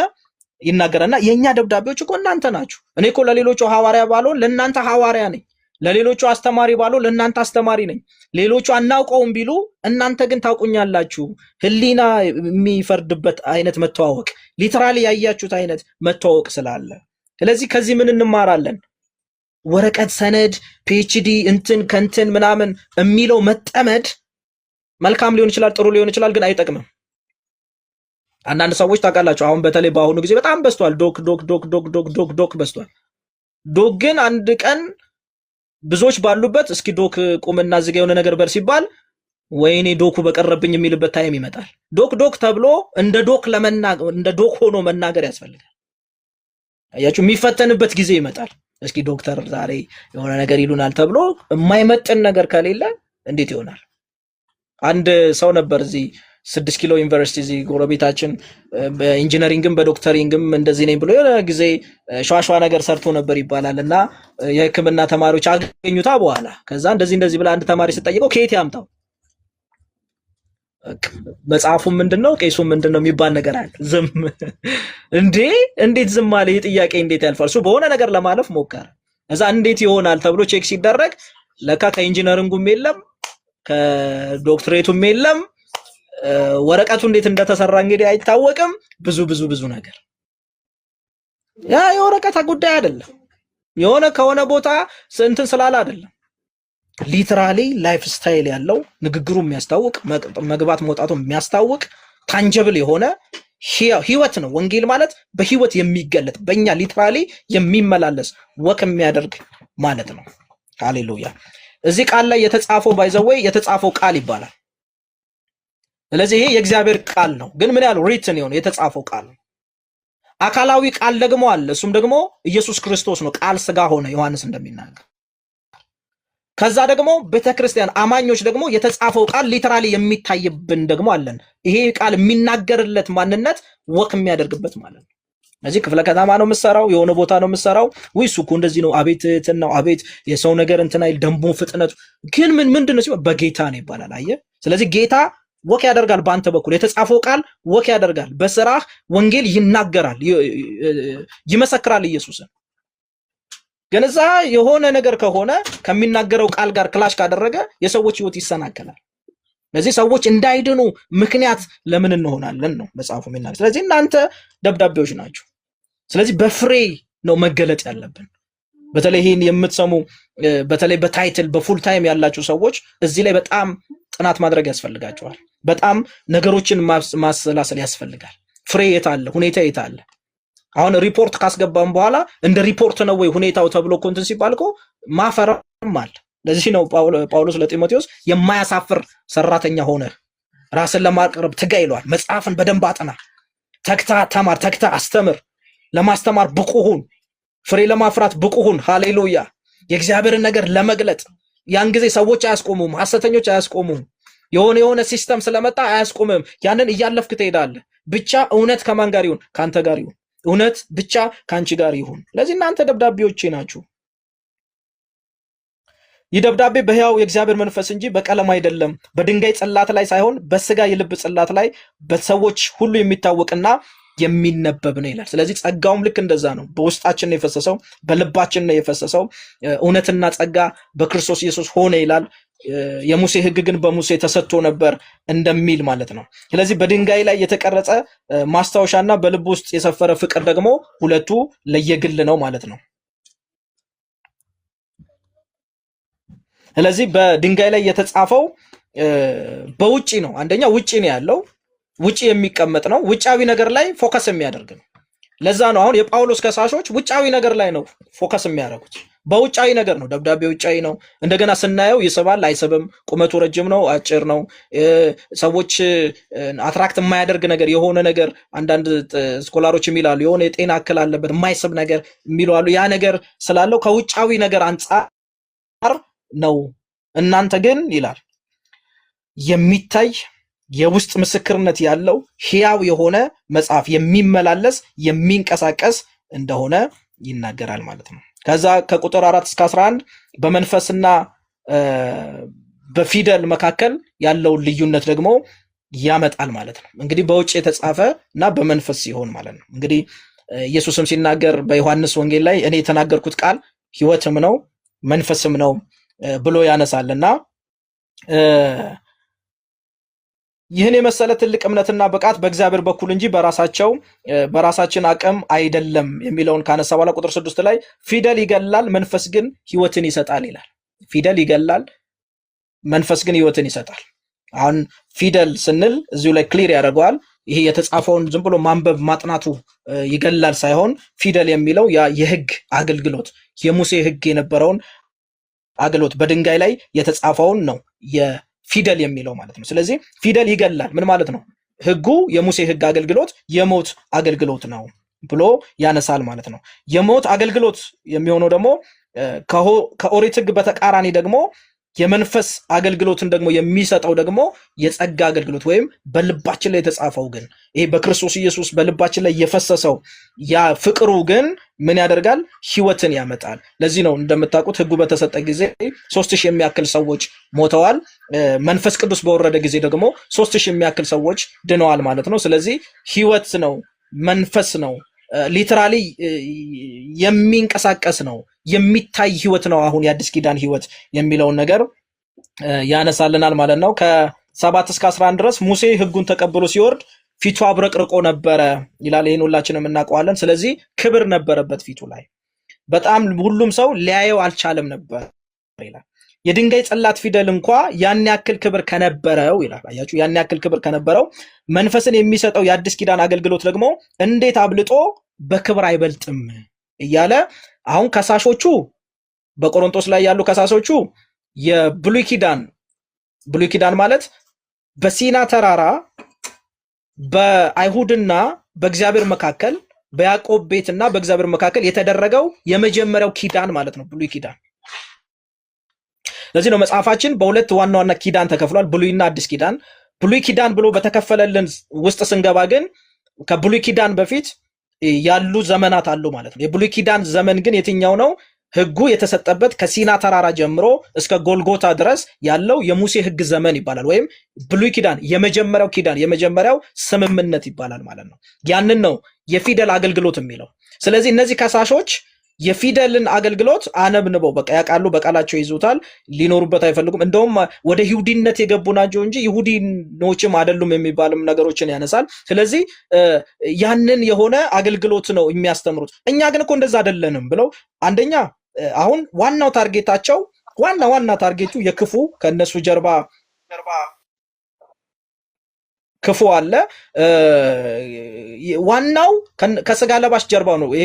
ይናገረና የኛ ደብዳቤዎች እኮ እናንተ ናችሁ። እኔ እኮ ለሌሎቹ ሐዋርያ ባልሆን ለእናንተ ሐዋርያ ነኝ። ለሌሎቹ አስተማሪ ባልሆን ለእናንተ አስተማሪ ነኝ። ሌሎቹ አናውቀውም ቢሉ እናንተ ግን ታውቁኛላችሁ። ህሊና የሚፈርድበት አይነት መተዋወቅ፣ ሊተራሊ ያያችሁት አይነት መተዋወቅ ስላለ። ስለዚህ ከዚህ ምን እንማራለን? ወረቀት፣ ሰነድ፣ ፒኤችዲ እንትን ከንትን ምናምን የሚለው መጠመድ መልካም ሊሆን ይችላል፣ ጥሩ ሊሆን ይችላል፣ ግን አይጠቅምም። አንዳንድ ሰዎች ታውቃላችሁ፣ አሁን በተለይ በአሁኑ ጊዜ በጣም በዝቷል። ዶክ በዝቷል። ዶክ ግን አንድ ቀን ብዙዎች ባሉበት እስኪ ዶክ ቁምና ዝጋ የሆነ ነገር በር ሲባል ወይኔ ዶኩ በቀረብኝ የሚልበት ታይም ይመጣል። ዶክ ተብሎ እንደ ዶክ ሆኖ መናገር ያስፈልጋል። አያችሁ፣ የሚፈተንበት ጊዜ ይመጣል። እስኪ ዶክተር ዛሬ የሆነ ነገር ይሉናል ተብሎ የማይመጥን ነገር ከሌለ እንዴት ይሆናል? አንድ ሰው ነበር እዚህ 6 ኪሎ ዩኒቨርሲቲ እዚህ ጎረቤታችን በኢንጂነሪንግም በዶክተሪንግም እንደዚህ ነኝ ብሎ የሆነ ጊዜ ሸዋሸዋ ነገር ሰርቶ ነበር ይባላል እና የሕክምና ተማሪዎች አገኙታ በኋላ ከዛ እንደዚህ ብላ አንድ ተማሪ ስጠይቀው ከየት ያምጣው መጽሐፉም ምንድነው ቄሱም ምንድነው የሚባል ነገር አለ። ዝም እንዴት ዝም አለ? ይህ ጥያቄ እንዴት ያልፋል? እሱ በሆነ ነገር ለማለፍ ሞከረ። እዛ እንዴት ይሆናል ተብሎ ቼክ ሲደረግ ለካ ከኢንጂነሪንጉም የለም ከዶክትሬቱም የለም ወረቀቱ እንዴት እንደተሰራ እንግዲህ አይታወቅም። ብዙ ነገር ያ የወረቀታ ጉዳይ አይደለም። የሆነ ከሆነ ቦታ እንትን ስላለ አይደለም። ሊትራሊ ላይፍ ስታይል ያለው ንግግሩ የሚያስታውቅ መግባት መውጣቱ የሚያስታውቅ ታንጀብል የሆነ ህይወት ነው። ወንጌል ማለት በህይወት የሚገለጥ በእኛ ሊትራሊ የሚመላለስ ወክ የሚያደርግ ማለት ነው። ሃሌሉያ። እዚህ ቃል ላይ የተጻፈው ባይዘወይ የተጻፈው ቃል ይባላል። ስለዚህ ይሄ የእግዚአብሔር ቃል ነው። ግን ምን ያለው ሪትን የሆነ የተጻፈው ቃል ነው። አካላዊ ቃል ደግሞ አለ። እሱም ደግሞ ኢየሱስ ክርስቶስ ነው። ቃል ስጋ ሆነ ዮሐንስ እንደሚናገር። ከዛ ደግሞ ቤተክርስቲያን አማኞች ደግሞ የተጻፈው ቃል ሊትራሊ የሚታይብን ደግሞ አለን። ይሄ ቃል የሚናገርለት ማንነት ወክ የሚያደርግበት ማለት ነው። እዚህ ክፍለ ከተማ ነው የምሰራው፣ የሆነ ቦታ ነው የምሰራው፣ ወይ ሱቁ እንደዚህ ነው፣ አቤት ነው፣ አቤት የሰው ነገር እንትና ይል ደንቦ ፍጥነቱ ግን ምንድነው ሲባል በጌታ ነው ይባላል። አየህ። ስለዚህ ጌታ ወክ ያደርጋል። በአንተ በኩል የተጻፈው ቃል ወክ ያደርጋል። በስራህ ወንጌል ይናገራል፣ ይመሰክራል ኢየሱስን። ግን እዛ የሆነ ነገር ከሆነ ከሚናገረው ቃል ጋር ክላሽ ካደረገ የሰዎች ህይወት ይሰናከላል። ስለዚህ ሰዎች እንዳይድኑ ምክንያት ለምን እንሆናለን ነው መጽሐፉ የሚናገር። ስለዚህ እናንተ ደብዳቤዎች ናችሁ። ስለዚህ በፍሬ ነው መገለጥ ያለብን። በተለይ ይህን የምትሰሙ በተለይ በታይትል በፉል ታይም ያላችሁ ሰዎች እዚህ ላይ በጣም ጥናት ማድረግ ያስፈልጋቸዋል። በጣም ነገሮችን ማሰላሰል ያስፈልጋል። ፍሬ የት አለ? ሁኔታ የት አለ? አሁን ሪፖርት ካስገባን በኋላ እንደ ሪፖርት ነው ወይ ሁኔታው ተብሎ ኮንተንት ሲባል እኮ ማፈርም አለ። ለዚህ ነው ጳውሎስ ለጢሞቴዎስ የማያሳፍር ሰራተኛ ሆነ ራስን ለማቅረብ ትጋ ይለዋል። መጽሐፍን በደንብ አጥና፣ ተግታ ተማር፣ ተግታ አስተምር፣ ለማስተማር ብቁ ሁን፣ ፍሬ ለማፍራት ብቁ ሁን። ሃሌሉያ። የእግዚአብሔርን ነገር ለመግለጥ ያን ጊዜ ሰዎች አያስቆሙም፣ ሐሰተኞች አያስቆሙም። የሆነ ሲስተም ስለመጣ አያስቆምም። ያንን እያለፍክ ትሄዳለህ። ብቻ እውነት ከማን ጋር ይሁን? ካንተ ጋር ይሁን። እውነት ብቻ ካንቺ ጋር ይሁን። ለዚህ እናንተ ደብዳቤዎቼ ናችሁ። ይህ ደብዳቤ በሕያው የእግዚአብሔር መንፈስ እንጂ በቀለም አይደለም፣ በድንጋይ ጽላት ላይ ሳይሆን በስጋ የልብ ጽላት ላይ በሰዎች ሁሉ የሚታወቅና የሚነበብ ነው ይላል። ስለዚህ ጸጋውም ልክ እንደዛ ነው። በውስጣችን ነው የፈሰሰው፣ በልባችን ነው የፈሰሰው። እውነትና ጸጋ በክርስቶስ ኢየሱስ ሆነ ይላል። የሙሴ ሕግ ግን በሙሴ ተሰጥቶ ነበር እንደሚል ማለት ነው። ስለዚህ በድንጋይ ላይ የተቀረጸ ማስታወሻና በልብ ውስጥ የሰፈረ ፍቅር ደግሞ ሁለቱ ለየግል ነው ማለት ነው። ስለዚህ በድንጋይ ላይ የተጻፈው በውጪ ነው። አንደኛ ውጪ ነው ያለው፣ ውጪ የሚቀመጥ ነው። ውጫዊ ነገር ላይ ፎከስ የሚያደርግ ነው። ለዛ ነው አሁን የጳውሎስ ከሳሾች ውጫዊ ነገር ላይ ነው ፎከስ የሚያደርጉት። በውጫዊ ነገር ነው። ደብዳቤ ውጫዊ ነው። እንደገና ስናየው ይስባል አይስብም፣ ቁመቱ ረጅም ነው አጭር ነው፣ ሰዎች አትራክት የማያደርግ ነገር የሆነ ነገር አንዳንድ ስኮላሮች የሚላሉ የሆነ የጤና እክል አለበት የማይስብ ነገር የሚሉ አሉ። ያ ነገር ስላለው ከውጫዊ ነገር አንጻር ነው። እናንተ ግን ይላል የሚታይ የውስጥ ምስክርነት ያለው ሕያው የሆነ መጽሐፍ የሚመላለስ የሚንቀሳቀስ እንደሆነ ይናገራል ማለት ነው። ከዛ ከቁጥር 4 እስከ 11 በመንፈስና በፊደል መካከል ያለውን ልዩነት ደግሞ ያመጣል ማለት ነው። እንግዲህ በውጭ የተጻፈ እና በመንፈስ ሲሆን ማለት ነው። እንግዲህ ኢየሱስም ሲናገር በዮሐንስ ወንጌል ላይ እኔ የተናገርኩት ቃል ሕይወትም ነው መንፈስም ነው ብሎ ያነሳልና ይህን የመሰለ ትልቅ እምነትና ብቃት በእግዚአብሔር በኩል እንጂ በራሳችን አቅም አይደለም የሚለውን ካነሳ በኋላ ቁጥር 6 ላይ ፊደል ይገላል፣ መንፈስ ግን ሕይወትን ይሰጣል ይላል። ፊደል ይገላል፣ መንፈስ ግን ሕይወትን ይሰጣል። አሁን ፊደል ስንል እዚሁ ላይ ክሊር ያደርገዋል። ይሄ የተጻፈውን ዝም ብሎ ማንበብ ማጥናቱ ይገላል ሳይሆን ፊደል የሚለው ያ የሕግ አገልግሎት የሙሴ ሕግ የነበረውን አገልግሎት በድንጋይ ላይ የተጻፈውን ነው ፊደል የሚለው ማለት ነው። ስለዚህ ፊደል ይገላል ምን ማለት ነው? ሕጉ የሙሴ ሕግ አገልግሎት የሞት አገልግሎት ነው ብሎ ያነሳል ማለት ነው። የሞት አገልግሎት የሚሆነው ደግሞ ከኦሪት ሕግ በተቃራኒ ደግሞ የመንፈስ አገልግሎትን ደግሞ የሚሰጠው ደግሞ የጸጋ አገልግሎት ወይም በልባችን ላይ የተጻፈው ግን ይሄ በክርስቶስ ኢየሱስ በልባችን ላይ የፈሰሰው ያ ፍቅሩ ግን ምን ያደርጋል? ሕይወትን ያመጣል። ለዚህ ነው እንደምታውቁት ሕጉ በተሰጠ ጊዜ 3000 የሚያክል ሰዎች ሞተዋል። መንፈስ ቅዱስ በወረደ ጊዜ ደግሞ 3000 የሚያክል ሰዎች ድነዋል ማለት ነው። ስለዚህ ሕይወት ነው፣ መንፈስ ነው፣ ሊትራሊ የሚንቀሳቀስ ነው፣ የሚታይ ሕይወት ነው። አሁን የአዲስ ኪዳን ሕይወት የሚለውን ነገር ያነሳልናል ማለት ነው። ከ7 እስከ 11 ድረስ ሙሴ ሕጉን ተቀብሎ ሲወርድ ፊቱ አብረቅርቆ ነበረ ይላል። ይህን ሁላችንም እናውቀዋለን። ስለዚህ ክብር ነበረበት ፊቱ ላይ፣ በጣም ሁሉም ሰው ሊያየው አልቻለም ነበር ይላል። የድንጋይ ጽላት ፊደል እንኳ ያን ያክል ክብር ከነበረው ይላል። አያችሁ፣ ያን ያክል ክብር ከነበረው መንፈስን የሚሰጠው የአዲስ ኪዳን አገልግሎት ደግሞ እንዴት አብልጦ በክብር አይበልጥም እያለ አሁን ከሳሾቹ በቆሮንቶስ ላይ ያሉ ከሳሾቹ የብሉይ ኪዳን ማለት በሲና ተራራ በአይሁድና በእግዚአብሔር መካከል በያዕቆብ ቤትና በእግዚአብሔር መካከል የተደረገው የመጀመሪያው ኪዳን ማለት ነው፣ ብሉይ ኪዳን። ለዚህ ነው መጽሐፋችን በሁለት ዋና ዋና ኪዳን ተከፍሏል፣ ብሉይና አዲስ ኪዳን። ብሉይ ኪዳን ብሎ በተከፈለልን ውስጥ ስንገባ ግን ከብሉይ ኪዳን በፊት ያሉ ዘመናት አሉ ማለት ነው። የብሉይ ኪዳን ዘመን ግን የትኛው ነው? ሕጉ የተሰጠበት ከሲና ተራራ ጀምሮ እስከ ጎልጎታ ድረስ ያለው የሙሴ ሕግ ዘመን ይባላል። ወይም ብሉይ ኪዳን የመጀመሪያው ኪዳን የመጀመሪያው ስምምነት ይባላል ማለት ነው። ያንን ነው የፊደል አገልግሎት የሚለው። ስለዚህ እነዚህ ከሳሾች የፊደልን አገልግሎት አነብንበው በቃ ያውቃሉ፣ በቃላቸው ይዙታል፣ ሊኖሩበት አይፈልጉም። እንደውም ወደ ይሁዲነት የገቡ ናቸው እንጂ ይሁዲኖችም አይደሉም የሚባልም ነገሮችን ያነሳል። ስለዚህ ያንን የሆነ አገልግሎት ነው የሚያስተምሩት። እኛ ግን እኮ እንደዛ አይደለንም ብለው አንደኛ አሁን ዋናው ታርጌታቸው ዋና ታርጌቱ የክፉ ከነሱ ጀርባ ክፉ አለ። ዋናው ከስጋ ለባሽ ጀርባ ነው። ይሄ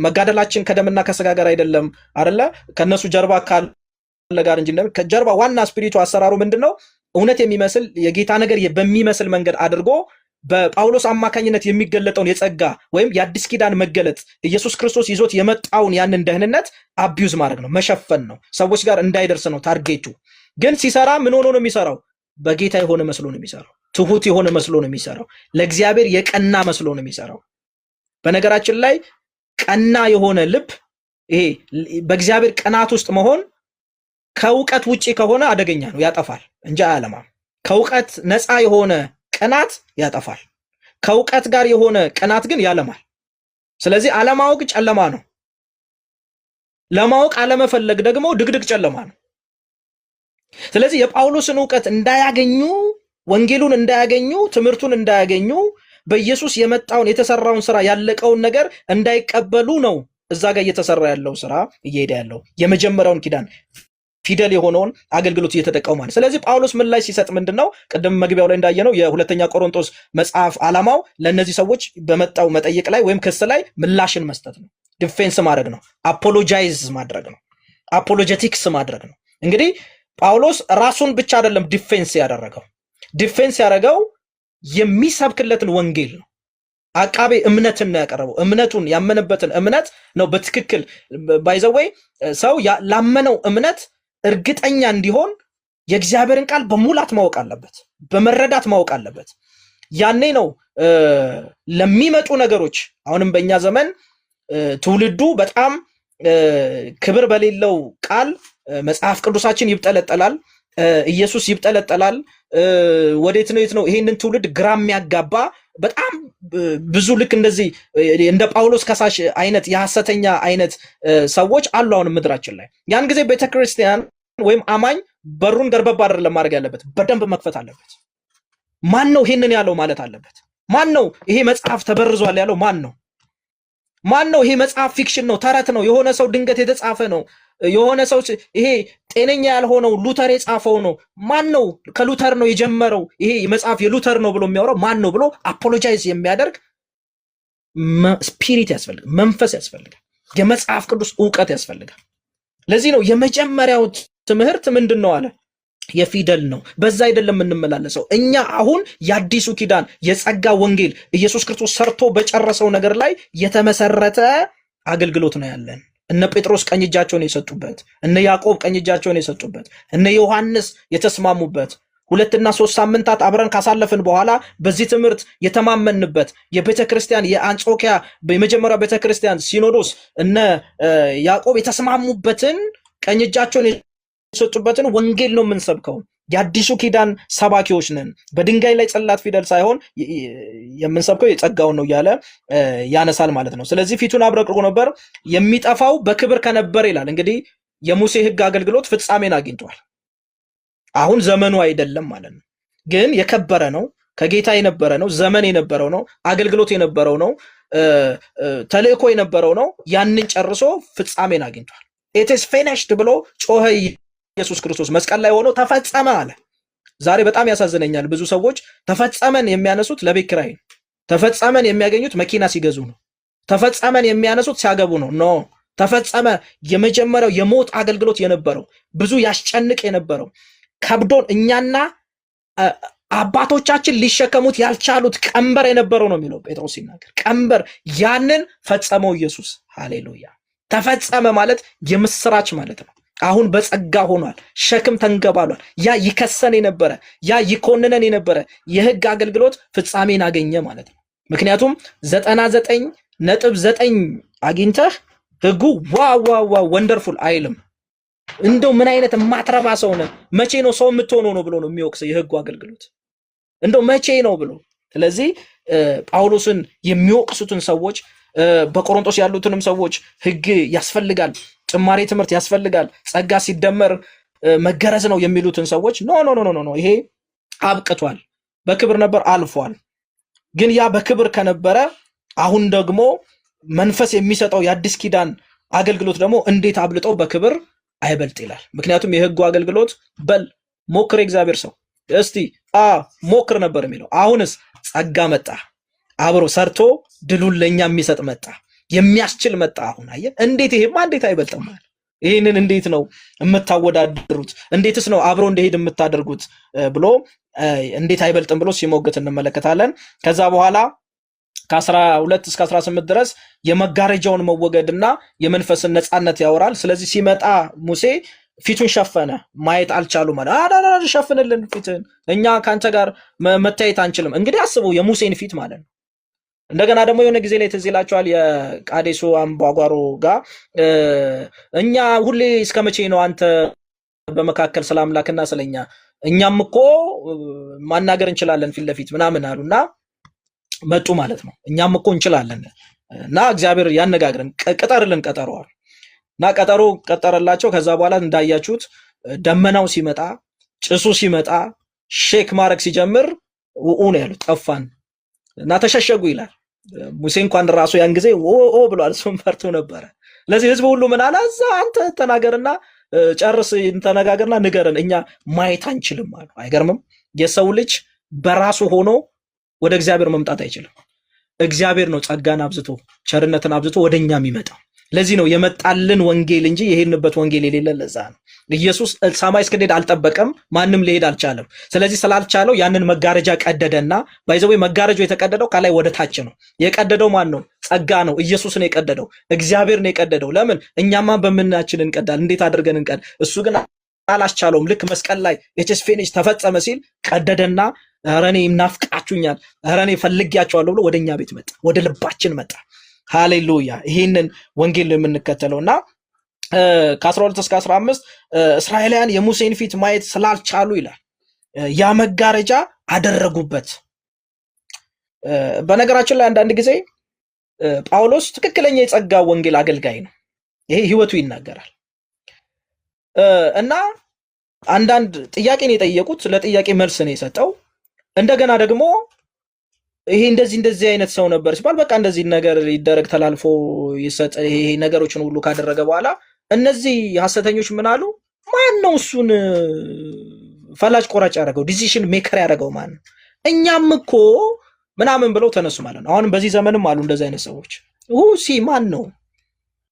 መጋደላችን ከደምና ከስጋ ጋር አይደለም አይደለ? ከነሱ ጀርባ ካለ ጋር እንጂ ከጀርባ ዋና ስፒሪቱ አሰራሩ ምንድነው? እውነት የሚመስል የጌታ ነገር በሚመስል መንገድ አድርጎ በጳውሎስ አማካኝነት የሚገለጠውን የጸጋ ወይም የአዲስ ኪዳን መገለጥ ኢየሱስ ክርስቶስ ይዞት የመጣውን ያንን ደህንነት አቢዩዝ ማድረግ ነው፣ መሸፈን ነው፣ ሰዎች ጋር እንዳይደርስ ነው ታርጌቱ። ግን ሲሰራ ምን ሆኖ ነው የሚሰራው? በጌታ የሆነ መስሎ ነው የሚሰራው። ትሁት የሆነ መስሎ ነው የሚሰራው። ለእግዚአብሔር የቀና መስሎ ነው የሚሰራው። በነገራችን ላይ ቀና የሆነ ልብ፣ ይሄ በእግዚአብሔር ቅናት ውስጥ መሆን ከእውቀት ውጪ ከሆነ አደገኛ ነው፣ ያጠፋል እንጂ አያለማም። ከእውቀት ነፃ የሆነ ቅናት ያጠፋል። ከእውቀት ጋር የሆነ ቅናት ግን ያለማል። ስለዚህ አለማወቅ ጨለማ ነው። ለማወቅ አለመፈለግ ደግሞ ድቅድቅ ጨለማ ነው። ስለዚህ የጳውሎስን እውቀት እንዳያገኙ፣ ወንጌሉን እንዳያገኙ፣ ትምህርቱን እንዳያገኙ፣ በኢየሱስ የመጣውን የተሰራውን ስራ ያለቀውን ነገር እንዳይቀበሉ ነው እዛ ጋር እየተሰራ ያለው ስራ እየሄደ ያለው የመጀመሪያውን ኪዳን ፊደል የሆነውን አገልግሎት እየተጠቀሙ ማለት። ስለዚህ ጳውሎስ ምላሽ ሲሰጥ ምንድነው? ቅድም መግቢያው ላይ እንዳየነው የሁለተኛ ቆሮንቶስ መጽሐፍ ዓላማው ለእነዚህ ሰዎች በመጣው መጠይቅ ላይ ወይም ክስ ላይ ምላሽን መስጠት ነው። ዲፌንስ ማድረግ ነው። አፖሎጃይዝ ማድረግ ነው። አፖሎጀቲክስ ማድረግ ነው። እንግዲህ ጳውሎስ ራሱን ብቻ አይደለም ዲፌንስ ያደረገው የሚሰብክለትን ወንጌል ነው። አቃቤ እምነትን ነው ያቀረበው። እምነቱን ያመነበትን እምነት ነው በትክክል ባይዘወይ ሰው ላመነው እምነት እርግጠኛ እንዲሆን የእግዚአብሔርን ቃል በሙላት ማወቅ አለበት፣ በመረዳት ማወቅ አለበት። ያኔ ነው ለሚመጡ ነገሮች አሁንም በእኛ ዘመን ትውልዱ በጣም ክብር በሌለው ቃል መጽሐፍ ቅዱሳችን ይብጠለጠላል፣ ኢየሱስ ይብጠለጠላል። ወዴት ነው የት ነው? ይሄንን ትውልድ ግራ የሚያጋባ በጣም ብዙ ልክ እንደዚህ እንደ ጳውሎስ ከሳሽ አይነት የሐሰተኛ አይነት ሰዎች አሉ አሁን ምድራችን ላይ። ያን ጊዜ ቤተክርስቲያን ወይም አማኝ በሩን ገርበብ አይደለም ማድረግ ያለበት፣ በደንብ መክፈት አለበት። ማን ነው ይሄንን ያለው ማለት አለበት። ማን ነው ይሄ መጽሐፍ ተበርዟል ያለው? ማን ነው ይሄ መጽሐፍ ፊክሽን ነው፣ ተረት ነው፣ የሆነ ሰው ድንገት የተጻፈ ነው፣ የሆነ ሰው ይሄ ጤነኛ ያልሆነው ሉተር የጻፈው ነው፣ ማን ነው ከሉተር ነው የጀመረው ይሄ መጽሐፍ የሉተር ነው ብሎ የሚያወራው ማን ነው ብሎ አፖሎጃይዝ የሚያደርግ ስፒሪት ያስፈልጋል፣ መንፈስ ያስፈልጋል፣ የመጽሐፍ ቅዱስ ዕውቀት ያስፈልጋል። ለዚህ ነው የመጀመሪያው ትምህርት ምንድን ነው አለ? የፊደል ነው። በዛ አይደለም የምንመላለሰው እኛ። አሁን የአዲሱ ኪዳን የጸጋ ወንጌል ኢየሱስ ክርስቶስ ሰርቶ በጨረሰው ነገር ላይ የተመሰረተ አገልግሎት ነው ያለን። እነ ጴጥሮስ ቀኝ እጃቸውን የሰጡበት፣ እነ ያዕቆብ ቀኝ እጃቸውን የሰጡበት፣ እነ ዮሐንስ የተስማሙበት 2 እና 3 ሳምንታት አብረን ካሳለፍን በኋላ በዚህ ትምህርት የተማመንበት የቤተክርስቲያን የአንጾኪያ የመጀመሪያ ቤተክርስቲያን ሲኖዶስ እነ ያዕቆብ የተስማሙበትን ቀኝ እጃቸውን የሰጡበትን ወንጌል ነው የምንሰብከው። የአዲሱ ኪዳን ሰባኪዎች ነን። በድንጋይ ላይ ጽላት ፊደል ሳይሆን የምንሰብከው የጸጋውን ነው እያለ ያነሳል ማለት ነው። ስለዚህ ፊቱን አብረቅርቆ ነበር፣ የሚጠፋው በክብር ከነበር ይላል። እንግዲህ የሙሴ ሕግ አገልግሎት ፍጻሜን አግኝቷል። አሁን ዘመኑ አይደለም ማለት ነው። ግን የከበረ ነው፣ ከጌታ የነበረ ነው፣ ዘመን የነበረው ነው፣ አገልግሎት የነበረው ነው፣ ተልእኮ የነበረው ነው። ያንን ጨርሶ ፍጻሜን አግኝቷል። ኢትስ ፊኒሽድ ብሎ ጮኸ። ኢየሱስ ክርስቶስ መስቀል ላይ ሆኖ ተፈጸመ አለ። ዛሬ በጣም ያሳዝነኛል። ብዙ ሰዎች ተፈጸመን የሚያነሱት ለቤት ኪራይ ነው። ተፈጸመን የሚያገኙት መኪና ሲገዙ ነው። ተፈጸመን የሚያነሱት ሲያገቡ ነው። ኖ ተፈጸመ። የመጀመሪያው የሞት አገልግሎት የነበረው ብዙ ያስጨንቅ የነበረው ከብዶን እኛና አባቶቻችን ሊሸከሙት ያልቻሉት ቀንበር የነበረው ነው የሚለው ጴጥሮስ ሲናገር። ቀንበር ያንን ፈጸመው ኢየሱስ። ሃሌሉያ። ተፈጸመ ማለት የምስራች ማለት ነው። አሁን በጸጋ ሆኗል። ሸክም ተንገባሏል። ያ ይከሰን የነበረ ያ ይኮንነን የነበረ የሕግ አገልግሎት ፍጻሜን አገኘ ማለት ነው። ምክንያቱም 99.9 አግኝተህ ሕጉ ዋው ወንደርፉል አይልም። እንደው ምን አይነት ማትረባ ሰው ነህ፣ መቼ ነው ሰው የምትሆነው ነው ብሎ ነው የሚወቅሰው የሕጉ አገልግሎት እንደው መቼ ነው ብሎ። ስለዚህ ጳውሎስን የሚወቅሱትን ሰዎች በቆሮንቶስ ያሉትንም ሰዎች ሕግ ያስፈልጋል፣ ጭማሪ ትምህርት ያስፈልጋል፣ ጸጋ ሲደመር መገረዝ ነው የሚሉትን ሰዎች ኖ ይሄ አብቅቷል። በክብር ነበር አልፏል። ግን ያ በክብር ከነበረ አሁን ደግሞ መንፈስ የሚሰጠው የአዲስ ኪዳን አገልግሎት ደግሞ እንዴት አብልጠው በክብር አይበልጥ ይላል። ምክንያቱም የሕጉ አገልግሎት በል ሞክር እግዚአብሔር ሰው እስቲ ሞክር ነበር የሚለው። አሁንስ ጸጋ መጣ፣ አብሮ ሰርቶ ድሉን ለኛ የሚሰጥ መጣ፣ የሚያስችል መጣ። አሁን አየህ እንዴት ይሄማ እንዴት አይበልጥም ማለት ይህንን እንዴት ነው የምታወዳድሩት? እንዴትስ ነው አብሮ እንደሄድ የምታደርጉት ብሎ እንዴት አይበልጥም ብሎ ሲሞግት እንመለከታለን። ከዛ በኋላ ከ12 እስከ 18 ድረስ የመጋረጃውን መወገድና የመንፈስን ነፃነት ያወራል። ስለዚህ ሲመጣ ሙሴ ፊቱን ሸፈነ፣ ማየት አልቻሉ ማለት ሸፍንልን ፊትን፣ እኛ ከአንተ ጋር መታየት አንችልም። እንግዲህ አስበው የሙሴን ፊት ማለት ነው። እንደገና ደግሞ የሆነ ጊዜ ላይ ትዝ ይላችኋል የቃዴሱ አምባጓሮ ጋር እኛ ሁሌ እስከ መቼ ነው አንተ በመካከል ስለ አምላክና ስለኛ እኛም እኮ ማናገር እንችላለን ፊት ለፊት ምናምን አሉና መጡ ማለት ነው። እኛም እኮ እንችላለን እና እግዚአብሔር ያነጋግረን ቅጠርልን ቀጠሮዋል እና ቀጠሮ ቀጠረላቸው። ከዛ በኋላ እንዳያችሁት ደመናው ሲመጣ ጭሱ ሲመጣ ሼክ ማድረግ ሲጀምር ውኡ ነው ያሉት፣ ጠፋን እና ተሸሸጉ ይላል። ሙሴ እንኳን ራሱ ያን ጊዜ ኦ ብሏል፣ እሱም ፈርቶ ነበረ። ለዚህ ህዝብ ሁሉ ምን አለ? እዛ አንተ ተናገርና ጨርስ፣ ተነጋገርና ንገረን፣ እኛ ማየት አንችልም አሉ። አይገርምም? የሰው ልጅ በራሱ ሆኖ ወደ እግዚአብሔር መምጣት አይችልም። እግዚአብሔር ነው ጸጋን አብዝቶ ቸርነትን አብዝቶ ወደኛ የሚመጣው። ለዚህ ነው የመጣልን ወንጌል እንጂ የሄድንበት ወንጌል የሌለ። ለዛ ነው ኢየሱስ ሰማይ እስክንሄድ አልጠበቀም፣ ማንም ሊሄድ አልቻለም። ስለዚህ ስላልቻለው ያንን መጋረጃ ቀደደና ባይዘው መጋረጃው የተቀደደው ከላይ ወደ ታች ነው። የቀደደው ማን ነው? ጸጋ ነው። ኢየሱስ ነው የቀደደው፣ እግዚአብሔር ነው የቀደደው። ለምን? እኛማ በምናችን እንቀዳል፣ እንዴት አድርገን እንቀድ? እሱ ግን አላስቻለውም። ልክ መስቀል ላይ ኢትስ ፊኒሽ ተፈጸመ ሲል ቀደደና ኧረ እኔ ናፍቃችሁኛል፣ ኧረ እኔ ፈልጊያቸዋለሁ ብሎ ወደኛ ቤት መጣ፣ ወደ ልባችን መጣ። ሃሌሉያ! ይህንን ወንጌል የምንከተለውና ከ12 እስከ 15 እስራኤላውያን የሙሴን ፊት ማየት ስላልቻሉ ይላል ያ መጋረጃ አደረጉበት። በነገራችን ላይ አንዳንድ ጊዜ ጳውሎስ ትክክለኛ የጸጋ ወንጌል አገልጋይ ነው። ይሄ ህይወቱ ይናገራል። እና አንዳንድ ጥያቄን የጠየቁት ለጥያቄ መልስ ነው የሰጠው። እንደገና ደግሞ ይሄ እንደዚህ አይነት ሰው ነበር ሲባል በቃ እንደዚህ ነገር ይደረግ ተላልፎ ይሰጥ፣ ይሄ ነገሮችን ሁሉ ካደረገ በኋላ እነዚህ ሐሰተኞች ምን አሉ? ማን ነው እሱን ፈላጭ ቆራጭ ያደረገው? ዲሲሽን ሜከር ያደረገው ማን ነው? እኛም እኮ ምናምን ብለው ተነሱ ማለት ነው። አሁንም በዚህ ዘመንም አሉ እንደዚህ አይነት ሰዎች። ማን ነው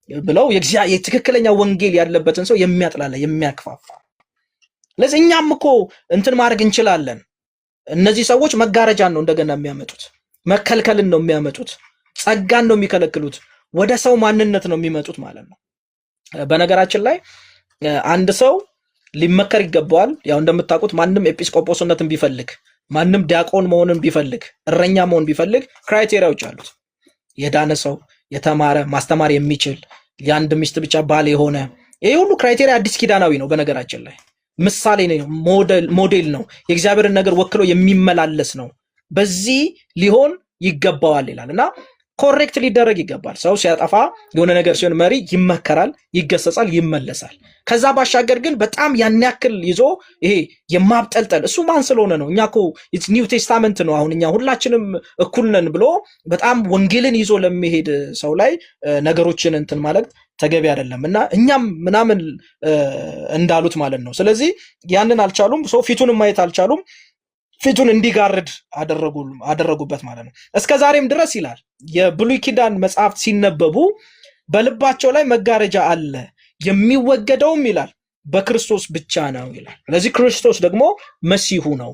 ብለው የትክክለኛ ወንጌል ያለበትን ሰው የሚያጥላላ የሚያክፋፋ። ለዚህ እኛም እኮ እንትን ማድረግ እንችላለን። እነዚህ ሰዎች መጋረጃን ነው እንደገና የሚያመጡት፣ መከልከልን ነው የሚያመጡት፣ ጸጋን ነው የሚከለክሉት፣ ወደ ሰው ማንነት ነው የሚመጡት ማለት ነው። በነገራችን ላይ አንድ ሰው ሊመከር ይገባዋል። ያው እንደምታውቁት ማንም ኤጲስቆጶስነትን ቢፈልግ፣ ማንም ዲያቆን መሆንን ቢፈልግ፣ እረኛ መሆን ቢፈልግ ክራይቴሪያዎች አሉት። የዳነ ሰው፣ የተማረ፣ ማስተማር የሚችል፣ የአንድ ሚስት ብቻ ባል የሆነ፣ ይሄ ሁሉ ክራይቴሪያ አዲስ ኪዳናዊ ነው። በነገራችን ላይ ምሳሌ ነው፣ ሞዴል ነው፣ የእግዚአብሔርን ነገር ወክሎ የሚመላለስ ነው። በዚህ ሊሆን ይገባዋል ይላል እና ኮሬክት ሊደረግ ይገባል። ሰው ሲያጠፋ የሆነ ነገር ሲሆን መሪ ይመከራል፣ ይገሰጻል፣ ይመለሳል። ከዛ ባሻገር ግን በጣም ያን ያክል ይዞ ይሄ የማብጠልጠል እሱ ማን ስለሆነ ነው? እኛ እኮ ኒው ቴስታመንት ነው፣ አሁን እኛ ሁላችንም እኩል ነን ብሎ በጣም ወንጌልን ይዞ ለሚሄድ ሰው ላይ ነገሮችን እንትን ማለት ተገቢ አይደለም እና እኛም ምናምን እንዳሉት ማለት ነው። ስለዚህ ያንን አልቻሉም፣ ሰው ፊቱንም ማየት አልቻሉም። ፊቱን እንዲጋርድ አደረጉበት ማለት ነው። እስከ ዛሬም ድረስ ይላል የብሉይ ኪዳን መጽሐፍት ሲነበቡ በልባቸው ላይ መጋረጃ አለ፣ የሚወገደውም ይላል በክርስቶስ ብቻ ነው ይላል። ስለዚህ ክርስቶስ ደግሞ መሲሁ ነው።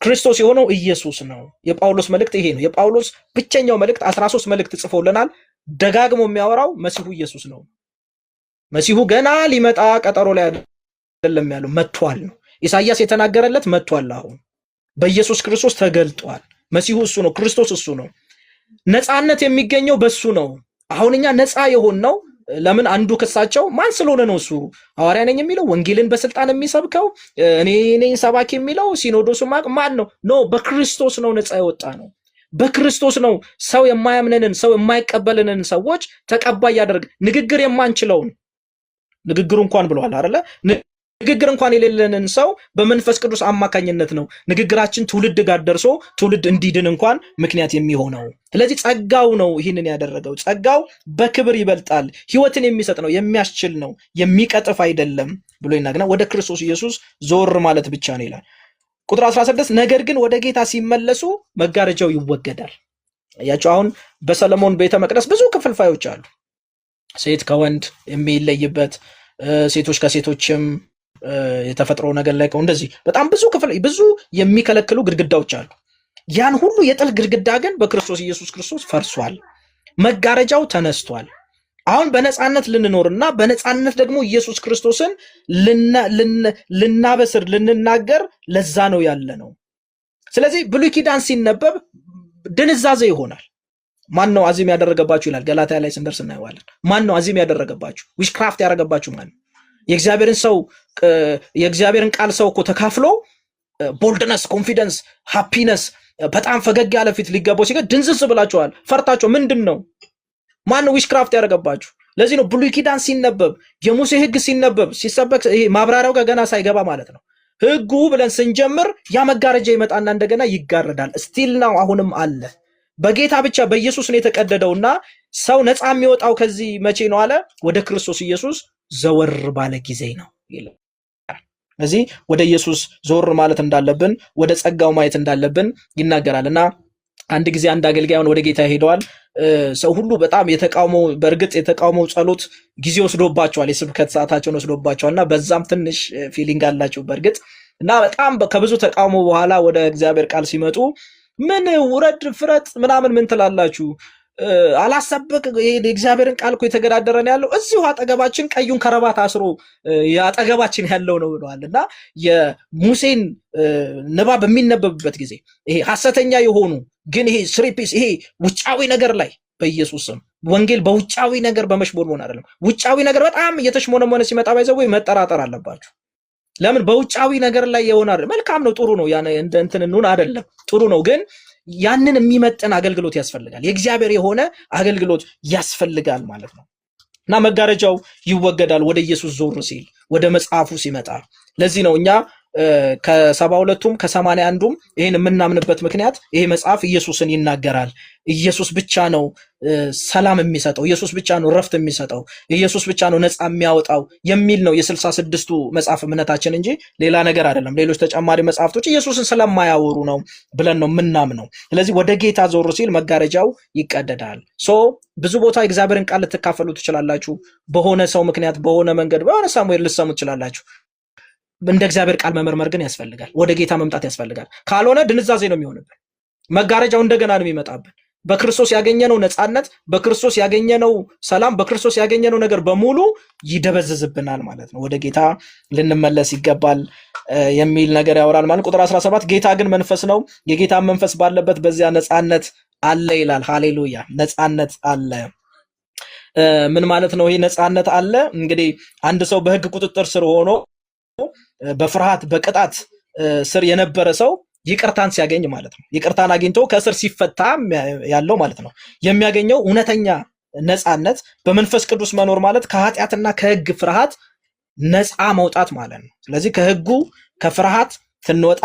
ክርስቶስ የሆነው ኢየሱስ ነው። የጳውሎስ መልእክት ይሄ ነው። የጳውሎስ ብቸኛው መልእክት 13 መልእክት ጽፎልናል። ደጋግሞ የሚያወራው መሲሁ ኢየሱስ ነው። መሲሁ ገና ሊመጣ ቀጠሮ ላይ አይደለም ያለው፣ መጥቷል ነው። ኢሳይያስ የተናገረለት መጥቷል። አሁን በኢየሱስ ክርስቶስ ተገልጧል። መሲሁ እሱ ነው። ክርስቶስ እሱ ነው። ነፃነት የሚገኘው በሱ ነው። አሁን እኛ ነፃ የሆንነው ለምን? አንዱ ክሳቸው ማን ስለሆነ ነው? እሱ ሐዋርያ ነኝ የሚለው ወንጌልን በስልጣን የሚሰብከው እኔ ነኝ ሰባኪ የሚለው ሲኖዶሱ ማን ነው? ኖ በክርስቶስ ነው ነፃ የወጣ ነው። በክርስቶስ ነው ሰው የማያምነንን ሰው የማይቀበልንን ሰዎች ተቀባይ ያደርግ ንግግር የማንችለውን ንግግሩ እንኳን ብለዋል አይደለ? ንግግር እንኳን የሌለንን ሰው በመንፈስ ቅዱስ አማካኝነት ነው ንግግራችን ትውልድ ጋር ደርሶ ትውልድ እንዲድን እንኳን ምክንያት የሚሆነው። ስለዚህ ጸጋው ነው ይህንን ያደረገው። ጸጋው በክብር ይበልጣል፣ ህይወትን የሚሰጥ ነው፣ የሚያስችል ነው፣ የሚቀጥፍ አይደለም ብሎ ይናገራል። ወደ ክርስቶስ ኢየሱስ ዞር ማለት ብቻ ነው ይላል። ቁጥር 16 ነገር ግን ወደ ጌታ ሲመለሱ መጋረጃው ይወገዳል። ያቸው አሁን በሰለሞን ቤተ መቅደስ ብዙ ክፍልፋዮች አሉ። ሴት ከወንድ የሚለይበት፣ ሴቶች ከሴቶችም የተፈጥሮ ነገር ላይ እንደዚህ በጣም ብዙ የሚከለክሉ ግድግዳዎች አሉ። ያን ሁሉ የጥል ግድግዳ ግን በክርስቶስ ኢየሱስ ክርስቶስ ፈርሷል። መጋረጃው ተነስቷል። አሁን በነፃነት ልንኖርና በነፃነት ደግሞ ኢየሱስ ክርስቶስን ልናበስር ልንናገር ለዛ ነው ያለ ነው። ስለዚህ ብሉይ ኪዳን ሲነበብ ድንዛዜ ይሆናል። ማን ነው አዚም ያደረገባችሁ ይላል ገላትያ ላይ ስንደርስ እናየዋለን። ማን ነው አዚም ያደረገባችሁ? ዊችክራፍት ያደረገባችሁ ማን ነው? የእግዚአብሔርን ቃል ሰው እኮ ተካፍሎ ቦልድነስ፣ ኮንፊደንስ፣ ሃፒነስ በጣም ፈገግ ያለ ፊት ሊገባው ሲገ ድንዝዝ ብላችኋል። ፈርታችሁ ምንድን ነው? ማን ነው ዊችክራፍት ያደረገባችሁ? ለዚህ ነው ብሉይ ኪዳን ሲነበብ የሙሴ ሕግ ሲነበብ ሲሰበክ ይሄ ማብራሪያው ጋር ገና ሳይገባ ማለት ነው ሕጉ ብለን ስንጀምር ያ መጋረጃ ይመጣና እንደገና ይጋረዳል። ስቲል ነው አሁንም አለ። በጌታ ብቻ በኢየሱስ ነው የተቀደደውና ሰው ነፃ የሚወጣው ከዚህ መቼ ነው አለ? ወደ ክርስቶስ ኢየሱስ ዘወር ባለ ጊዜ ነው ይላል። ስለዚህ ወደ ኢየሱስ ዞር ማለት እንዳለብን፣ ወደ ጸጋው ማየት እንዳለብን ይናገራል። እና አንድ ጊዜ አንድ አገልጋዩን ወደ ጌታ ሄደዋል። ሰው ሁሉ በጣም በእርግጥ የተቃውሞ ጸሎት ጊዜ ወስዶባቸዋል፣ የስብከት ሰዓታቸውን ወስዶባቸዋል እና በዛም ትንሽ ፊሊንግ አላቸው በእርግጥ እና በጣም ከብዙ ተቃውሞ በኋላ ወደ እግዚአብሔር ቃል ሲመጡ ምን ውረድ ፍረጥ ምናምን ምን ትላላችሁ? አላሰበክ የእግዚአብሔርን ቃል እኮ የተገዳደረን ያለው እዚሁ አጠገባችን ቀዩን ከረባት አስሮ አጠገባችን ያለው ነው ብለዋል። እና የሙሴን ንባብ የሚነበብበት ጊዜ ይሄ ሐሰተኛ የሆኑ ግን ይሄ ስሪፒስ ይሄ ውጫዊ ነገር ላይ በኢየሱስ ስም ወንጌል በውጫዊ ነገር በመሽሞንሞን አይደለም። ውጫዊ ነገር በጣም እየተሽሞነሞነ ሲመጣ ባይዘው መጠራጠር አለባችሁ። ለምን በውጫዊ ነገር ላይ የሆነ መልካም ነው፣ ጥሩ ነው፣ እንትን እንሁን አይደለም፣ ጥሩ ነው ግን ያንን የሚመጥን አገልግሎት ያስፈልጋል። የእግዚአብሔር የሆነ አገልግሎት ያስፈልጋል ማለት ነው። እና መጋረጃው ይወገዳል ወደ ኢየሱስ ዞር ሲል፣ ወደ መጽሐፉ ሲመጣ። ለዚህ ነው እኛ ከ72ቱም ከ81ዱም ይህን የምናምንበት ምክንያት ይሄ መጽሐፍ ኢየሱስን ይናገራል። ኢየሱስ ብቻ ነው ሰላም የሚሰጠው፣ ኢየሱስ ብቻ ነው ረፍት የሚሰጠው፣ ኢየሱስ ብቻ ነው ነፃ የሚያወጣው የሚል ነው የ66ቱ መጽሐፍ እምነታችን እንጂ ሌላ ነገር አይደለም። ሌሎች ተጨማሪ መጽሐፍቶች ኢየሱስን ስለማያወሩ ነው ብለን ነው የምናምነው። ስለዚህ ወደ ጌታ ዞር ሲል መጋረጃው ይቀደዳል። ብዙ ቦታ እግዚአብሔርን ቃል ልትካፈሉ ትችላላችሁ። በሆነ ሰው ምክንያት በሆነ መንገድ በሆነ ሳሙኤል ልትሰሙ ትችላላችሁ። እንደ እግዚአብሔር ቃል መመርመር ግን ያስፈልጋል። ወደ ጌታ መምጣት ያስፈልጋል። ካልሆነ ድንዛዜ ነው የሚሆንብን። መጋረጃው እንደገና ነው የሚመጣብን። በክርስቶስ ያገኘነው ነፃነት፣ በክርስቶስ ያገኘነው ሰላም፣ በክርስቶስ ያገኘነው ነገር በሙሉ ይደበዝዝብናል ማለት ነው። ወደ ጌታ ልንመለስ ይገባል የሚል ነገር ያወራል ማለት። ቁጥር 17 ጌታ ግን መንፈስ ነው፣ የጌታ መንፈስ ባለበት በዚያ ነፃነት አለ ይላል። ሃሌሉያ! ነፃነት አለ። ምን ማለት ነው ይሄ ነፃነት አለ? እንግዲህ አንድ ሰው በህግ ቁጥጥር ስር ሆኖ በፍርሃት በቅጣት ስር የነበረ ሰው ይቅርታን ሲያገኝ ማለት ነው። ይቅርታን አግኝቶ ከስር ሲፈታ ያለው ማለት ነው የሚያገኘው እውነተኛ ነፃነት በመንፈስ ቅዱስ መኖር ማለት ከኃጢአትና ከህግ ፍርሃት ነፃ መውጣት ማለት ነው። ስለዚህ ከህጉ ከፍርሃት ስንወጣ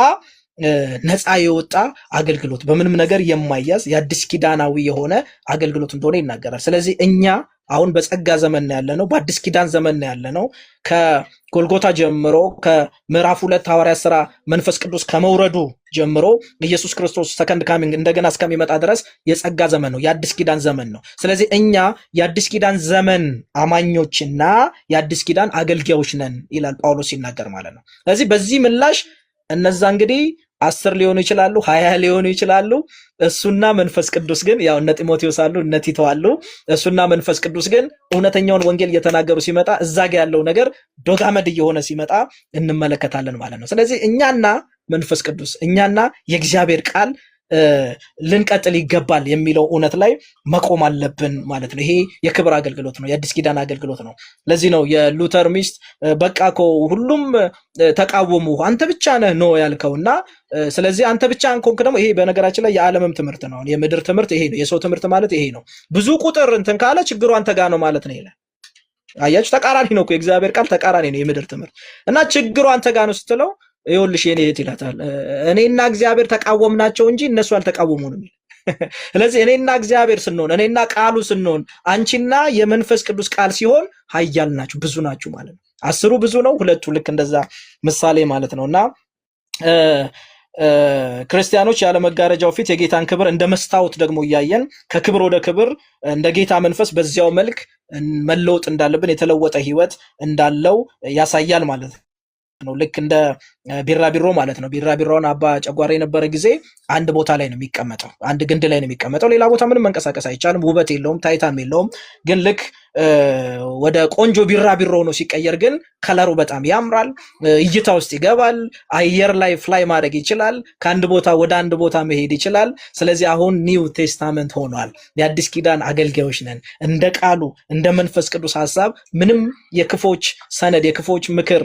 ነፃ የወጣ አገልግሎት በምንም ነገር የማይያዝ የአዲስ ኪዳናዊ የሆነ አገልግሎት እንደሆነ ይናገራል። ስለዚህ እኛ አሁን በጸጋ ዘመን ያለነው በአዲስ ኪዳን ዘመን ያለነው ከጎልጎታ ጀምሮ ከምዕራፍ 2 ሐዋርያት ሥራ መንፈስ ቅዱስ ከመውረዱ ጀምሮ ኢየሱስ ክርስቶስ ሰከንድ ካሚንግ እንደገና እስከሚመጣ ድረስ የጸጋ ዘመን ነው፣ የአዲስ ኪዳን ዘመን ነው። ስለዚህ እኛ የአዲስ ኪዳን ዘመን አማኞችና የአዲስ ኪዳን አገልጋዮች ነን ይላል ጳውሎስ ሲናገር ማለት ነው። ስለዚህ በዚህ ምላሽ እነዛ እንግዲህ 10 ሊሆኑ ይችላሉ፣ 20 ሊሆኑ ይችላሉ። እሱና መንፈስ ቅዱስ ግን ያው እነ ጢሞቴዎስ አሉ፣ እነ ቲቶ አሉ። እሱና መንፈስ ቅዱስ ግን እውነተኛውን ወንጌል እየተናገሩ ሲመጣ እዛ ጋ ያለው ነገር ዶጋመድ እየሆነ ሲመጣ እንመለከታለን ማለት ነው። ስለዚህ እኛና መንፈስ ቅዱስ እኛና የእግዚአብሔር ቃል ልንቀጥል ይገባል የሚለው እውነት ላይ መቆም አለብን ማለት ነው። ይሄ የክብር አገልግሎት ነው፣ የአዲስ ኪዳን አገልግሎት ነው። ለዚህ ነው የሉተር ሚስት በቃ እኮ ሁሉም ተቃወሙ አንተ ብቻ ነህ ነው ያልከውና ስለዚህ አንተ ብቻ አንኮንክ ደግሞ ይሄ በነገራችን ላይ የዓለምም ትምህርት ነው። የምድር ትምህርት ይሄ ነው። የሰው ትምህርት ማለት ይሄ ነው። ብዙ ቁጥር እንትን ካለ ችግሩ አንተ ጋር ነው ማለት ነው ይላል። አያችሁ፣ ተቃራኒ ነው እኮ የእግዚአብሔር ቃል ተቃራኒ ነው የምድር ትምህርት እና ችግሩ አንተ ጋር ነው ስትለው ይኸውልሽ የኔ እህት ይላታል እኔና እግዚአብሔር ተቃወምናቸው እንጂ እነሱ አልተቃወሙንም። ስለዚህ እኔና እግዚአብሔር ስንሆን እኔና ቃሉ ስንሆን አንቺና የመንፈስ ቅዱስ ቃል ሲሆን ኃያል ናችሁ፣ ብዙ ናችሁ ማለት ነው። 10 ብዙ ነው፣ 2 ልክ እንደዛ ምሳሌ ማለት ነውና ክርስቲያኖች ያለ መጋረጃው ፊት የጌታን ክብር እንደ መስታወት ደግሞ እያየን ከክብር ወደ ክብር እንደ ጌታ መንፈስ በዚያው መልክ መለወጥ እንዳለብን የተለወጠ ህይወት እንዳለው ያሳያል ማለት ነው። ልክ እንደ ቢራቢሮ ማለት ነው። ቢራቢሮውን አባ ጨጓራ የነበረ ጊዜ አንድ ቦታ ላይ ነው የሚቀመጠው፣ አንድ ግንድ ላይ ነው የሚቀመጠው። ሌላ ቦታ ምንም መንቀሳቀስ አይቻልም፣ ውበት የለውም፣ ታይታም የለውም። ግን ልክ ወደ ቆንጆ ቢራቢሮ ነው ሲቀየር ግን ከለሩ በጣም ያምራል፣ እይታ ውስጥ ይገባል፣ አየር ላይ ፍላይ ማድረግ ይችላል፣ ከአንድ ቦታ ወደ አንድ ቦታ መሄድ ይችላል። ስለዚህ አሁን ኒው ቴስታመንት ሆኗል። የአዲስ ኪዳን አገልጋዮች ነን። እንደ ቃሉ እንደ መንፈስ ቅዱስ ሐሳብ ምንም የክፎች ሰነድ የክፎች ምክር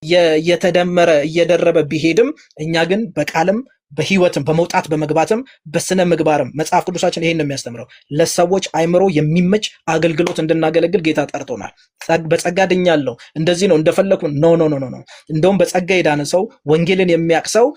እየተደመረ እየደረበ ቢሄድም እኛ ግን በቃልም በህይወትም በመውጣት በመግባትም በስነ ምግባርም መጽሐፍ ቅዱሳችን ይሄን ነው የሚያስተምረው። ለሰዎች አይምሮ የሚመች አገልግሎት እንድናገለግል ጌታ ጠርቶናል። በጸጋ ድኛለሁ እንደዚህ ነው እንደፈለኩ ኖ ኖ ኖ ኖ። እንደውም በጸጋ የዳነ ሰው ወንጌልን የሚያቅሰው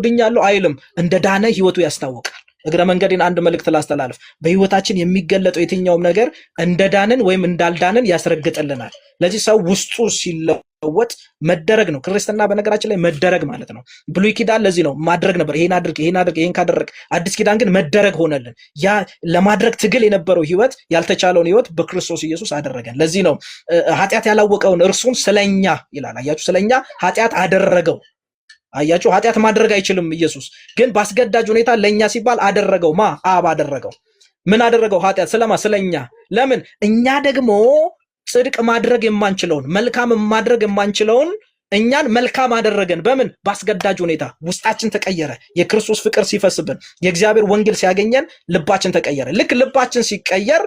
ድኛለሁ አይልም። እንደ ዳነ ህይወቱ ያስታውቃል። እግረ መንገዴን አንድ መልእክት ላስተላልፍ። በህይወታችን የሚገለጠው የትኛውም ነገር እንደዳንን ወይም እንዳልዳንን ያስረግጥልናል። ለዚህ ሰው ውስጡ ሲለወጥ መደረግ ነው። ክርስትና በነገራችን ላይ መደረግ ማለት ነው። ብሉይ ኪዳን ለዚህ ነው ማድረግ ነበር። ይሄን አድርግ ይሄን ካደረግ። አዲስ ኪዳን ግን መደረግ ሆነልን። ያ ለማድረግ ትግል የነበረው ህይወት ያልተቻለውን ህይወት በክርስቶስ ኢየሱስ አደረገን። ለዚህ ነው ኃጢአት ያላወቀውን እርሱን ስለኛ ይላል። አያችሁ፣ ስለኛ ኃጢአት አደረገው። አያችሁ፣ ኃጢአት ማድረግ አይችልም ኢየሱስ፣ ግን በአስገዳጅ ሁኔታ ለኛ ሲባል አደረገው። አብ አደረገው። ምን አደረገው? ኃጢአት ስለኛ። ለምን? እኛ ደግሞ ጽድቅ ማድረግ የማንችለውን መልካም ማድረግ የማንችለውን እኛን መልካም አደረገን። በምን? በአስገዳጅ ሁኔታ ውስጣችን ተቀየረ። የክርስቶስ ፍቅር ሲፈስብን፣ የእግዚአብሔር ወንጌል ሲያገኘን ልባችን ተቀየረ። ልክ ልባችን ሲቀየር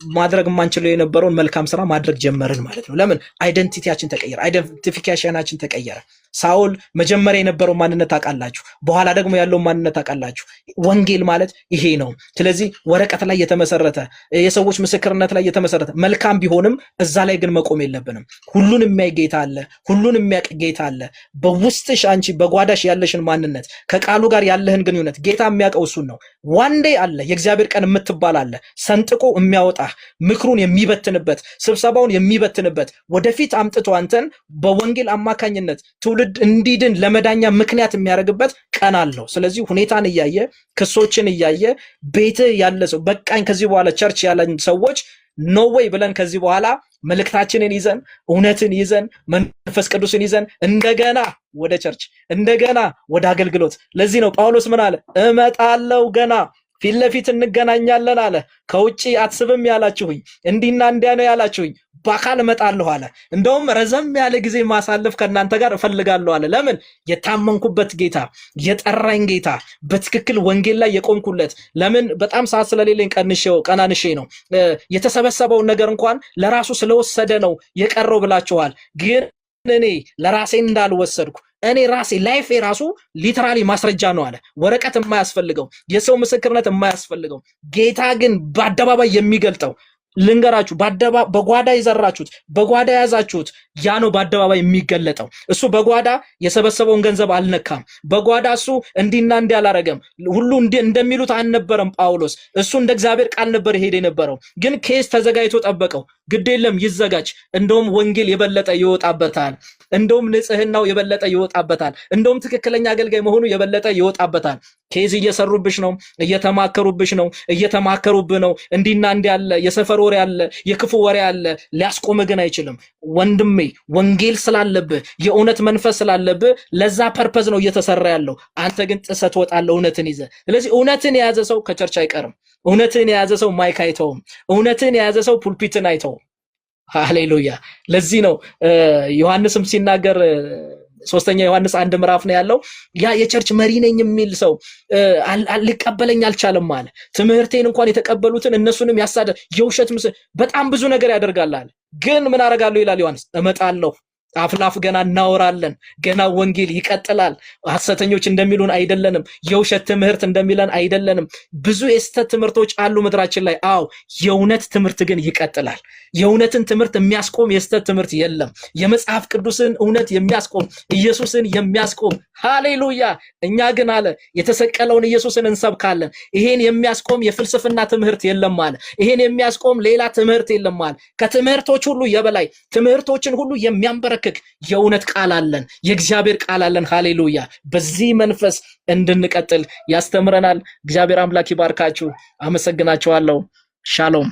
ማድረግ የማንችለው የነበረውን መልካም ስራ ማድረግ ጀመርን ማለት ነው። ለምን? አይደንቲቲያችን ተቀየረ። አይደንቲፊኬሽናችን ተቀየረ። ሳውል መጀመሪያ የነበረው ማንነት ታውቃላችሁ፣ በኋላ ደግሞ ያለው ማንነት ታውቃላችሁ። ወንጌል ማለት ይሄ ነው። ስለዚህ ወረቀት ላይ የተመሰረተ የሰዎች ምስክርነት ላይ የተመሰረተ መልካም ቢሆንም እዛ ላይ ግን መቆም የለብንም። ሁሉን የሚያይ ጌታ አለ፣ ሁሉን የሚያውቅ ጌታ አለ። በውስጥሽ አንቺ በጓዳሽ ያለሽን ማንነት ከቃሉ ጋር ያለህን ግንኙነት ጌታ የሚያውቀው እሱን ነው። ዋንዴ አለ፣ የእግዚአብሔር ቀን የምትባል አለ፣ ሰንጥቆ የሚያወጣ ምክሩን የሚበትንበት ስብሰባውን የሚበትንበት ወደፊት አምጥቶ አንተን በወንጌል አማካኝነት ትውልድ እንዲድን ለመዳኛ ምክንያት የሚያደርግበት ቀን አለው። ስለዚህ ሁኔታን እያየ ክሶችን እያየ ቤት ያለ ሰው በቃኝ ከዚህ በኋላ ቸርች ያለን ሰዎች ኖ ዌይ ብለን ከዚህ በኋላ መልእክታችንን ይዘን እውነትን ይዘን መንፈስ ቅዱስን ይዘን እንደገና ወደ ቸርች እንደገና ወደ አገልግሎት። ለዚህ ነው ጳውሎስ ምን አለ? እመጣለሁ ገና ፊት ለፊት እንገናኛለን አለ። ከውጪ አትስብም ያላችሁኝ፣ እንዲና እንዲያ ነው ያላችሁኝ፣ በአካል እመጣለሁ አለ። እንደውም ረዘም ያለ ጊዜ ማሳለፍ ከእናንተ ጋር እፈልጋለሁ አለ። ለምን? የታመንኩበት ጌታ፣ የጠራኝ ጌታ፣ በትክክል ወንጌል ላይ የቆምኩለት። ለምን? በጣም ሰዓት ስለሌለኝ ቀናንሼ ነው። የተሰበሰበውን ነገር እንኳን ለራሱ ስለወሰደ ነው የቀረው ብላችኋል። ግን እኔ ለራሴ እንዳልወሰድኩ እኔ ራሴ ላይፍ የራሱ ሊተራሊ ማስረጃ ነው አለ። ወረቀት የማያስፈልገው፣ የሰው ምስክርነት የማያስፈልገው፣ ጌታ ግን በአደባባይ የሚገልጠው ልንገራችሁ፣ በጓዳ የዘራችሁት በጓዳ የያዛችሁት ያ ነው በአደባባይ የሚገለጠው። እሱ በጓዳ የሰበሰበውን ገንዘብ አልነካም። በጓዳ እሱ እንዲና እንዲ አላረገም። ሁሉ እንደሚሉት አልነበረም ጳውሎስ። እሱ እንደ እግዚአብሔር ቃል ነበር ሄደ የነበረው። ግን ኬስ ተዘጋጅቶ ጠበቀው። ግድ የለም ይዘጋጅ፣ እንደውም ወንጌል የበለጠ ይወጣበታል፣ እንደውም ንጽህናው የበለጠ ይወጣበታል፣ እንደውም ትክክለኛ አገልጋይ መሆኑ የበለጠ ይወጣበታል። ኬዝ እየሰሩብሽ ነው፣ እየተማከሩብሽ ነው፣ እየተማከሩብህ ነው። እንዲና እንዲ ያለ የሰፈር ወሬ አለ፣ የክፉ ወሬ አለ። ሊያስቆም ግን አይችልም። ወንድሜ ወንጌል ስላለብህ፣ የእውነት መንፈስ ስላለብህ ለዛ ፐርፐዝ ነው እየተሰራ ያለው። አንተ ግን ጥሰት ትወጣለህ እውነትን ይዘህ። ስለዚህ እውነትን የያዘ ሰው ከቸርች አይቀርም። እውነትን የያዘ ሰው ማይክ አይተውም። እውነትን የያዘ ሰው ፑልፒትን አይተውም። ሃሌሉያ። ለዚህ ነው ዮሐንስም ሲናገር 3ኛ ዮሐንስ 1 ምዕራፍ ነው ያለው። ያ የቸርች መሪ ነኝ የሚል ሰው ሊቀበለኝ አልቻለም አለ። ትምህርቴን እንኳን የተቀበሉትን እነሱንም ያሳደ የውሸት ምስል በጣም ብዙ ነገር ያደርጋል አለ። ግን ምን አደርጋለሁ ይላል ዮሐንስ? እመጣለሁ፣ አፍላፍ ገና እናወራለን፣ ገና ወንጌል ይቀጥላል። ሐሰተኞች እንደሚሉን አይደለንም፣ የውሸት ትምህርት እንደሚለን አይደለንም። ብዙ የስተት ትምህርቶች አሉ ምድራችን ላይ። አዎ የእውነት ትምህርት ግን ይቀጥላል። የእውነትን ትምህርት የሚያስቆም የስተት ትምህርት የለም። የመጽሐፍ ቅዱስን እውነት የሚያስቆም ኢየሱስን የሚያስቆም ሃሌሉያ። እኛ ግን አለ የተሰቀለውን ኢየሱስን እንሰብካለን። ይሄን የሚያስቆም የፍልስፍና ትምህርት የለም አለ። ይሄን የሚያስቆም ሌላ ትምህርት የለም አለ። ከትምህርቶች ሁሉ የበላይ ትምህርቶችን ሁሉ የሚያንበረክክ የእውነት ቃል አለን፣ የእግዚአብሔር ቃል አለን። ሃሌሉያ። በዚህ መንፈስ እንድንቀጥል ያስተምረናል። እግዚአብሔር አምላክ ይባርካችሁ። አመሰግናችኋለሁ። ሻሎም